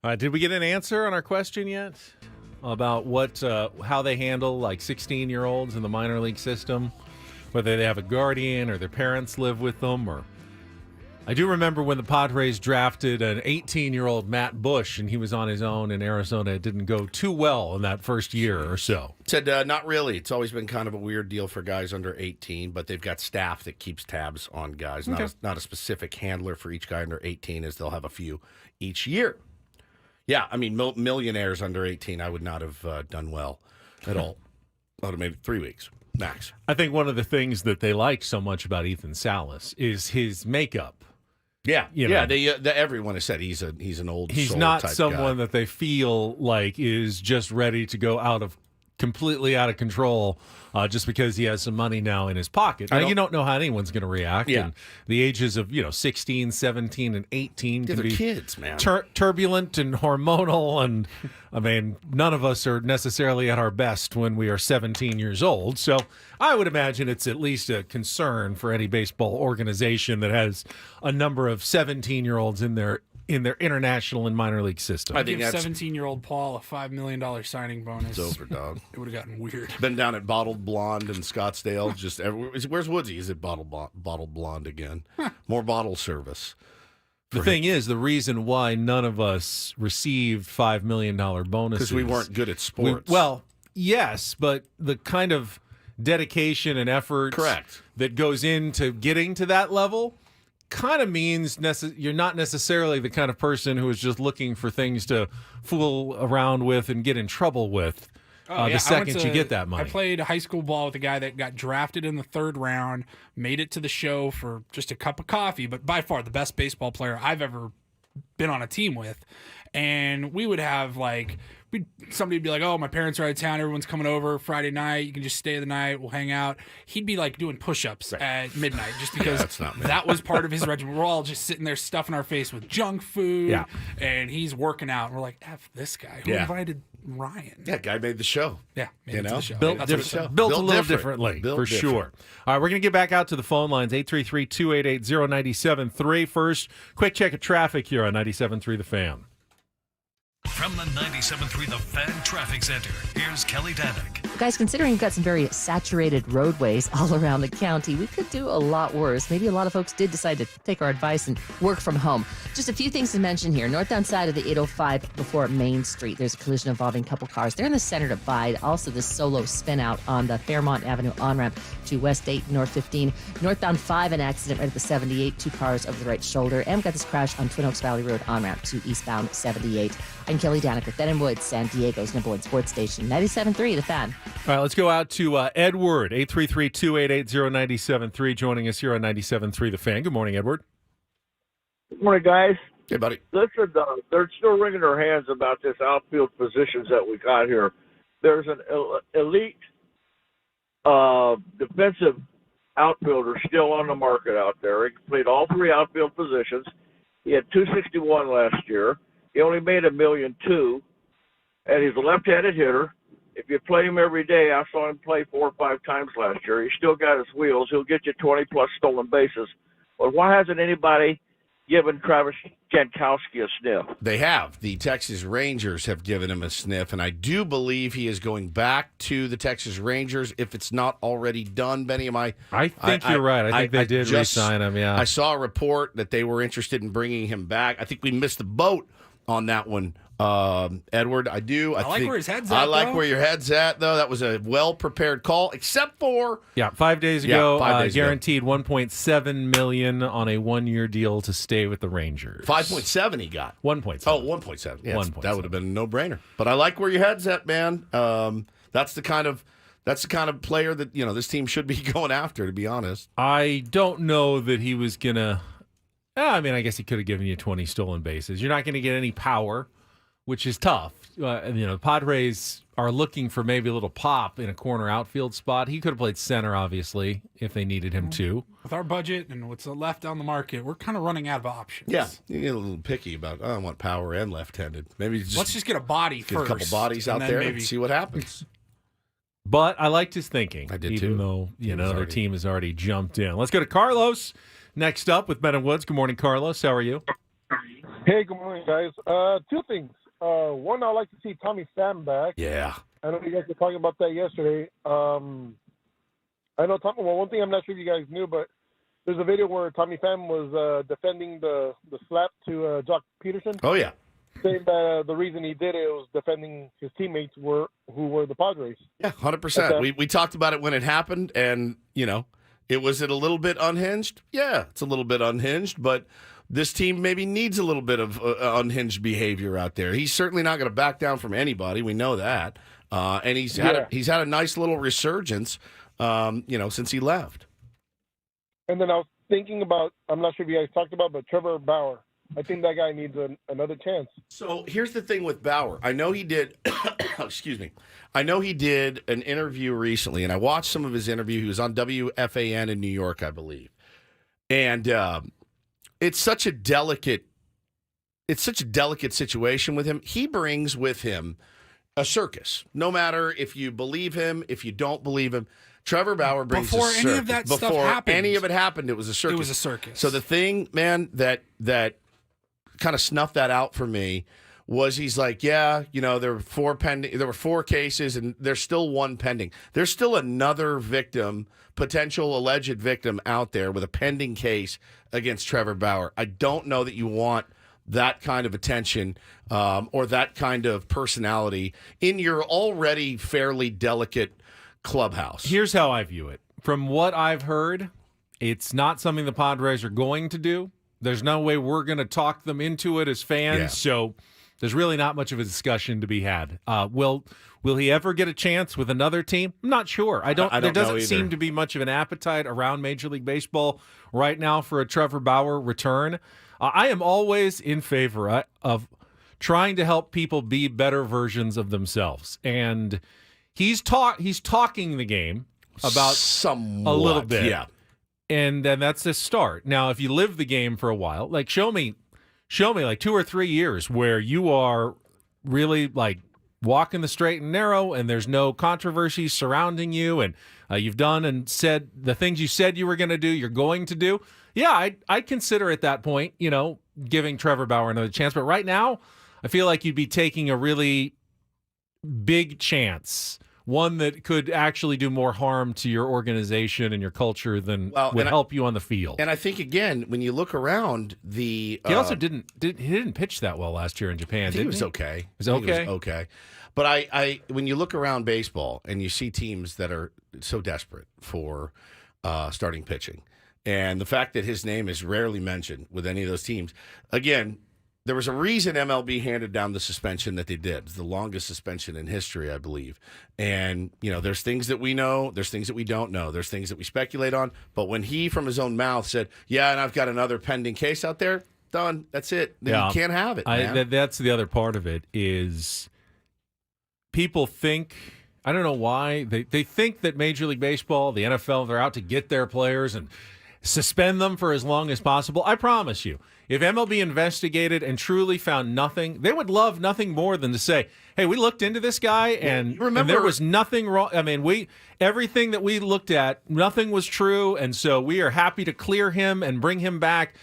Did we get an answer on our question yet about how they handle like 16-year-olds in the minor league system, whether they have a guardian or their parents live with them? Or I do remember when the Padres drafted an 18-year-old Matt Bush, and he was on his own in Arizona. It didn't go too well in that first year or so. Said not really. It's always been kind of a weird deal for guys under 18, but they've got staff that keeps tabs on guys. Okay. Not a specific handler for each guy under 18, as they'll have a few each year. Yeah, I mean, millionaires under 18, I would not have done well at all. I would have made it 3 weeks, max. I think one of the things that they like so much about Ethan Salas is his makeup. Yeah, You know. everyone has said he's an old He's soul not type someone guy. that they feel like is just ready to go completely out of control just because he has some money now in his pocket. Now, you don't know how anyone's going to react. Yeah. And the ages of 16, 17, and 18 can They're be kids, man. turbulent and hormonal. And, I mean, none of us are necessarily at our best when we are 17 years old. So I would imagine it's at least a concern for any baseball organization that has a number of 17-year-olds in their international and minor league system. I think 17-year-old Paul a $5 million signing bonus. It's over, dog. It would have gotten weird. Been down at Bottled Blonde in Scottsdale. Just where's Woodsy? Is it Bottled Blonde again? More bottle service. The thing is, the reason why none of us received $5 million bonuses Because we weren't good at sports. Yes, but the kind of dedication and effort that goes into getting to that level kind of means you're not necessarily the kind of person who is just looking for things to fool around with and get in trouble with the second you get that money. I played high school ball with a guy that got drafted in the 3rd round, made it to the show for just a cup of coffee, but by far the best baseball player I've ever been on a team with. And we would have somebody would be like, oh, my parents are out of town. Everyone's coming over Friday night. You can just stay the night. We'll hang out. He'd be like doing push-ups at midnight just because that was part of his regimen. We're all just sitting there stuffing our face with junk food. And he's working out. And we're like, F this guy. Who invited Ryan? Yeah, guy made the show. Yeah, made it to the show. Built a little differently, for sure. All right, we're going to get back out to the phone lines, 833-288-0973. First, quick check of traffic here on 97.3 The Fan. From the 97.3 The Fan Traffic Center, here's Kelly Danick. Guys, considering we've got some very saturated roadways all around the county, we could do a lot worse. Maybe a lot of folks did decide to take our advice and work from home. Just a few things to mention here. Northbound side of the 805 before Main Street, there's a collision involving a couple cars. They're in the center divide. Also, this solo spin out on the Fairmont Avenue on-ramp to West 8, North 15. Northbound 5, an accident right at the 78, 2 cars over the right shoulder. And we've got this crash on Twin Oaks Valley Road on-ramp to eastbound 78. I'm Kelly Danick with Ben & Woods, San Diego's #1 sports station, 97.3 The Fan. All right, let's go out to Edward, 833-288-0973, joining us here on 97.3 The Fan. Good morning, Edward. Good morning, guys. Hey, buddy. Listen, they're still wringing their hands about this outfield positions that we got here. There's an elite defensive outfielder still on the market out there. He played all 3 outfield positions. He had $261 last year. He only made $1.2 million, and he's a left-handed hitter. If you play him every day, I saw him play 4 or 5 times last year. He's still got his wheels. He'll get you 20-plus stolen bases. But why hasn't anybody given Travis Jankowski a sniff? They have. The Texas Rangers have given him a sniff, and I do believe he is going back to the Texas Rangers if it's not already done. Benny, I think you're right. I think they did re-sign him, yeah. I saw a report that they were interested in bringing him back. I think we missed the boat on that one, Edward. I do. I like where his head's at, I like where your head's at, though. That was a well-prepared call, except for... 5 days ago, guaranteed $1.7 million on a 1-year deal to stay with the Rangers. 5.7 he got. 1.7. Oh, 1.7. Yeah, 1.7. That would have been a no-brainer. But I like where your head's at, man. That's the kind of player that this team should be going after, to be honest. I don't know that he was going to... I mean, I guess he could have given you 20 stolen bases. You're not going to get any power, which is tough. The Padres are looking for maybe a little pop in a corner outfield spot. He could have played center, obviously, if they needed him to. With our budget and what's left on the market, we're kind of running out of options. Yeah, you get a little picky about, I want power and left-handed. Maybe let's just get a body get first. a couple bodies out there and see what happens. But I liked his thinking. I did even too. Though their team has already jumped in. Let's go to Carlos next up with Ben & Woods. Good morning, Carlos. How are you? Hey, good morning, guys. Two things. One, I'd like to see Tommy Pham back. Yeah. I know you guys were talking about that yesterday. I know Tommy. Well, one thing I'm not sure if you guys knew, but there's a video where Tommy Pham was defending the slap to Jock Peterson. Oh, yeah. Saying that the reason he did it was defending his teammates who were the Padres. Yeah, 100%. We talked about it when it happened, and, was it a little bit unhinged? Yeah, it's a little bit unhinged, but this team maybe needs a little bit of unhinged behavior out there. He's certainly not going to back down from anybody. We know that. And he's had a nice little resurgence, since he left. And then I was thinking about, I'm not sure if you guys talked about, but Trevor Bauer. I think that guy needs another chance. So here's the thing with Bauer. I know he did, excuse me. I know he did an interview recently, and I watched some of his interview. He was on WFAN in New York, I believe. And it's such a delicate situation with him. He brings with him a circus. No matter if you believe him, if you don't believe him, Trevor Bauer brings Before a circus. any of that stuff Before happened. any of it happened, it was a circus. It was a circus. So the thing, man, that kind of snuffed that out for me was he's like, there were 4 pending. There were 4 cases, and there's still 1 pending. There's still another victim, potential alleged victim out there with a pending case against Trevor Bauer. I don't know that you want that kind of attention or that kind of personality in your already fairly delicate clubhouse. Here's how I view it. From what I've heard, it's not something the Padres are going to do. There's no way we're going to talk them into it as fans, so there's really not much of a discussion to be had. Will he ever get a chance with another team? I'm not sure. There doesn't seem to be much of an appetite around Major League Baseball right now for a Trevor Bauer return. I am always in favor of trying to help people be better versions of themselves, and he's talking the game about somewhat, a little bit, yeah. And then that's a start. Now, if you live the game for a while, like show me like 2 or 3 years where you are really like walking the straight and narrow, and there's no controversy surrounding you, and you've done and said the things you said you were going to do, you're going to do. Yeah, I'd consider at that point, giving Trevor Bauer another chance. But right now, I feel like you'd be taking a really big chance, one that could actually do more harm to your organization and your culture than would help you on the field. And I think, again, when you look around he also didn't pitch that well last year in Japan, did he? It was okay. It was okay? Okay. But I when you look around baseball and you see teams that are so desperate for starting pitching, and the fact that his name is rarely mentioned with any of those teams, again, there was a reason MLB handed down the suspension that they did. It's the longest suspension in history, I believe. And, there's things that we know. There's things that we don't know. There's things that we speculate on. But when he, from his own mouth, said, yeah, and I've got another pending case out there, done. That's it. Then you can't have it, man. That's the other part of it is people think, I don't know why, they think that Major League Baseball, the NFL, they're out to get their players and suspend them for as long as possible. I promise you, if MLB investigated and truly found nothing, they would love nothing more than to say, hey, we looked into this guy and there was nothing wrong. I mean, everything that we looked at, nothing was true, and so we are happy to clear him and bring him back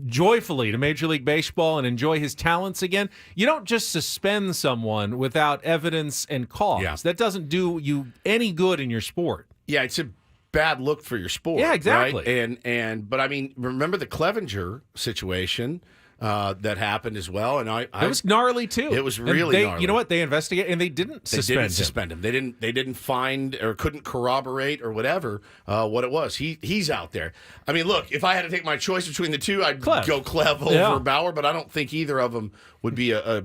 joyfully to Major League Baseball and enjoy his talents again. You don't just suspend someone without evidence and cause. Yeah. That doesn't do you any good in your sport. Yeah, it's a bad look for your sport. Yeah, exactly. Right? But I mean, remember the Clevenger situation that happened as well, and it was gnarly too. It was really gnarly. You know what? They investigated and they didn't suspend him. They didn't find or couldn't corroborate or whatever what it was. He's out there. I mean, look, if I had to take my choice between the two, I'd go Clev over Bauer, but I don't think either of them would be a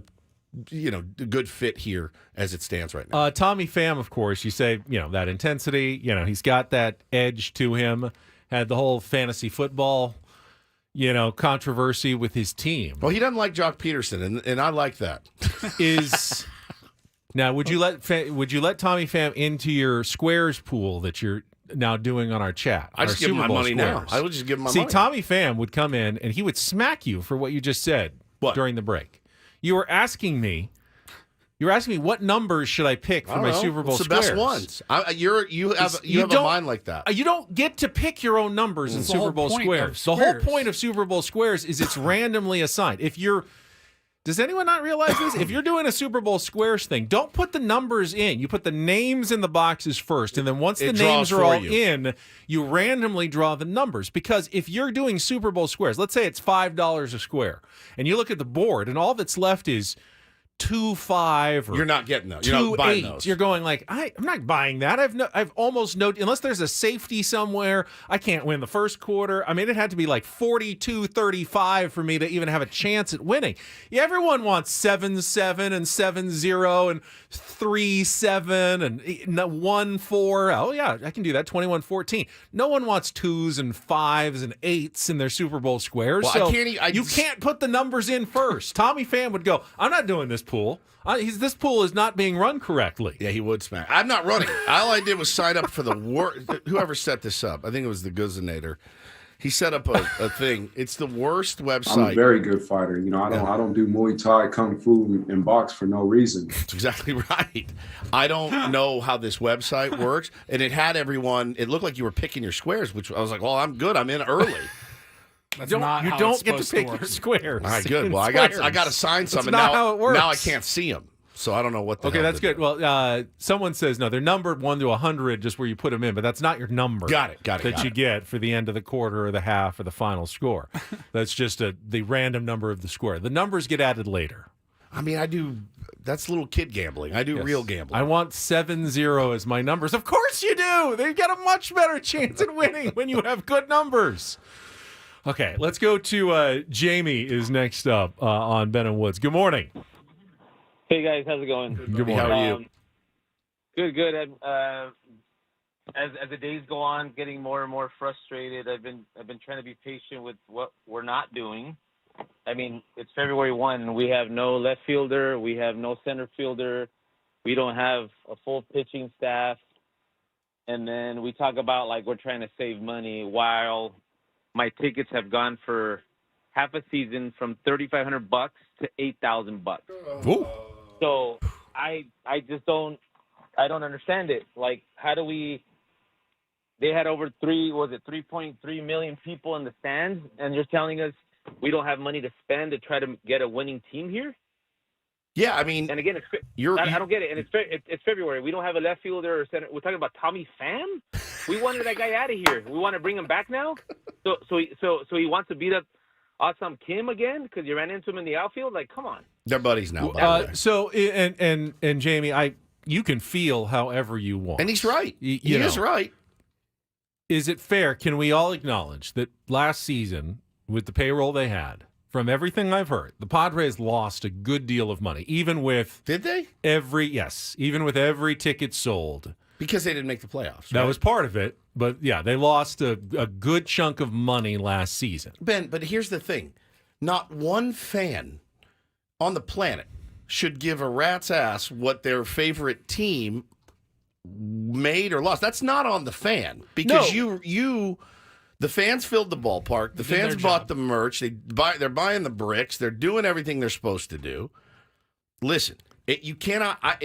good fit here as it stands right now. Tommy Pham, of course, you say, that intensity, he's got that edge to him, had the whole fantasy football, controversy with his team. Well, he doesn't like Jock Peterson, and I like that. Now, would you let Tommy Pham into your squares pool that you're now doing on our chat? I just give him my money now. I would just give him my money. See, Tommy Pham would come in, and he would smack you for what you just said during the break. You were asking me You're asking me what numbers should I pick for my Super Bowl squares? squares? The best ones. You have a mind like that. You don't get to pick your own numbers in Super Bowl squares. The whole point of Super Bowl squares is it's randomly assigned. Does anyone not realize this? If you're doing a Super Bowl squares thing, don't put the numbers in. You put the names in the boxes first, and then once the names are all in, you randomly draw the numbers. Because if you're doing Super Bowl squares, let's say it's $5 a square, and you look at the board, and all that's left is 2-5 or you're not getting those. You're not buying those. You're going like, I'm not buying that. I've almost no, unless there's a safety somewhere, I can't win the first quarter. I mean, it had to be like 42-35 for me to even have a chance at winning. Yeah, everyone wants 7-7 and 7-0 and 3-7 and 1-4. Oh yeah, I can do that. 21-14. No one wants 2s and 5s and 8s in their Super Bowl squares. Well, so you can't put the numbers in first. Tommy Pham would go, I'm not doing this pool. This pool is not being run correctly. Yeah, he would smack. I'm not running. All I did was sign up for the whoever set this up. I think it was the Guzinator. He set up a thing. It's the worst website. I'm a very good fighter. I don't do Muay Thai, Kung Fu, and box for no reason. That's exactly right. I don't know how this website works, and it had everyone. It looked like you were picking your squares, which I was like, well, I'm good. I'm in early. That's you not how don't it's get to supposed pick work. your squares. All right, good. Well, I got assigned some, That's and not how it works. now I can't see them, so I don't know what. Okay, that's good. Well, someone says no, they're numbered 1 to 100, just where you put them in, but that's not your number. Got it. That you get for the end of the quarter or the half or the final score. That's just the random number of the square. The numbers get added later. I mean, I do. That's little kid gambling. I do real gambling. I want 7-0 as my numbers. Of course you do. They get a much better chance at winning when you have good numbers. Okay, let's go to Jamie is next up on Ben and Woods. Good morning. Hey guys, how's it going? Good morning. How are you? Good. As the days go on, getting more and more frustrated. I've been trying to be patient with what we're not doing. I mean, it's February 1. We have no left fielder. We have no center fielder. We don't have a full pitching staff. And then we talk about like we're trying to save money while my tickets have gone for half a season from $3,500 to $8,000. So I just don't understand it. Like, how do we? They had over 3.3 million people in the stands, and you're telling us we don't have money to spend to try to get a winning team here? Yeah, I mean, and again, I don't get it. And it's February. We don't have a left fielder or center. We're talking about Tommy Pham. We wanted that guy out of here. We want to bring him back now. So he wants to beat up Awesome Kim again because you ran into him in the outfield. Like, come on. They're buddies now. By the way. So and Jamie, you can feel however you want, and he's right. He is right. Is it fair? Can we all acknowledge that last season with the payroll they had? From everything I've heard, the Padres lost a good deal of money, even with did they? Even with every ticket sold. Because they didn't make the playoffs. Right? That was part of it, but yeah, they lost a good chunk of money last season. Ben, but here's the thing. Not one fan on the planet should give a rat's ass what their favorite team made or lost. That's not on the fan. Because the fans filled the ballpark. The fans bought the merch. They're buying the bricks. They're doing everything they're supposed to do. Listen, you cannot. I'm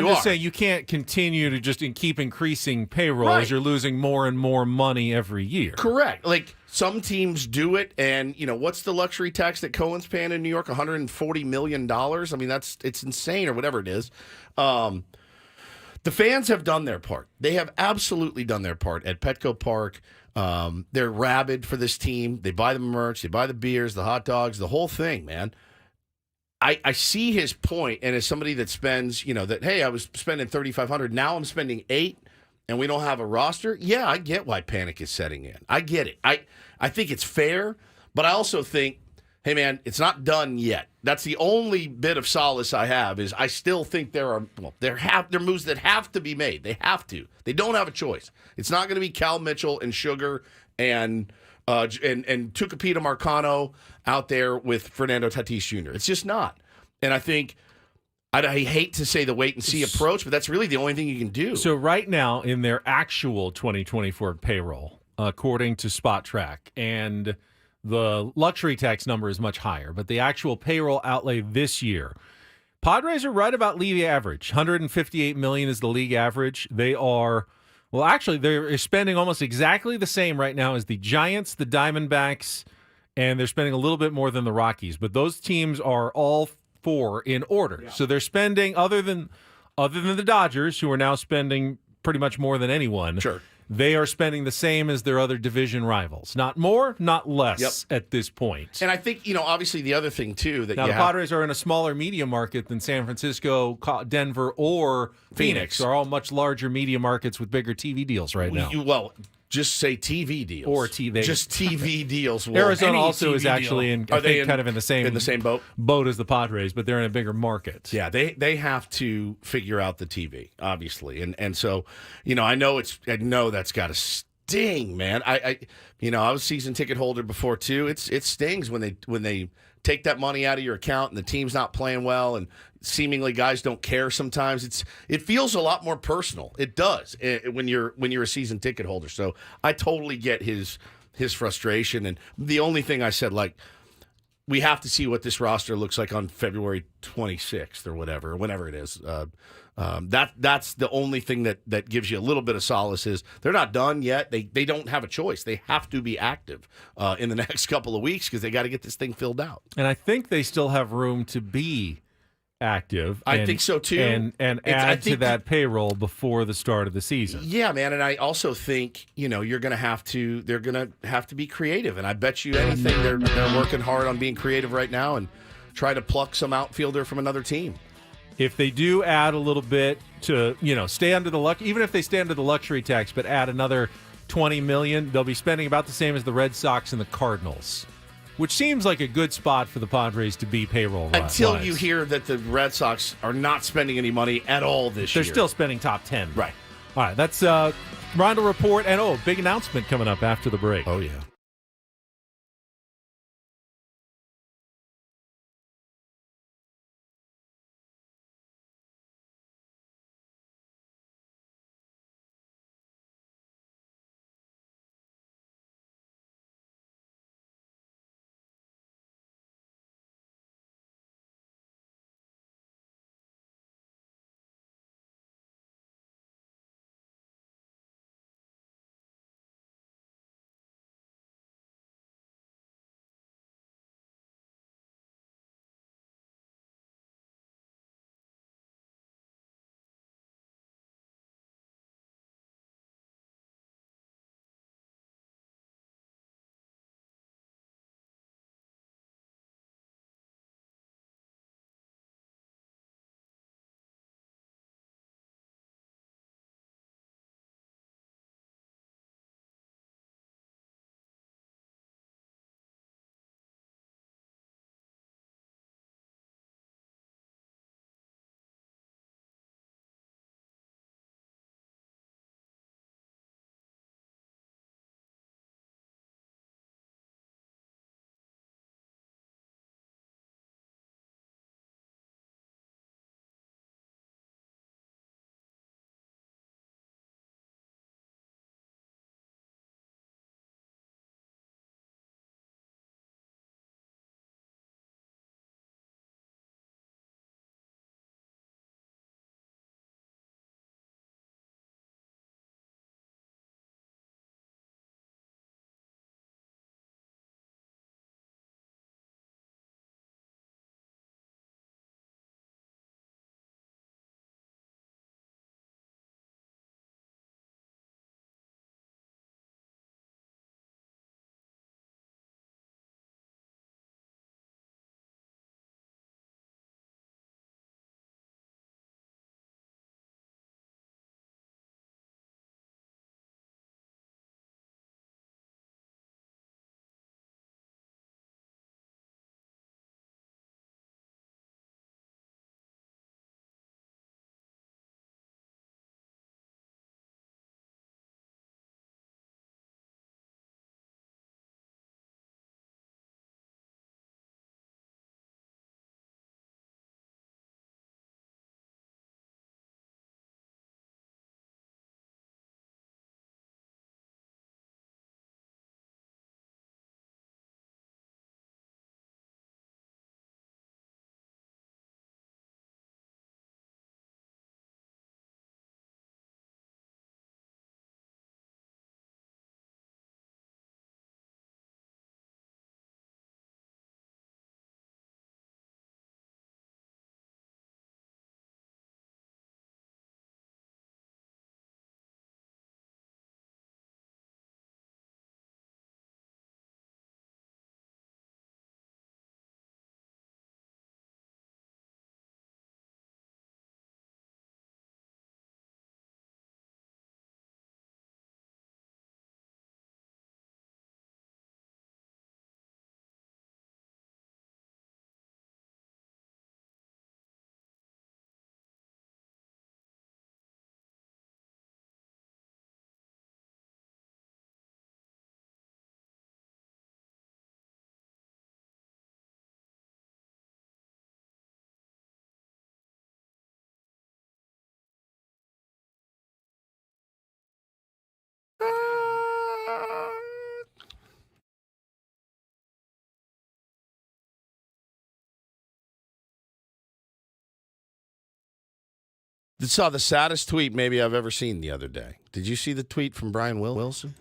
just saying you can't continue to just keep increasing payroll as you're losing more and more money every year. Correct. Like some teams do it, and what's the luxury tax that Cohen's paying in New York? $140 million. I mean, it's insane, or whatever it is. The fans have done their part. They have absolutely done their part at Petco Park. They're rabid for this team. They buy the merch, they buy the beers, the hot dogs, the whole thing, man. I see his point, and as somebody that spends, hey, I was spending $3,500, now I'm spending $8,000, and we don't have a roster. Yeah, I get why panic is setting in. I get it. I think it's fair, but I also think, hey, man, it's not done yet. That's the only bit of solace I have is I still think there are moves that have to be made. They have to. They don't have a choice. It's not going to be Cal Mitchell and Sugar and Tucupita Marcano out there with Fernando Tatis Jr. It's just not. And I think I hate to say the wait and see approach, but that's really the only thing you can do. So right now in their actual 2024 payroll, according to Spot Track, and the luxury tax number is much higher, but the actual payroll outlay this year, Padres are right about league average. $158 million is the league average. They are, well, actually, they're spending almost exactly the same right now as the Giants, the Diamondbacks, and they're spending a little bit more than the Rockies. But those teams are all four in order. Yeah. So they're spending, other than the Dodgers, who are now spending pretty much more than anyone. Sure. They are spending the same as their other division rivals. Not more, not less at this point. And I think, obviously the other thing, too, that now the Padres are in a smaller media market than San Francisco, Denver, or Phoenix. Are all much larger media markets with bigger TV deals right now. Well, just say TV deals. Or TV. Just TV deals. Arizona also is actually in the same boat? Boat as the Padres, but they're in a bigger market. Yeah, they have to figure out the TV, obviously. And so, I know that's got to sting, man. I was a season ticket holder before too. It stings when they take that money out of your account and the team's not playing well and seemingly guys don't care sometimes. It feels a lot more personal. It does when you're a season ticket holder. So I totally get his frustration. And the only thing I said, like, we have to see what this roster looks like on February 26th or whenever it is. That's the only thing that gives you a little bit of solace is they're not done yet. They don't have a choice. They have to be active in the next couple of weeks because they got to get this thing filled out. And I think they still have room to be active. I think so too. And add to that payroll before the start of the season. Yeah, man. And I also think, they're going to have to be creative. And I bet you anything they're working hard on being creative right now and try to pluck some outfielder from another team. If they do add a little bit to, stay under the even if they stay under the luxury tax, but add another $20 million, they'll be spending about the same as the Red Sox and the Cardinals, which seems like a good spot for the Padres to be payroll until you hear that the Red Sox are not spending any money at all this year. They're still spending top 10. Right. All right, that's Reindl Report. And, big announcement coming up after the break. Oh, yeah. saw the saddest tweet maybe I've ever seen the other day. Did you see the tweet from Brian Wilson?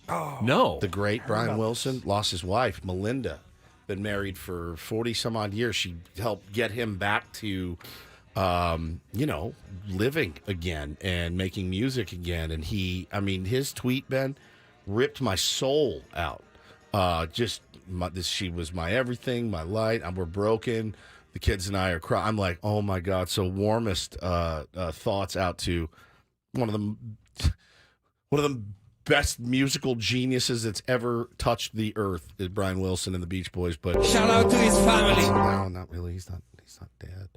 Oh, no. The great Brian Wilson lost his wife, Melinda. Been married for 40 some odd years. She helped get him back to, living again and making music again. And his tweet, Ben, ripped my soul out. She was my everything, my light. We're broken. The kids and I are crying. I'm like, oh my God. So warmest thoughts out to one of the best musical geniuses that's ever touched the earth is Brian Wilson and the Beach Boys. But shout out to his family. No, not really. He's not dead.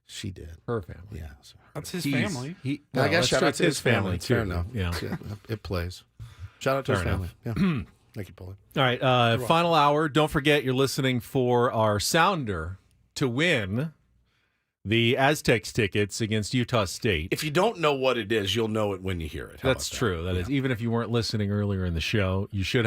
She did. Her family. Yeah. That's his family. I guess shout out to his family. too. Fair enough. Yeah. It plays. Shout out to his family. Yeah. Thank you, Paulie. All right. Final hour. Don't forget you're listening for our sounder to win the Aztecs tickets against Utah State. If you don't know what it is, you'll know it when you hear it. That's true. That is, even if you weren't listening earlier in the show, you should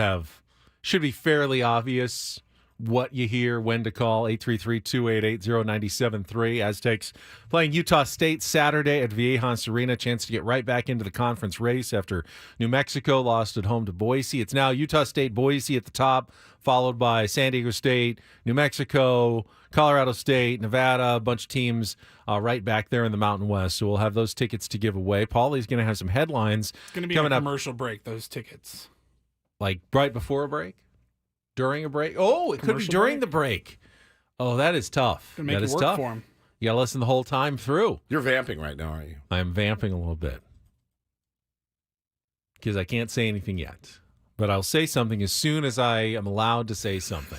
be fairly obvious what you hear, when to call. 833-288-0973. Aztecs playing Utah State Saturday at Viejas Arena. Chance to get right back into the conference race after New Mexico lost at home to Boise. It's now Utah State, Boise at the top, followed by San Diego State, New Mexico, Colorado State, Nevada, a bunch of teams right back there in the Mountain West. So we'll have those tickets to give away. Paulie's going to have some headlines. It's going to be coming a up. Commercial break, those tickets. Like right before a break? During a break? Oh, it could be during the break. Oh, that is tough. Gonna make that it is work tough. for him. You got to listen the whole time through. You're vamping right now, aren't you? I am vamping a little bit because I can't say anything yet. But I'll say something as soon as I am allowed to say something.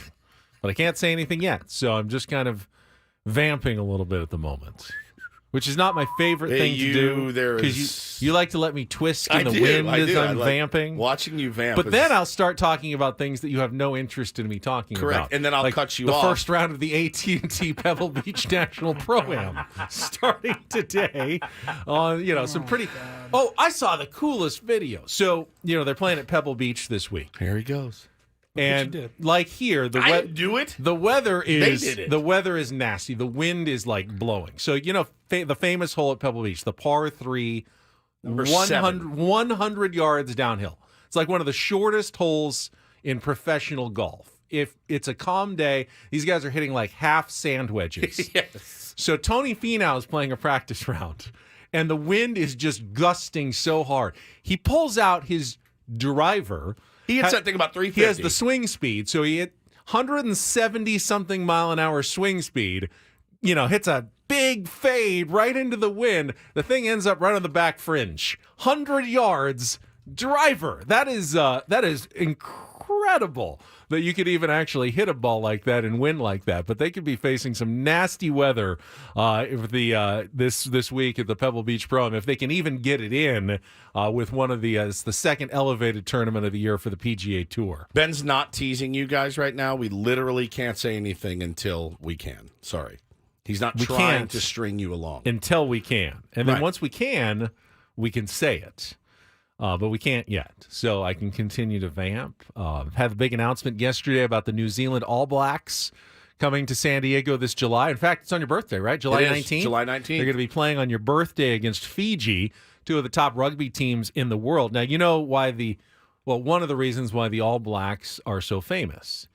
But I can't say anything yet, so I'm just kind of vamping a little bit at the moment, which is not my favorite thing to do. Because you like to let me twist in the wind as I'm vamping. Watching you vamp. But then I'll start talking about things that you have no interest in me talking about. Correct, and then I'll cut you off. The first round of the AT&T Pebble Beach National Pro-Am starting today. Some pretty... Oh, I saw the coolest video. So, they're playing at Pebble Beach this week. Here he goes. And like here, the I didn't do it. The weather is They did it. The weather is nasty. The wind is like blowing. So the famous hole at Pebble Beach, the par 3, 100 yards downhill. It's like one of the shortest holes in professional golf. If it's a calm day, these guys are hitting like half sand wedges. Yes. So Tony Finau is playing a practice round, and the wind is just gusting so hard. He pulls out his driver. He hits that thing about 350. He has the swing speed, so he hit 170-something mile-an-hour swing speed, hits a big fade right into the wind. The thing ends up right on the back fringe. 100 yards, driver. That is incredible that you could even actually hit a ball like that and win like that. But they could be facing some nasty weather this week at the Pebble Beach Pro-Am if they can even get it in with one of the second elevated tournament of the year for the PGA Tour. Ben's not teasing you guys right now. We literally can't say anything until we can. Sorry. He's not trying to string you along. Until we can. And then once we can say it. But we can't yet. So I can continue to vamp. Had a big announcement yesterday about the New Zealand All Blacks coming to San Diego this July. In fact, it's on your birthday, right? July 19th? July 19th. They're going to be playing on your birthday against Fiji, two of the top rugby teams in the world. Now, you know why one of the reasons why the All Blacks are so famous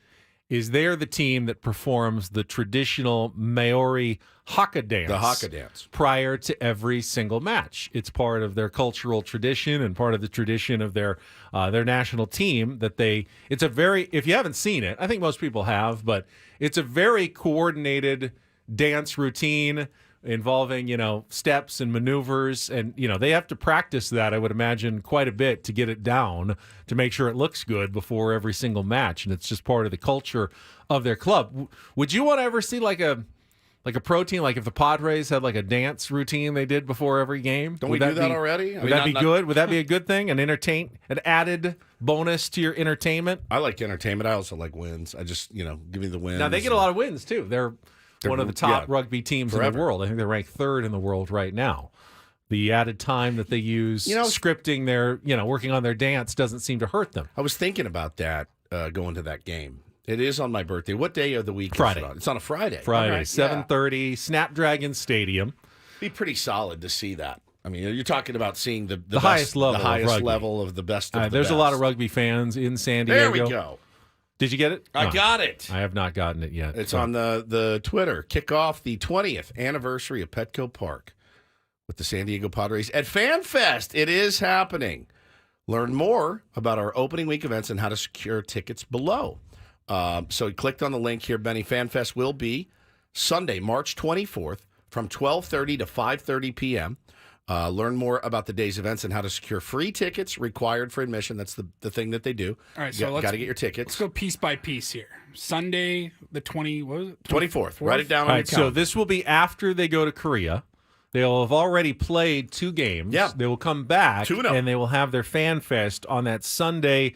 is they're the team that performs the traditional Maori haka dance. The haka dance. Prior to every single match. It's part of their cultural tradition and part of the tradition of their national team if you haven't seen it, I think most people have, but it's a very coordinated dance routine involving, steps and maneuvers. And, they have to practice that, I would imagine, quite a bit to get it down, to make sure it looks good before every single match. And it's just part of the culture of their club. Would you want to ever see like a pro team, like if the Padres had like a dance routine they did before every game? Don't we do that already? Would that be good? Would that be a good thing? An added bonus to your entertainment? I like entertainment. I also like wins. I just, give me the wins. Now, they get a lot of wins, too. They're one of the top rugby teams in the world. I think they're ranked 3rd in the world right now. The added time that they use scripting their, working on their dance doesn't seem to hurt them. I was thinking about that going to that game. It is on my birthday. What day of the week Friday. is it on? It's on a Friday. Friday, Right, 7:30, Snapdragon Stadium. Be pretty solid to see that. I mean, you're talking about seeing the highest level, the highest of rugby. level of the best. Of the there's best. a lot of rugby fans in San Diego. There we go. Did you get it? I got it. I have not gotten it yet. It's on the Twitter. Kick off the 20th anniversary of Petco Park with the San Diego Padres at FanFest. It is happening. Learn more about our opening week events and how to secure tickets below. So you clicked on the link here, Benny. FanFest will be Sunday, March 24th from 12:30 to 5:30 p.m. Learn more about the day's events and how to secure free tickets required for admission. That's the thing that they do. All right, you so got to get your tickets. Let's go piece by piece here. Sunday, the 24th. Write it down on All your right, so calendar. this will be after they go to Korea. They'll have already played 2 games. Yeah. They will come back 2-0. and they will have their fan fest on that Sunday,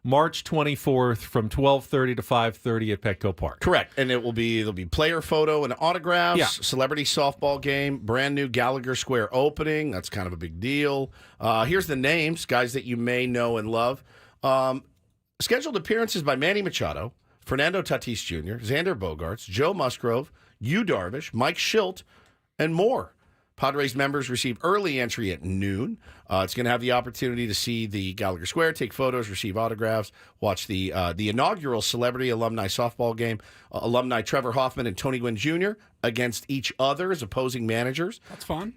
March 24th from 12:30 to 5:30 at Petco Park. Correct. And there'll be player photo and autographs, Yeah. celebrity softball game, brand new Gallagher Square opening. That's kind of a big deal. Here's the names, guys that you may know and love. Scheduled appearances by Manny Machado, Fernando Tatis Jr., Xander Bogaerts, Joe Musgrove, Yu Darvish, Mike Schilt, and more. Padres members receive early entry at noon. It's going to have the opportunity to see the Gallagher Square, take photos, receive autographs, watch the inaugural celebrity alumni softball game. Alumni Trevor Hoffman and Tony Gwynn Jr. against each other as opposing managers. That's fun.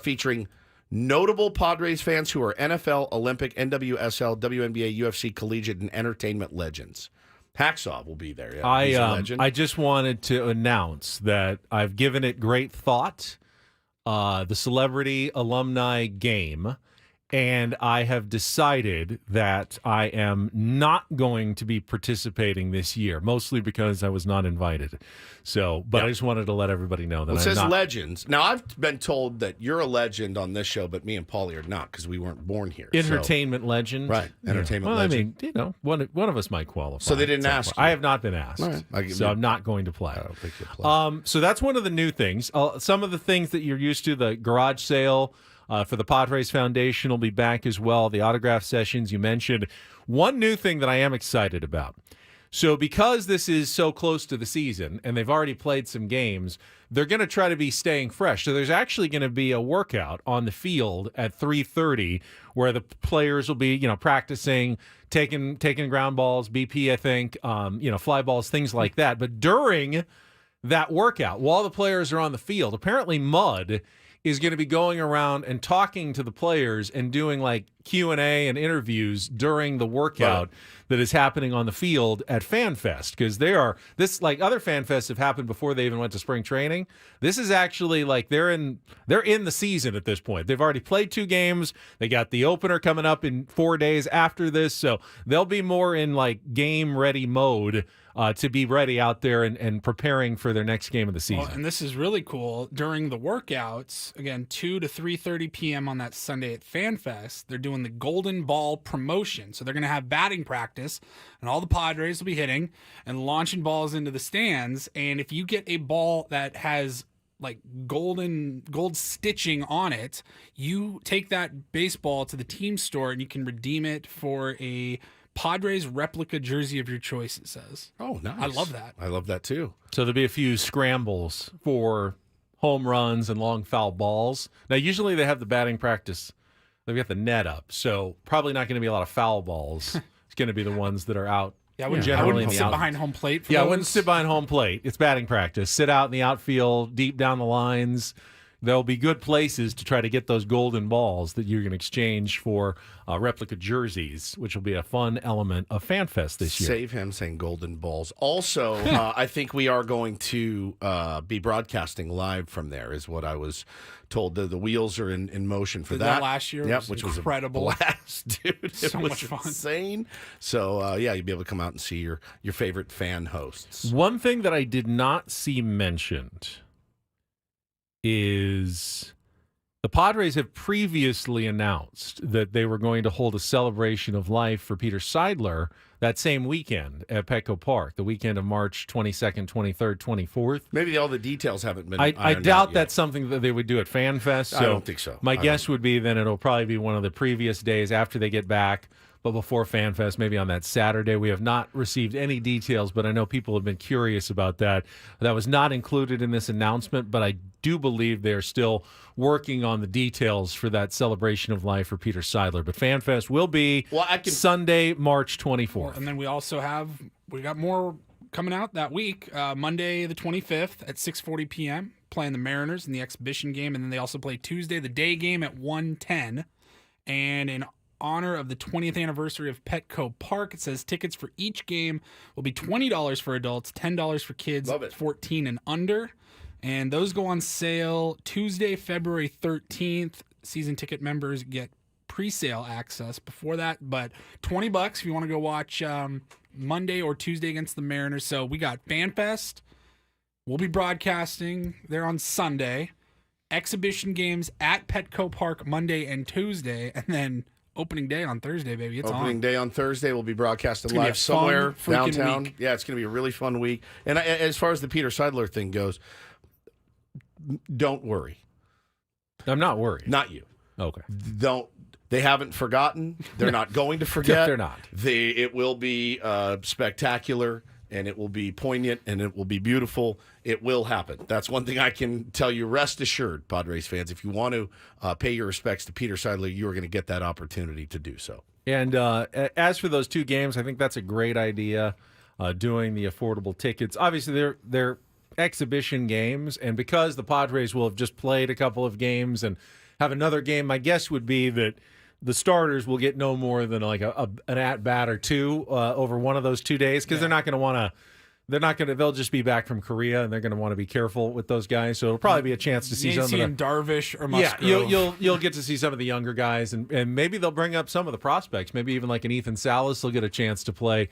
Featuring notable Padres fans who are NFL, Olympic, NWSL, WNBA, UFC, collegiate, and entertainment legends. Hacksaw will be there. Yeah, he's a legend. I just wanted to announce that I've given it great thought. The celebrity alumni game, and I have decided that I am not going to be participating this year, mostly because I was not invited. So, but I just wanted to let everybody know that It I'm says not. legends. Now, I've been told that you're a legend on this show, but me and Paulie are not because we weren't born here. Entertainment legend. Right, entertainment well, legend. I mean, one of us might qualify. So they didn't ask you? I have not been asked. All right. So I'm not going to play. I don't think you'll play. So that's one of the new things. Some of the things that you're used to, the garage sale for the Padres Foundation will be back as well. The autograph sessions you mentioned. One new thing that I am excited about. So because this is so close to the season and they've already played some games, they're going to try to be staying fresh. So there's actually going to be a workout on the field at 3:30 where the players will be, practicing, taking ground balls, BP, I think, fly balls, things like that. But during that workout, while the players are on the field, apparently Mud is going to be going around and talking to the players and doing like Q&A and interviews during the workout that is happening on the field at FanFest, because like other FanFests have happened before they even went to spring training. This is actually like they're in the season at this point. They've already played 2 games. They got the opener coming up in 4 days after this, so they'll be more in like game ready mode to be ready out there and preparing for their next game of the season. Well, and this is really cool. During the workouts, again, 2 to 3:30 p.m. on that Sunday at FanFest, they're doing the Golden Ball promotion. So they're going to have batting practice, and all the Padres will be hitting and launching balls into the stands. And if you get a ball that has like gold stitching on it, you take that baseball to the team store and you can redeem it for a Padres replica jersey of your choice, it says. Oh, nice. I love that. I love that too. So there'll be a few scrambles for home runs and long foul balls. Now, usually they have the batting practice. They've got the net up, so probably not going to be a lot of foul balls. It's going to be the ones that are out. Yeah, I wouldn't generally sit behind home plate for I those. wouldn't sit behind home plate. It's batting practice. Sit out in the outfield, deep down the lines. There'll be good places to try to get those golden balls that you're going to exchange for replica jerseys, which will be a fun element of FanFest this year. Save him saying golden balls. Also, I think we are going to be broadcasting live from there, is what I was told. The wheels are in motion for Did that last year? Yep, Was which incredible. was a blast, dude. It So was much fun. insane. So, you'll be able to come out and see your favorite fan hosts. One thing that I did not see mentioned is the Padres have previously announced that they were going to hold a celebration of life for Peter Seidler that same weekend at Petco Park, the weekend of March 22nd, 23rd, 24th. Maybe all the details haven't been I ironed doubt out yet. that's something that they would do at FanFest. So I don't think so. My guess would be then it'll probably be one of the previous days after they get back. but before FanFest, maybe on that Saturday. We have not received any details, but I know people have been curious about that. That was not included in this announcement, but I do believe they're still working on the details for that celebration of life for Peter Seidler. But FanFest will be Sunday, March 24th. And then we got more coming out that week. Monday the 25th at 6:40 p.m. playing the Mariners in the exhibition game, and then they also play Tuesday the day game at 1:10. And in honor of the 20th anniversary of Petco Park, it says tickets for each game will be $20 for adults, $10 for kids 14 and under. And those go on sale Tuesday, February 13th. Season ticket members get pre-sale access before that, but $20 if you want to go watch Monday or Tuesday against the Mariners. So we got FanFest. We'll be broadcasting there on Sunday. Exhibition games at Petco Park Monday and Tuesday, and then opening day on Thursday, baby. It's opening day on Thursday. We'll be broadcasting live fun, somewhere downtown. week. Yeah, it's going to be a really fun week. And as far as the Peter Seidler thing goes, don't worry. I'm not worried. Not you. Okay. They haven't forgotten. They're not going to forget. They're not. It will be spectacular, and it will be poignant, and it will be beautiful. It will happen. That's one thing I can tell you. Rest assured, Padres fans, if you want to pay your respects to Peter Seidler, you are going to get that opportunity to do so. And as for those two games, I think that's a great idea, doing the affordable tickets. Obviously, they're exhibition games, and because the Padres will have just played a couple of games and have another game, my guess would be that the starters will get no more than like an at-bat or two over one of those 2 days, because they're not going to want to. They'll just be back from Korea, and they're going to want to be careful with those guys. So it'll probably be a chance to see some of the Darvish or Musgrove. Yeah, you'll get to see some of the younger guys, and maybe they'll bring up some of the prospects. Maybe even like an Ethan Salas will get a chance to play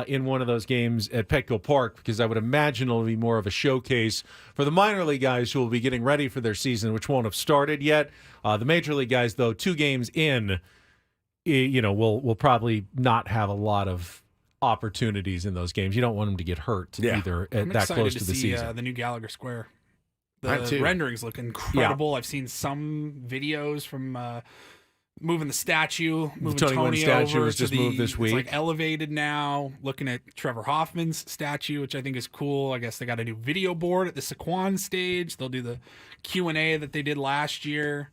in one of those games at Petco Park, because I would imagine it'll be more of a showcase for the minor league guys who will be getting ready for their season, which won't have started yet. The major league guys, though, 2 games in, will probably not have a lot of opportunities in those games. You don't want them to get hurt either at that close to the season. The new Gallagher Square. The renderings look incredible. I've seen some videos from moving the statue, moving Tony Gwynn statue over was just moved this week. It's like elevated now. Looking at Trevor Hoffman's statue, which I think is cool. I guess they got a new video board at the Saquon stage. They'll do the Q&A that they did last year,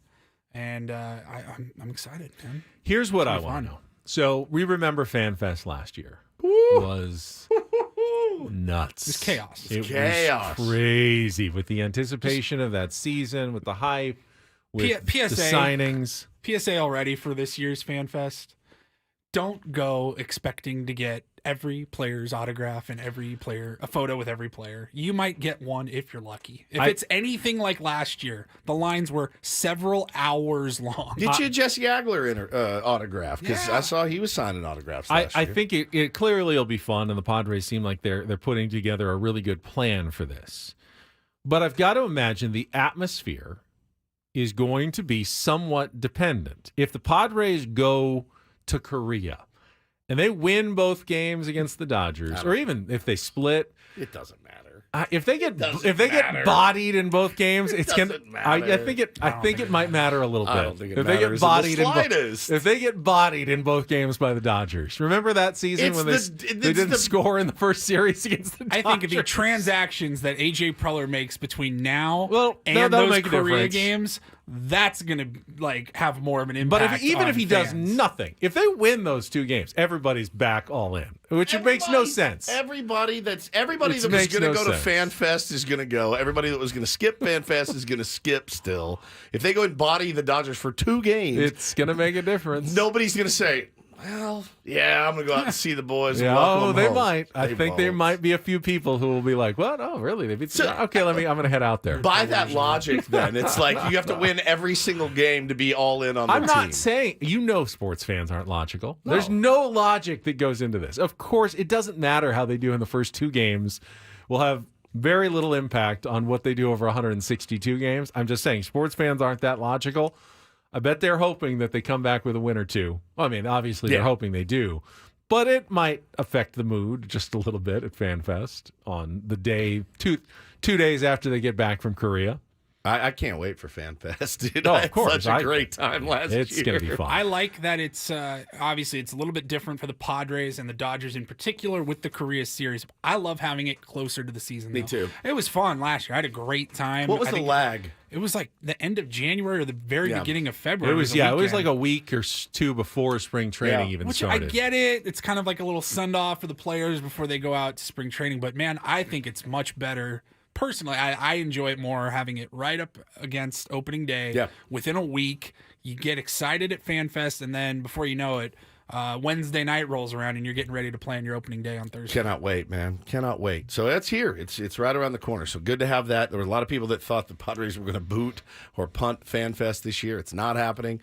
and I'm excited, man. Here's what I want to know. So we remember FanFest last year. Was nuts. It's chaos. It was crazy with the anticipation of that season, with the hype, with PSA, the signings. PSA already for this year's FanFest. Don't go expecting to get every player's autograph and a photo with every player. You might get one if you're lucky. If it's anything like last year, the lines were several hours long. Get you a Jesse Agler autograph, because I saw he was signing autographs last year. I think it clearly will be fun, and the Padres seem like they're putting together a really good plan for this. But I've got to imagine the atmosphere is going to be somewhat dependent. If the Padres go to Korea and they win both games against the Dodgers, or even if they split, it doesn't matter. If they get bodied in both games, it's gonna. I think it might matter a little bit. I don't think it if matters if they get bodied in both games by the Dodgers. Remember that season when they didn't score in the first series against the Dodgers? I think the transactions that AJ Preller makes between now and that'll those make a Korea difference. games, that's gonna have more of an impact. But even if he does nothing, if they win those 2 games, everybody's back all in, which it makes no sense. Everybody that was going to go to FanFest is going to go. Everybody that was going to skip FanFest is going to skip still. If they go and body the Dodgers for 2 games, it's going to make a difference. Nobody's going to say, well, yeah, I'm going to go out and see the boys. Yeah, and they home. might. I think there might be a few people who will be like, "What? Oh, really? They beat okay, I'm going to head out there." By that logic, then it's like you have to win every single game to be all in on the team. I'm not saying sports fans aren't logical. No. There's no logic that goes into this. Of course, it doesn't matter how they do in the first 2 games. We'll have very little impact on what they do over 162 games. I'm just saying, sports fans aren't that logical. I bet they're hoping that they come back with a win or 2. I mean, obviously, they're hoping they do. But it might affect the mood just a little bit at FanFest on the day, two days after they get back from Korea. I can't wait for FanFest, dude. Oh, I of had course. such a great time last year. It's going to be fun. I like that it's obviously it's a little bit different for the Padres and the Dodgers in particular with the Korea series. I love having it closer to the season. Me though. too. It was fun last year. I had a great time. What was I the think lag? It was like the end of January or the very beginning of It February. was it was like a week or two before spring training even Which started. I get it. It's kind of like a little send off for the players before they go out to spring training. But man, I think it's much better. Personally, I enjoy it more having it right up against opening day. Yeah. Within a week, you get excited at FanFest, and then before you know it, Wednesday night rolls around, and you're getting ready to plan your opening day on Thursday. Cannot wait, man. Cannot wait. So that's here. It's right around the corner. So good to have that. There were a lot of people that thought the Padres were going to boot or punt FanFest this year. It's not happening.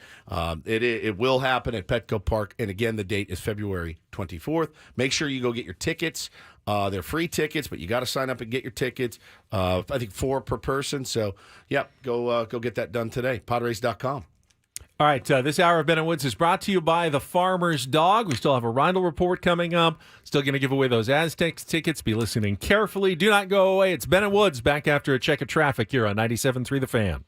It will happen at Petco Park. And again, the date is February 24th. Make sure you go get your tickets. They're free tickets, but you got to sign up and get your tickets. I think 4 per person. So, yeah, go get that done today. Padres.com. All right, this hour of Ben and Woods is brought to you by the Farmer's Dog. We still have a Reindl Report coming up. Still going to give away those Aztecs tickets. Be listening carefully. Do not go away. It's Ben and Woods back after a check of traffic here on 97.3 The Fan.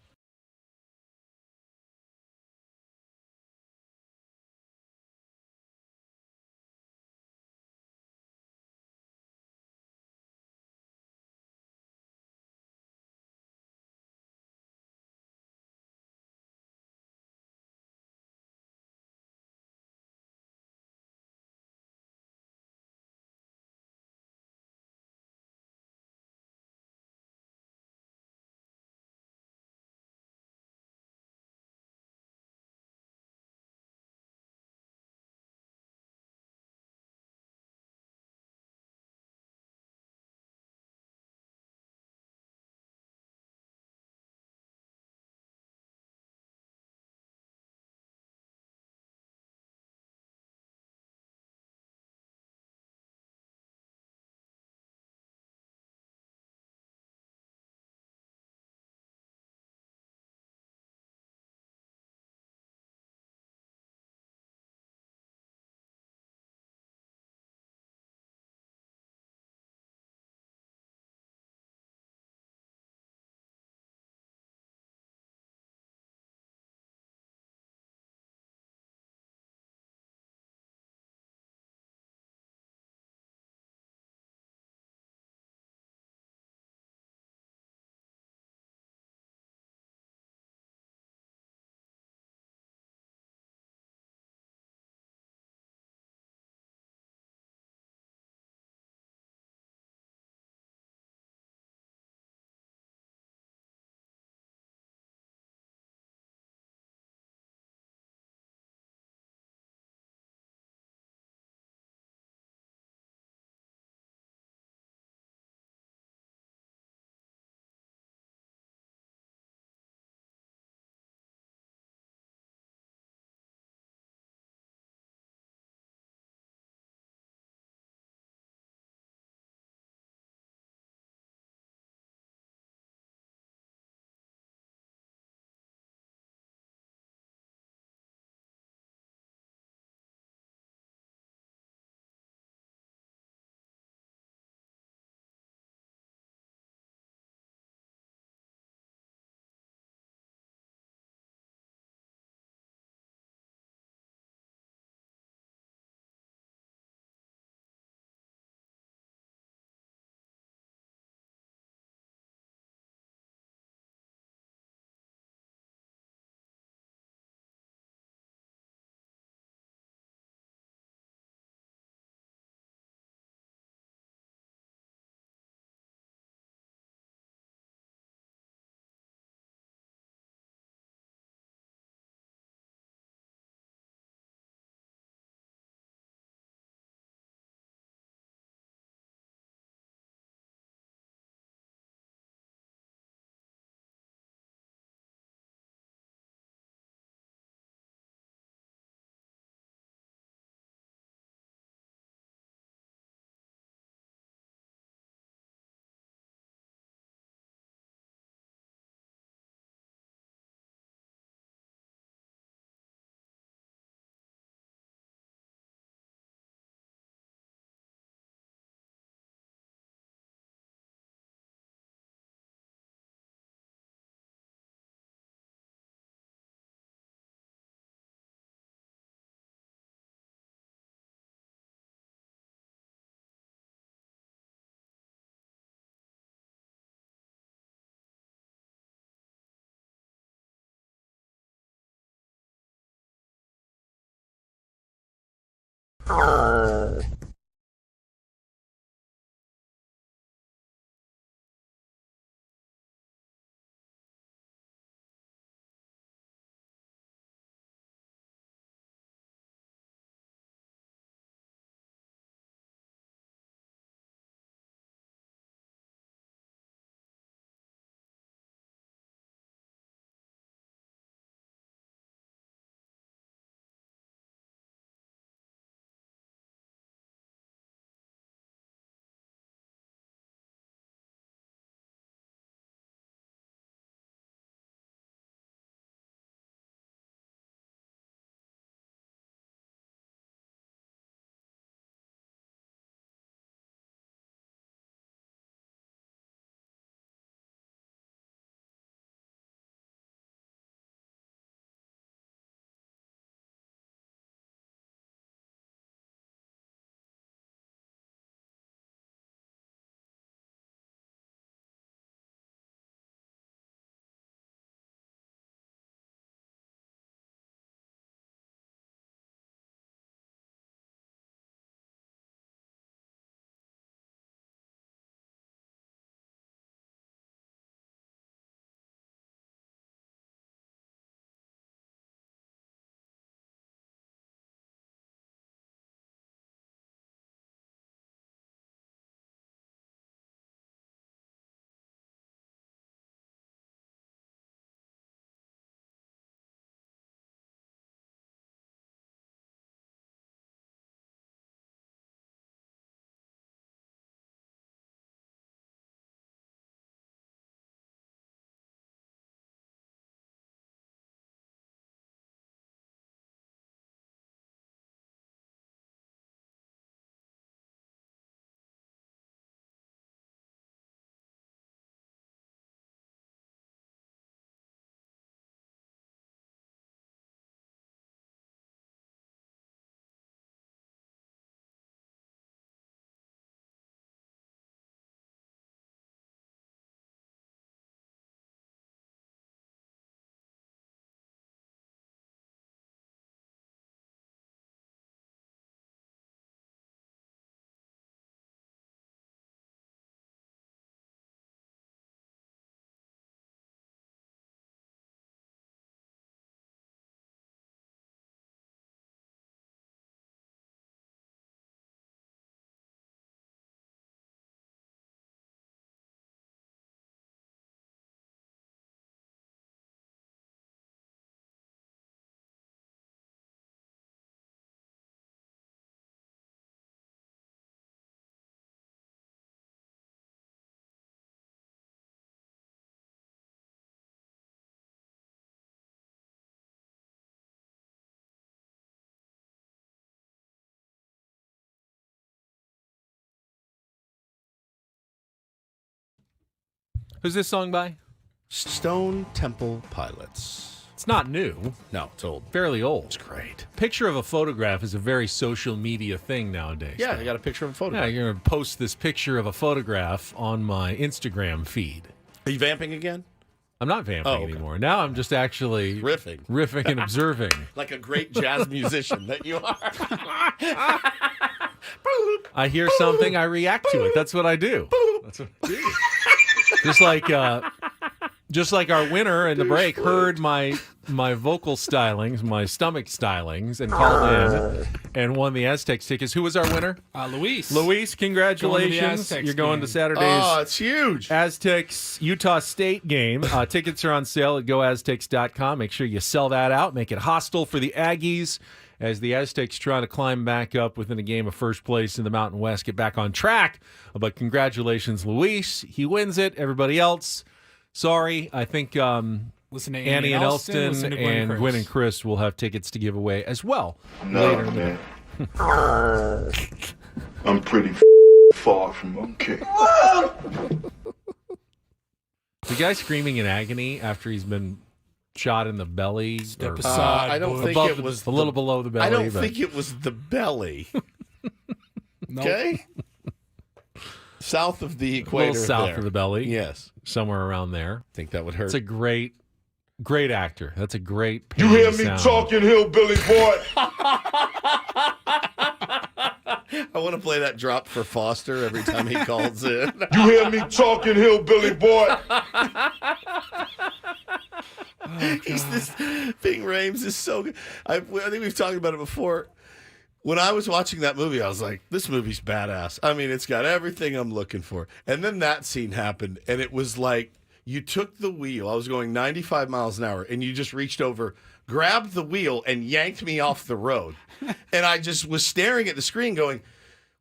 Who's this song by? Stone Temple Pilots. It's not new. No, it's old. Fairly old. It's great. Picture of a photograph is a very social media thing nowadays. Yeah, I got a picture of a photograph. Yeah, you're going to post this picture of a photograph on my Instagram feed. Are you vamping again? I'm not vamping anymore. Now I'm just actually riffing and observing. Like a great jazz musician that you are. I hear something, I react to it. That's what I do. That's what I do. Just like our winner in the break heard my vocal stylings, my stomach stylings, and called in and won the Aztecs tickets. Who was our winner? Luis. Luis, congratulations. You're going to Saturday's it's huge. Aztecs Utah State game. Tickets are on sale at goaztecs.com. Make sure you sell that out. Make it hostile for the Aggies as the Aztecs try to climb back up within a game of first place in the Mountain West, get back on track. But congratulations, Luis. He wins it. Everybody else, sorry. I think listen to Annie and Elston and Gwen and Chris will have tickets to give away as well. No, man. I'm pretty far from okay. The guy screaming in agony after he's been shot in the belly. Step aside, I don't think it was a little below the belly. I don't think it was the belly. Okay? South of the equator. A little south there. of the belly. Yes. Somewhere around there. I think that would hurt. It's a great actor. That's a great You hear me talking, hillbilly boy? I want to play that drop for Foster every time he calls in. You hear me talking, hillbilly boy? This Ving Rhames is so good. I think we've talked about it before. When I was watching that movie, I was like, this movie's badass. I mean, it's got everything I'm looking for. And then that scene happened, and it was like you took the wheel. I was going 95 miles an hour, and you just reached over, grabbed the wheel, and yanked me off the road. And I just was staring at the screen going,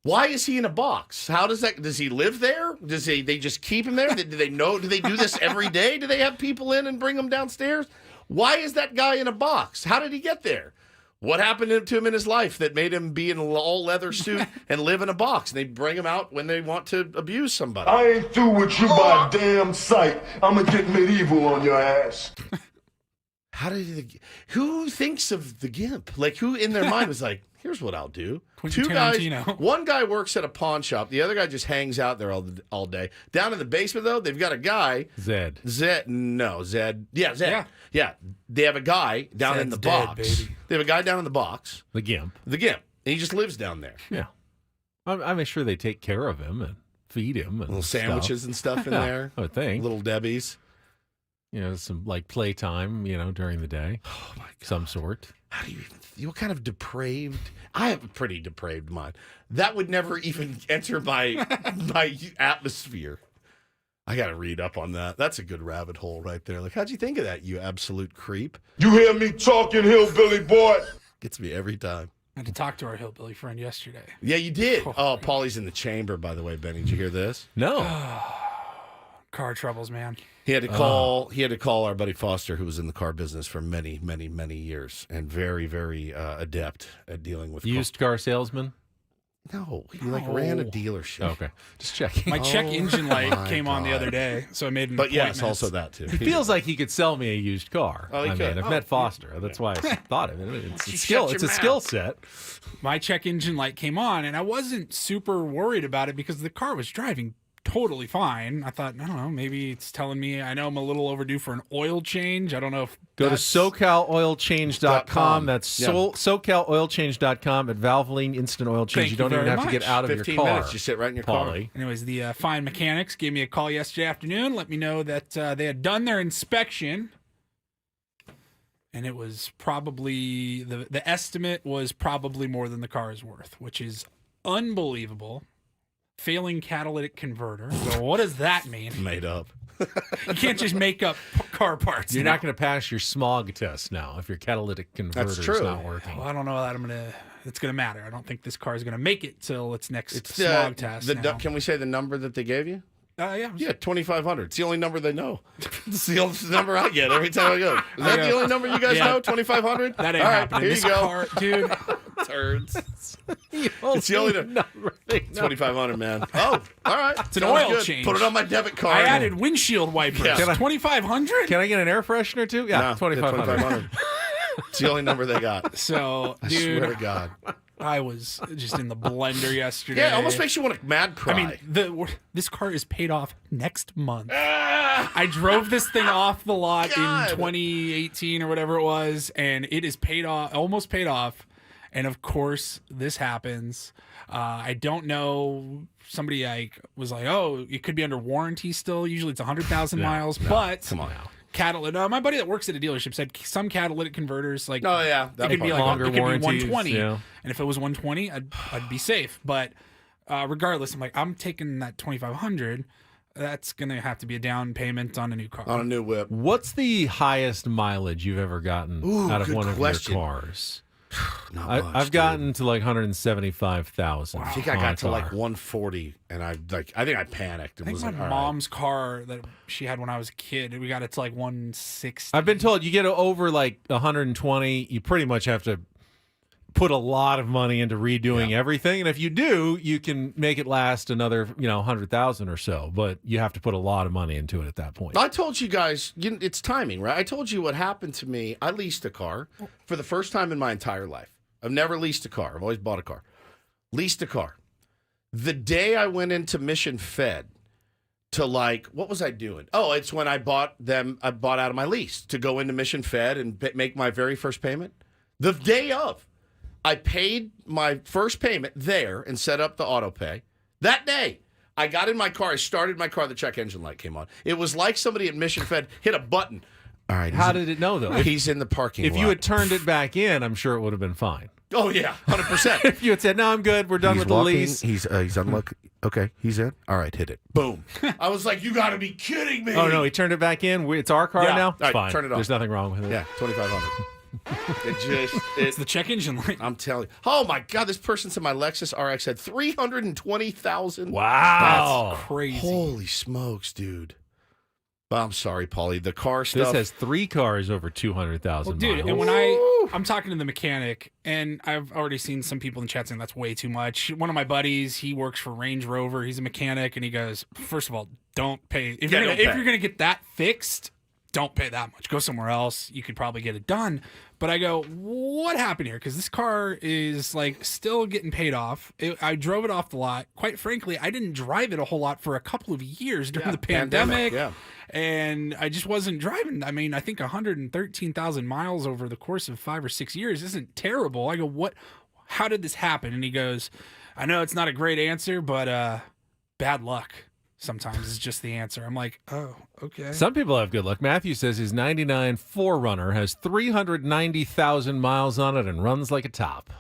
why is he in a box? Does he live there? They just keep him there? Do they know? Do they do this every day? Do they have people in and bring him downstairs? Why is that guy in a box? How did he get there? What happened to him in his life that made him be in an all-leather suit and live in a box? And they bring him out when they want to abuse somebody. I ain't through with you by damn sight. I'm going to get medieval on your ass. Who thinks of the Gimp? Like, who in their mind was like, here's what I'll do. Quentin Two guys, Tarantino. one guy works at a pawn shop. The other guy just hangs out there all day. Down in the basement, though, they've got a guy. Zed. Yeah, Zed. Yeah. They have a guy down in the box. Baby. They have a guy down in the box. The Gimp. And he just lives down there. Yeah. I'm sure they take care of him and feed him. And little sandwiches and stuff in there. I would think. Little Debbie's. Some like playtime, during the day. Oh, my God. Some sort. How do you what kind of depraved? I have a pretty depraved mind. That would never even enter my atmosphere. I got to read up on that. That's a good rabbit hole right there. Like, how'd you think of that, you absolute creep? You hear me talking, hillbilly boy? Gets me every time. I had to talk to our hillbilly friend yesterday. Yeah, you did. Oh, Paulie's in the chamber, by the way, Benny. Did you hear this? No. Car troubles, man. He had to call. He had to call our buddy Foster, who was in the car business for many, many, many years, and very, very adept at dealing with used car salesman. No, he ran a dealership. Okay, just checking. My check engine light came on the other day, so I made an But yes, appointment. also that too. He feels like he could sell me a used car. Oh, he could. I've met Foster. That's why I thought of it. It's a skill. It's a mouth. skill set. My check engine light came on, and I wasn't super worried about it because the car was driving totally fine. I thought, I don't know, maybe it's telling me I know I'm a little overdue for an oil change. I don't know if Go to SoCalOilChange.com. That's SoCalOilChange.com at Valvoline Instant Oil Change. Thank You don't you even very have to get much. out of your 15 car. minutes. You sit right in your car. Paulie. Anyways, the fine mechanics gave me a call yesterday afternoon, let me know that they had done their inspection, and it was probably, the estimate was probably more than the car is worth, which is unbelievable. Failing catalytic converter. So what does that mean? Made up. You can't just make up car parts. You're not going to pass your smog test now if your catalytic converter is not working. Well, I don't know that it's going to matter. I don't think this car is going to make it till its next smog test. Can we say the number that they gave you? Yeah. Yeah, 2,500. It's the only number they know. It's the only number I get every time I go. Is that the only number you guys know? 2,500? That ain't happening. Here This you go. car, dude. Turds. It's the only number. 2,500, man. Oh, all right. It's an Sounds oil good. change. Put it on my debit card. I added windshield wipers. Yeah. 2,500? Can I get an air freshener too? Yeah, No, 2,500. It's the only number they got. So, I dude, swear to God. I was just in the blender yesterday. Yeah, it almost makes you want to mad cry. I mean, this car is paid off next month. I drove this thing off the lot in 2018 or whatever it was, and it is paid off, almost paid off. And of course, this happens. I don't know. Somebody was like, "Oh, it could be under warranty still." Usually, it's 100,000 miles, but come on now. My buddy that works at a dealership said some catalytic converters, like, oh yeah, it could be like longer it could be warranties, 120, yeah. and if it was 120, I'd be safe. But regardless, I'm like, I'm taking that 2,500. That's gonna have to be a down payment on a new car. On a new whip. What's the highest mileage you've ever gotten out of good one question. of your cars? Not much, I've gotten to like 175,000. I think I got to like 140, and I think I panicked and I think was my like, all right. mom's car that she had when I was a kid, we got it to like 160. I've been told you get over like 120, you pretty much have to put a lot of money into redoing everything, and if you do, you can make it last another 100,000 or so. But you have to put a lot of money into it at that point. I told you guys, it's timing, right? I told you what happened to me. I leased a car for the first time in my entire life. I've never leased a car. I've always bought a car. Leased a car. The day I went into Mission Fed to what was I doing? Oh, it's when I bought out of my lease to go into Mission Fed and make my very first payment. The day of. I paid my first payment there and set up the auto pay. That day, I got in my car. I started my car. The check engine light came on. It was like somebody at Mission Fed hit a button. All right. How did it know, though? He's in the parking lot. If you had turned it back in, I'm sure it would have been fine. Oh, yeah, 100%. If you had said, no, I'm good, we're done with the lease. He's unlocked. Okay, he's in. All right, hit it. Boom. I was like, you got to be kidding me. Oh, no, he turned it back in. It's our car now? All right, fine. turn it off. There's nothing wrong with it. Yeah, $2,500. It's the check engine light. I'm telling you. Oh, my God, this person said my Lexus RX had 320,000. Wow. That's crazy. Holy smokes, dude. Well, I'm sorry, Paulie. The car stuff. This has 3 cars over 200,000 Dude, miles. and when I'm talking to the mechanic, and I've already seen some people in the chat saying that's way too much. One of my buddies, he works for Range Rover. He's a mechanic, and he goes, first of all, don't pay. If you're gonna get that fixed, don't pay that much. Go somewhere else. You could probably get it done. But I go, what happened here? Because this car is like still getting paid off. I drove it off the lot. Quite frankly, I didn't drive it a whole lot for a couple of years during the pandemic. And I just wasn't driving. I mean, I think 113,000 miles over the course of 5 or 6 years isn't terrible. I go, what? How did this happen? And he goes, I know it's not a great answer, but bad luck sometimes is just the answer. I'm like, oh, okay. Some people have good luck. Matthew says his 99 4Runner has 390,000 miles on it and runs like a top.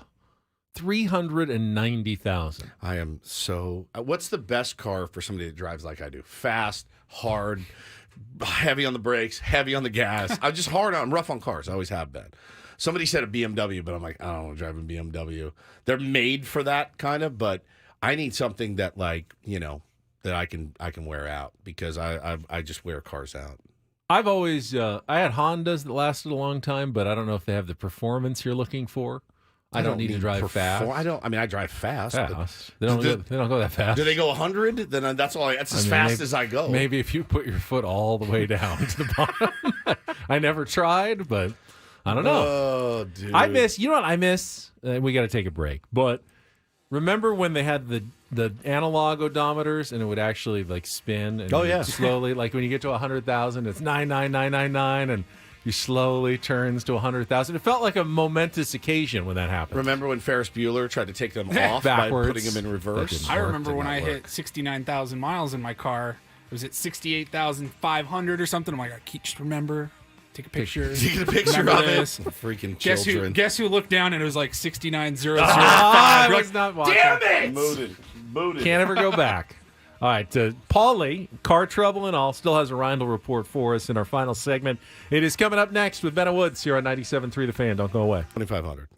390,000. I am so... what's the best car for somebody that drives like I do? Fast, hard, heavy on the brakes, heavy on the gas. I'm rough on cars. I always have been. Somebody said a BMW, but I'm like, I don't want to drive a BMW. They're made for that kind of, but I need something that that I can wear out because I just wear cars out. I've always I had Hondas that lasted a long time, but I don't know if they have the performance you're looking for. I don't need to drive fast. I drive fast. They don't go that fast. Do they go 100? Then that's all. That's as fast as I go. Maybe if you put your foot all the way down to the bottom. I never tried, but I don't know. Oh, dude. I miss. You know what I miss? We got to take a break. But remember when they had the analog odometers and it would actually spin and slowly, like when you get to 100,000, it's 99999 and you slowly turns to 100,000. It felt like a momentous occasion when that happened. Remember when Ferris Bueller tried to take them off backwards by putting them in reverse? I remember when I hit 69,000 miles in my car. It was at 68,500 or something. I'm like, just remember, take a picture. Take a picture of it. Freaking children. Guess who looked down and it was like 69,005. I was not watching. Damn it! Booted. Can't ever go back. All right, Paulie, car trouble and all, still has a Reindl Report for us in our final segment. It is coming up next with Ben Woods here on 97.3 The Fan. Don't go away. 2,500.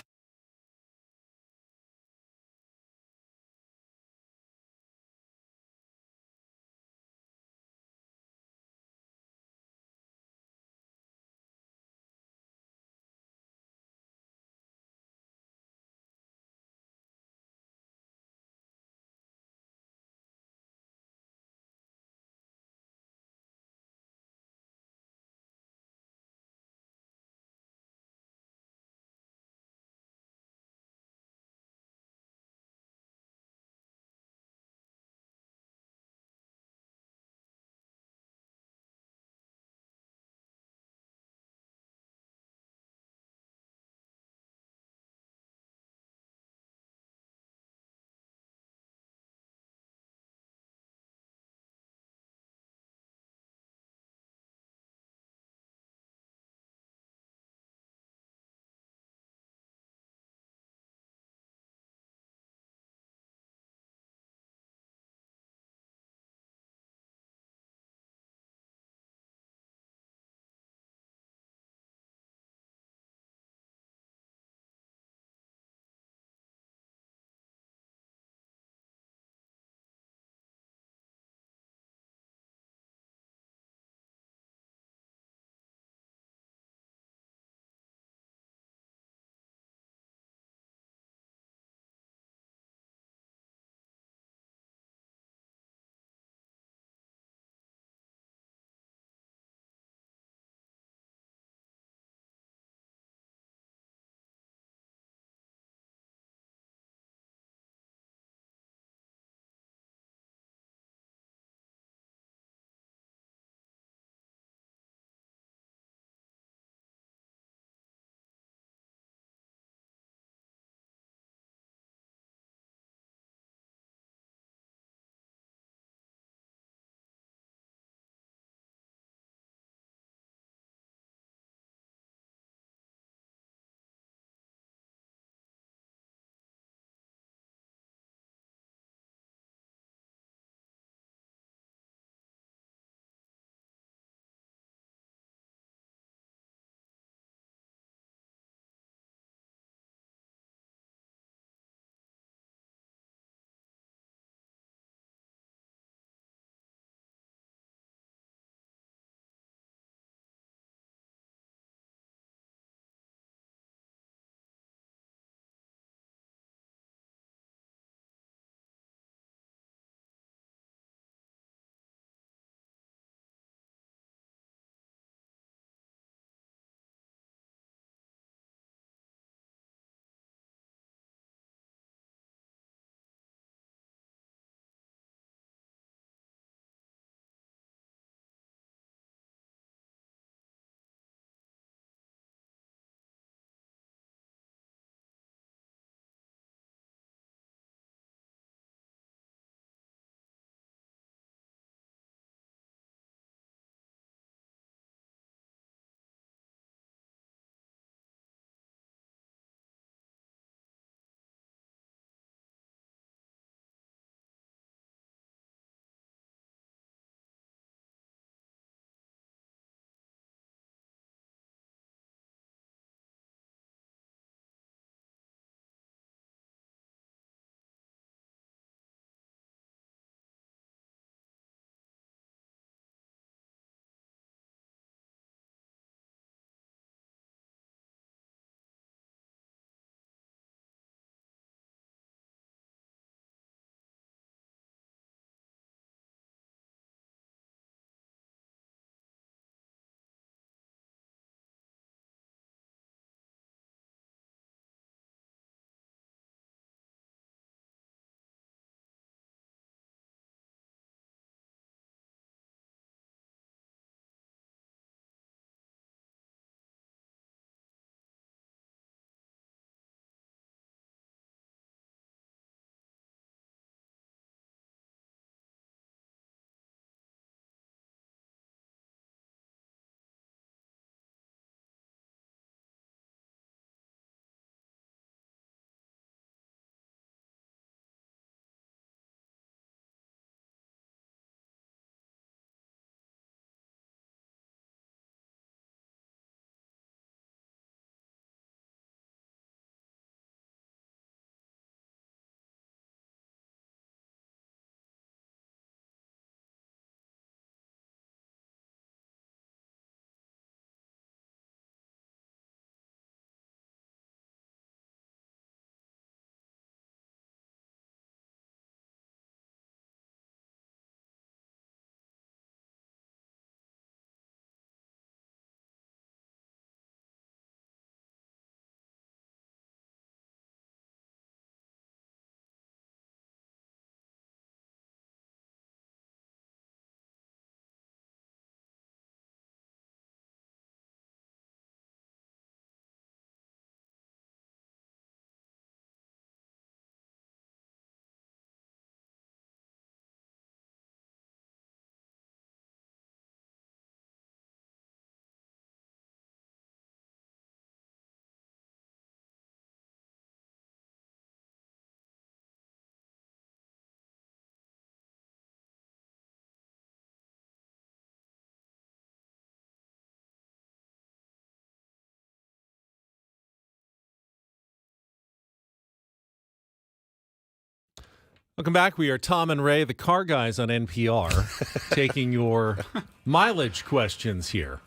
Welcome back. We are Tom and Ray, the car guys on NPR, taking your mileage questions here.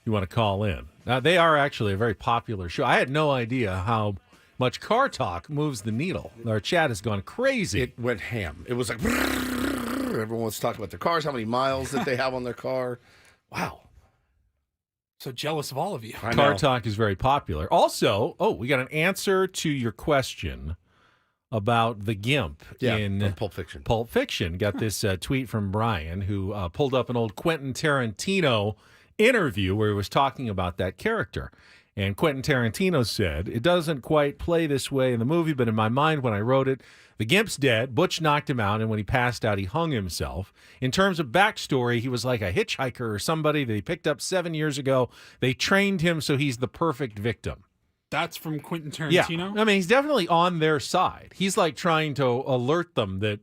You want to call in. Now, they are actually a very popular show. I had no idea how much car talk moves the needle. Our chat has gone crazy. It went ham. It was like, everyone wants to talk about their cars, how many miles that they have on their car. Wow. So jealous of all of you. Car talk is very popular. Also, we got an answer to your question about the GIMP in Pulp Fiction. Pulp Fiction. Got this tweet from Brian, who pulled up an old Quentin Tarantino interview where he was talking about that character. And Quentin Tarantino said, "It doesn't quite play this way in the movie, but in my mind when I wrote it, the Gimp's dead. Butch knocked him out, and when he passed out, he hung himself. In terms of backstory, he was like a hitchhiker or somebody that he picked up 7 years ago. They trained him, so he's the perfect victim." That's from Quentin Tarantino? Yeah. I mean, he's definitely on their side. He's like trying to alert them that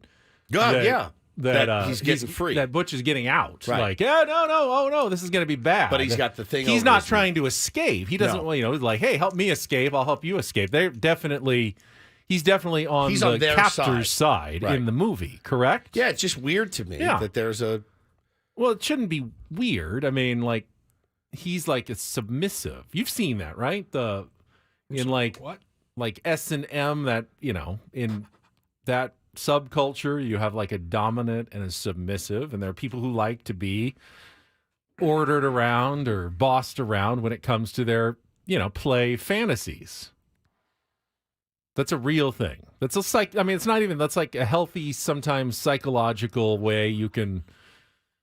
he's getting free. That Butch is getting out. Right. Like, no, this is going to be bad. But he's got the thing He's over not his trying to escape. He doesn't, like, hey, help me escape. I'll help you escape. He's definitely on the captor's side right. in the movie, correct? Yeah, it's just weird to me that there's a... Well, it shouldn't be weird. I mean, like, he's like a submissive. You've seen that, right? Like S&M, that, in that subculture, you have like a dominant and a submissive, and there are people who like to be ordered around or bossed around when it comes to their, play fantasies. That's a real thing. That's that's like a healthy, sometimes psychological way you can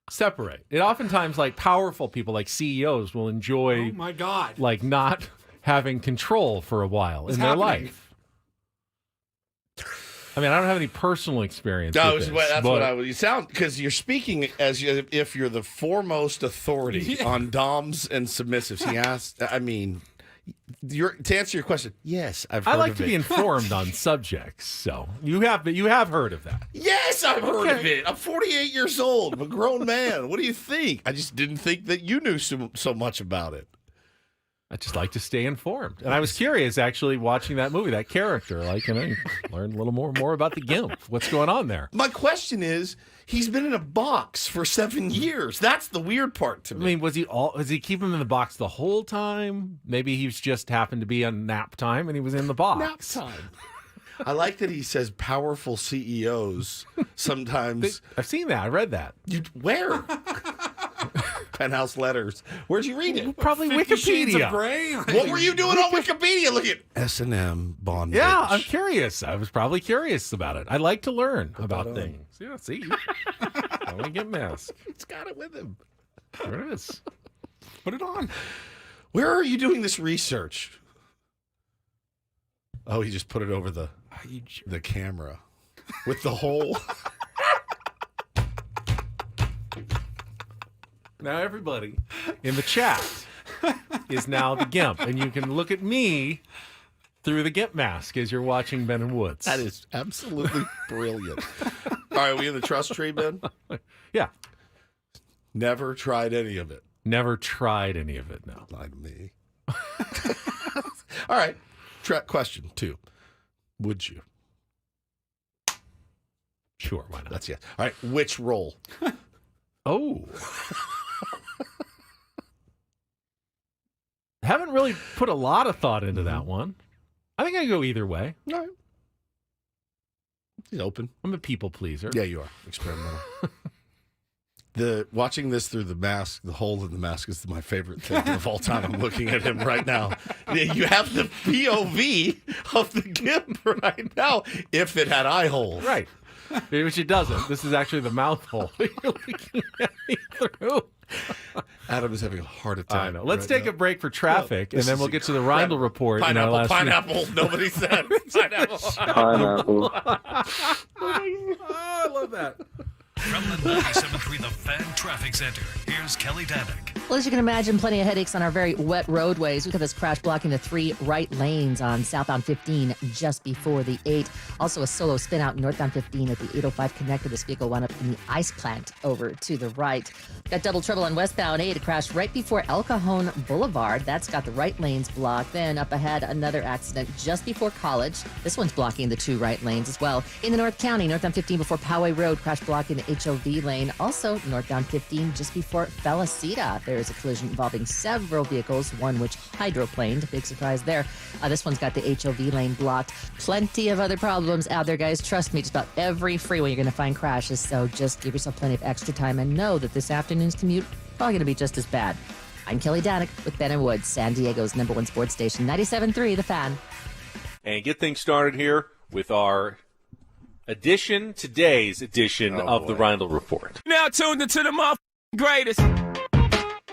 separate. It oftentimes, like, powerful people, like CEOs, will enjoy, oh my God, like, not having control for a while in their life. I mean, I don't have any personal experience with this. You sound, because you're speaking as if you're the foremost authority on doms and submissives. He asked, to answer your question, yes, I've heard of it. I like to be informed on subjects, so you have heard of that. Yes, I've heard of it. I'm 48 years old. I'm a grown man. What do you think? I just didn't think that you knew so much about it. I just like to stay informed. And I was curious, actually, watching that movie, that character. Like, learn a little more about the GIMP. What's going on there? My question is, he's been in a box for 7 years. That's the weird part to me. I mean, was he keep him in the box the whole time? Maybe he's just happened to be on nap time and he was in the box. Nap time. I like that he says powerful CEOs sometimes. I've seen that. I read that. Where? Penthouse letters. Where'd you read it? Probably Wikipedia. What were you doing on Wikipedia? Look at S&M bondage. Yeah, I'm curious. I was probably curious about it. I like to learn about things. Yeah, see? I want to get masked. He's got it with him. There it is. Put it on. Where are you doing this research? Oh, he just put it over the camera with the hole. Now everybody in the chat is now the GIMP, and you can look at me through the GIMP mask as you're watching Ben and Woods. That is absolutely brilliant. All right, we in the trust tree, Ben? Yeah. Never tried any of it. Never tried any of it, no. Lie to me. All right. Question 2. Would you? Sure, why not? That's yes. All right. Which role? Oh. Haven't really put a lot of thought into that one. I think I go either way. All right. He's open. I'm a people pleaser. Yeah, you are. Experimental. Watching this through the mask, the hole in the mask is my favorite thing of all time. I'm looking at him right now. You have the POV of the GIMP right now if it had eye holes. Right. Which it doesn't. This is actually the mouth hole you're looking at me through. Adam is having a heart attack. I know. Let's take a break for traffic, and then we'll get to the Reindl Report. Pineapple. Nobody said pineapple. Pineapple. I love that. From the 97.3 The Fan Traffic Center, here's Kelly Danick. Well, as you can imagine, plenty of headaches on our very wet roadways. We've got this crash blocking the 3 right lanes on southbound 15 just before the 8. Also, a solo spin out northbound 15 at the 805 connector. This vehicle wound up in the ice plant over to the right. Got double trouble on westbound 8. It crashed right before El Cajon Boulevard. That's got the right lanes blocked. Then up ahead, another accident just before College. This one's blocking the 2 right lanes as well. In the North County, northbound 15 before Poway Road, crash blocking the HOV lane. Also, northbound 15 just before Felicita. There's a collision involving several vehicles, one which hydroplaned. Big surprise there. This one's got the HOV lane blocked. Plenty of other problems out there, guys. Trust me, just about every freeway you're going to find crashes, so just give yourself plenty of extra time and know that this afternoon's commute probably going to be just as bad. I'm Kelly Danick with Ben and Woods, San Diego's #1 sports station, 97.3 The Fan. And get things started here with our today's edition of the Reindl Report. Now tuned into the greatest.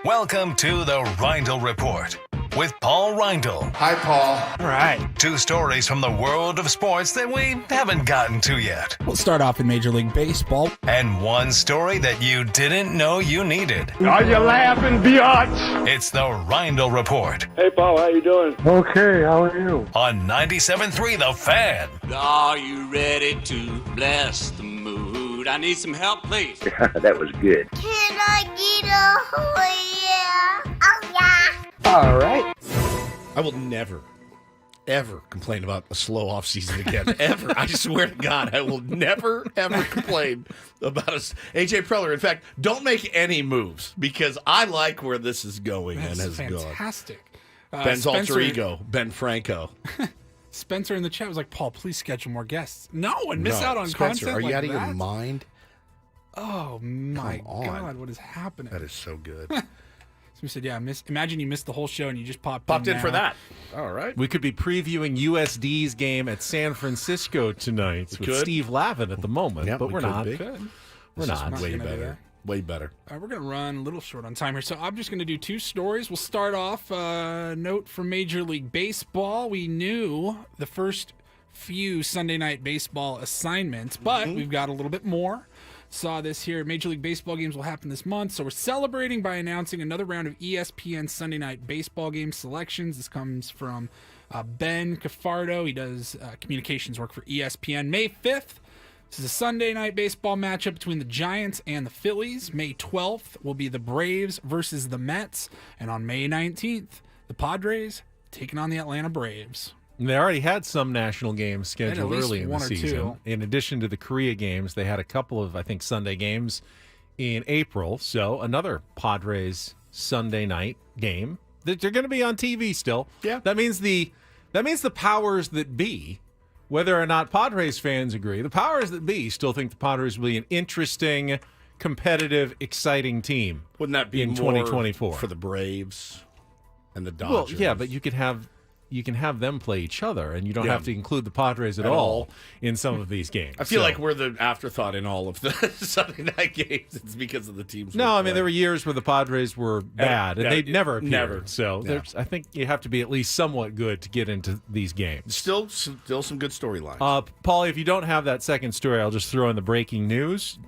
Welcome to the Reindl Report with Paul Reindl. Hi, Paul. All right. 2 stories from the world of sports that we haven't gotten to yet. We'll start off in Major League Baseball. And 1 story that you didn't know you needed. Are you laughing, biatch? It's the Reindl Report Hey, Paul, how you doing? Okay, how are you? on 97.3 The Fan. Are you ready to bless the mood? I need some help, please. That was good. Can I get a yeah? Oh, yeah. All right. I will never, ever complain about a slow off season again. Ever. I swear to God, I will never, ever complain about us. AJ Preller, in fact, don't make any moves because I like where this is going and has gone. Fantastic. Ben's alter ego, Ben Franco. Spencer in the chat was like, Paul, please schedule more guests. No, and miss out on Spencer, content are you like out of that? your mind? Oh, my Come on. God, what is happening? That is so good. So we said, yeah, imagine you missed the whole show and you just popped in now. for that. All right. We could be previewing USD's game at San Francisco tonight with Steve Lavin at the moment, Yeah, but we we're could not. be. We're not. Way better. Way better. We're going to run a little short on time here. So I'm just going to do 2 stories. We'll start off note from Major League Baseball. We knew the first few Sunday night baseball assignments, but we've got a little bit more. Saw this here. Major League Baseball games will happen this month, so we're celebrating by announcing another round of ESPN Sunday night baseball game selections. This comes from Ben Cafardo. He does communications work for ESPN. May 5th, this is a Sunday night baseball matchup between the Giants and the Phillies. May 12th will be the Braves versus the Mets, and on May 19th, the Padres taking on the Atlanta Braves. They already had some national games scheduled early in the 1 or 2. season. In addition to the Korea games, they had a couple of, I think, Sunday games in April. So another Padres Sunday night game. They're going to be on TV still. Yeah. That means the powers that be, whether or not Padres fans agree, the powers that be still think the Padres will be an interesting, competitive, exciting team. Wouldn't that be in more 2024 for the Braves and the Dodgers? Well, yeah, but you can have them play each other, and you don't have to include the Padres at all in some of these games. I feel like we're the afterthought in all of the Sunday night games. It's because of the teams. No, I mean, there were years where the Padres were bad, and they'd never appeared. Never. So I think you have to be at least somewhat good to get into these games. Still some good storylines. Paulie, if you don't have that second story, I'll just throw in the breaking news.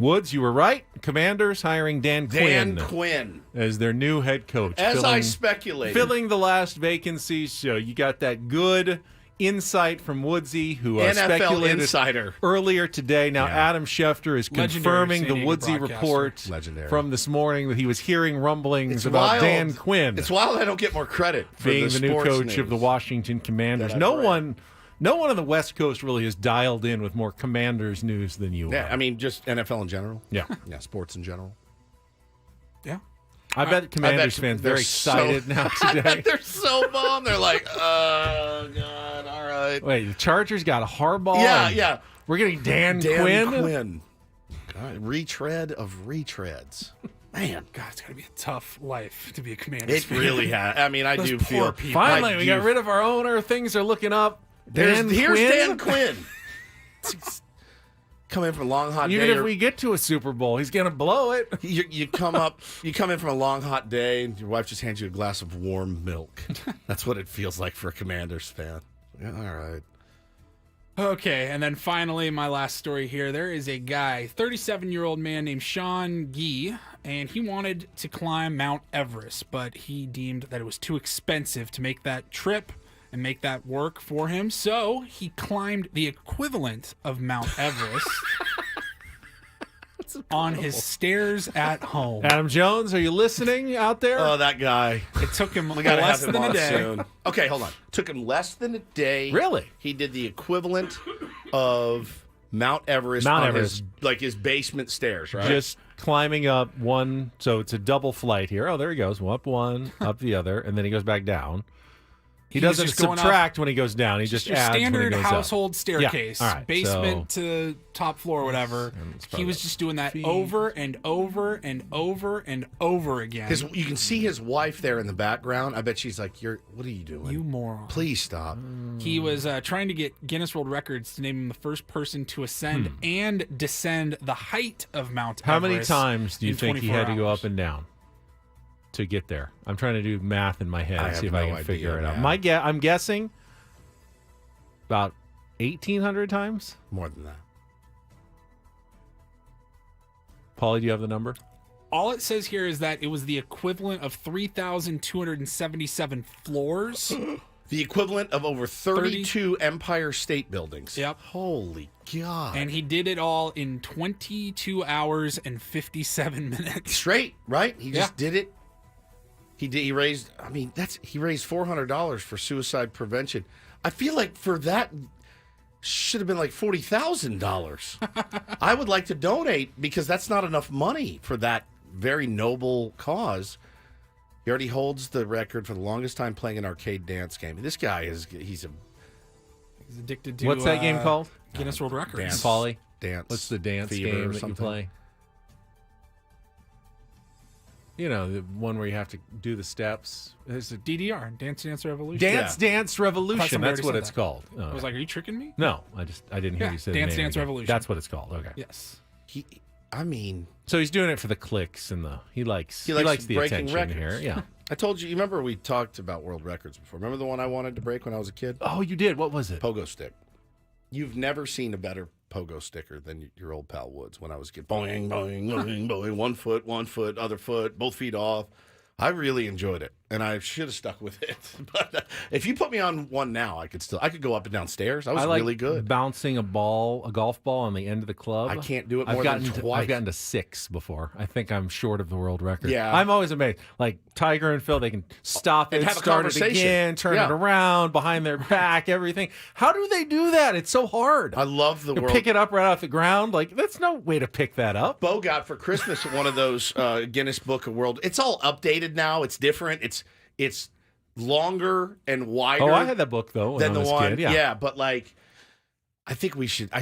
Woods, you were right. Commanders hiring Dan Quinn as their new head coach. As I speculated. Filling the last vacancy. So you got that good insight from Woodsy, who NFL speculated insider earlier today. Now Adam Schefter is confirming the Woodsy report from this morning that he was hearing rumblings about Dan Quinn. It's wild I don't get more credit for being the new coach news of the Washington Commanders. No one on the West Coast really is dialed in with more Commanders news than you are. I mean, just NFL in general. Yeah. Yeah, sports in general. Yeah. I bet Commanders fans very excited now today. I bet they're so bummed. They're like, oh, God, all right. Wait, the Chargers got a Harbaugh? Yeah. We're getting Dan Quinn? God, retread of retreads. Man. God, it's got to be a tough life to be a Commanders It really has. I mean, I Those do poor feel. people. Finally, we got rid of our owner. Things are looking up. Here's Dan Quinn. Come in from a long hot day. Even if we get to a Super Bowl, he's going to blow it. You come in from a long hot day, and your wife just hands you a glass of warm milk. That's what it feels like for a Commanders fan. Yeah, all right. Okay, and then finally, my last story here. There is a guy, 37-year-old man named Sean Gee, and he wanted to climb Mount Everest, but he deemed that it was too expensive to make that trip and make that work for him. So he climbed the equivalent of Mount Everest on his stairs at home. Adam Jones, are you listening out there? Oh, that guy. It took him We gotta less have him than a on day. soon. Okay, hold on. Took him less than a day. Really? He did the equivalent of Mount Everest Mount on Everest. his basement stairs, right? Just climbing up one, so it's a double flight here. Oh, there he goes. Up one, up the other, and then he goes back down. He was doesn't just going subtract when he goes down. He just Your adds when he standard goes household up. staircase, Yeah. All right, basement so to top floor, whatever. it's He probably was just doing that over and over and over and over again. You can see his wife there in the background. I bet she's like, what are you doing? You moron. Please stop. He was trying to get Guinness World Records to name him the first person to ascend and descend the height of Mount How Everest. many times do you in think he 24 had to go hours. up and down to get there? I'm trying to do math in my head, I see if have I no can figure idea, it out. man. I'm guessing about 1,800 times. More than that. Paulie, do you have the number? All it says here is that it was the equivalent of 3,277 floors. The equivalent of over 32 Empire State Buildings. Yep. Holy God. And he did it all in 22 hours and 57 minutes. Straight, right? He just Yeah. did it. He raised $400 for suicide prevention. I feel like for that should have been like $40,000. I would like to donate because that's not enough money for that very noble cause. He already holds the record for the longest time playing an arcade dance game. This guy he's addicted to What's that game called? Guinness World Records. Dance. Paulie? Dance. What's the dance Fever game or that you something? play? You know, the one where you have to do the steps. There's a DDR, Dance Dance Revolution. Dance Revolution. somebody That's already what said it's that. called. I was like, are you tricking me? No, I didn't hear Yeah, you say Dance the name Dance again. Revolution. That's what it's called. Okay. Yes. So he's doing it for the clicks and he likes the breaking attention records. here. Yeah. I told you remember we talked about world records before. Remember the one I wanted to break when I was a kid? Oh, you did. What was it? Pogo stick. You've never seen a better pogo sticker than your old pal Woods when I was a kid. Boing, boing, boing, boing. 1 foot, other foot, both feet off. I really enjoyed it, and I should have stuck with it. But if you put me on one now, I could go up and down stairs. I was like really good. Bouncing a golf ball on the end of the club. I can't do it more than twice. I've gotten to 6 before. I think I'm short of the world record. Yeah. I'm always amazed. Like Tiger and Phil, they can stop And it, have a start it conversation. again, turn Yeah. it around, behind their back, everything. How do they do that? It's so hard. I love the You world. pick it up right off the ground. Like, that's no way to pick that up. Bo got for Christmas one of those Guinness Book of World. It's all updated now. It's different. It's longer and wider. Oh, I had that book, though, when than I the was a one. kid. Yeah. But like, I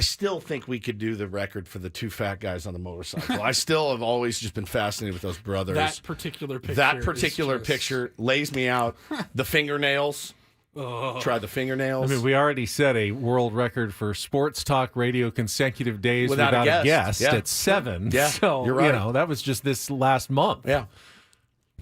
still think we could do the record for the two fat guys on the motorcycle. I still have always just been fascinated with those brothers. That particular picture. That is particular just- picture lays me out. The fingernails. Ugh. Try the fingernails. I mean, we already set a world record for sports talk radio consecutive days Without without, a guest. Yeah. at 7. Yeah, So, you're right. that was just this last month. Yeah.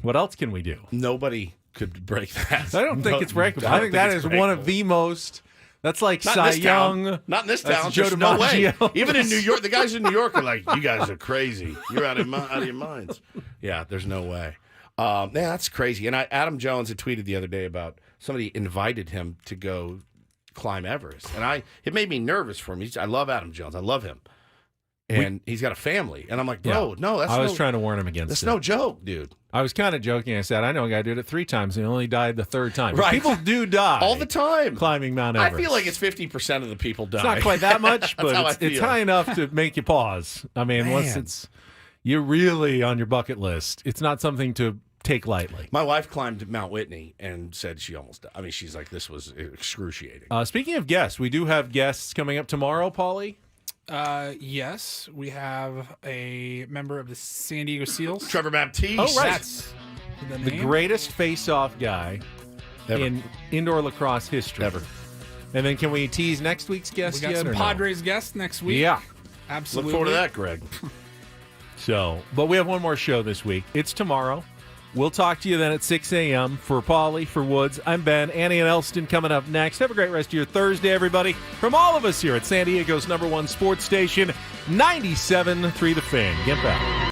What else can we do? Nobody could break that. I don't think it's breakable. I don't think that it's is one of breakable. the most. That's like Not in Cy this town. Young. Not in this That's town. Joe There's no way. DiMaggio. Even in New York, the guys in New York are like, "You guys are crazy. You're out of your minds." Yeah, there's no way. Man, that's crazy. And Adam Jones had tweeted the other day about somebody invited him to go climb Everest, and it made me nervous for him. I love Adam Jones. I love him, and he's got a family. And I'm like, bro, no, that's I was trying to warn him against that's it. no joke, dude. I was kind of joking. I said, I know a guy did it 3 times and he only died the 3rd time. But Right. people do die All the time climbing Mount Everest. I feel like it's 50% of the people die. It's not quite that much, That's how I but it's feel. high enough to make you pause. I mean, once you're really on your bucket list, it's not something to take lightly. My wife climbed Mount Whitney and said she almost died. I mean, she's like, this was excruciating. Speaking of guests, we do have guests coming up tomorrow, Paulie. Yes, we have a member of the San Diego Seals. Trevor Baptiste. Oh, right. That's the The name. greatest face-off guy in indoor lacrosse history. Ever. And then can we tease next week's guest We got yet? some or no? Padres guests next week. Yeah. Absolutely. Look forward to that, Greg. So, but we have one more show this week. It's tomorrow. We'll talk to you then at 6 a.m. For Paulie, for Woods, I'm Ben. Annie and Elston coming up next. Have a great rest of your Thursday, everybody. From all of us here at San Diego's #1 sports station, 97.3 The Fan. Get back.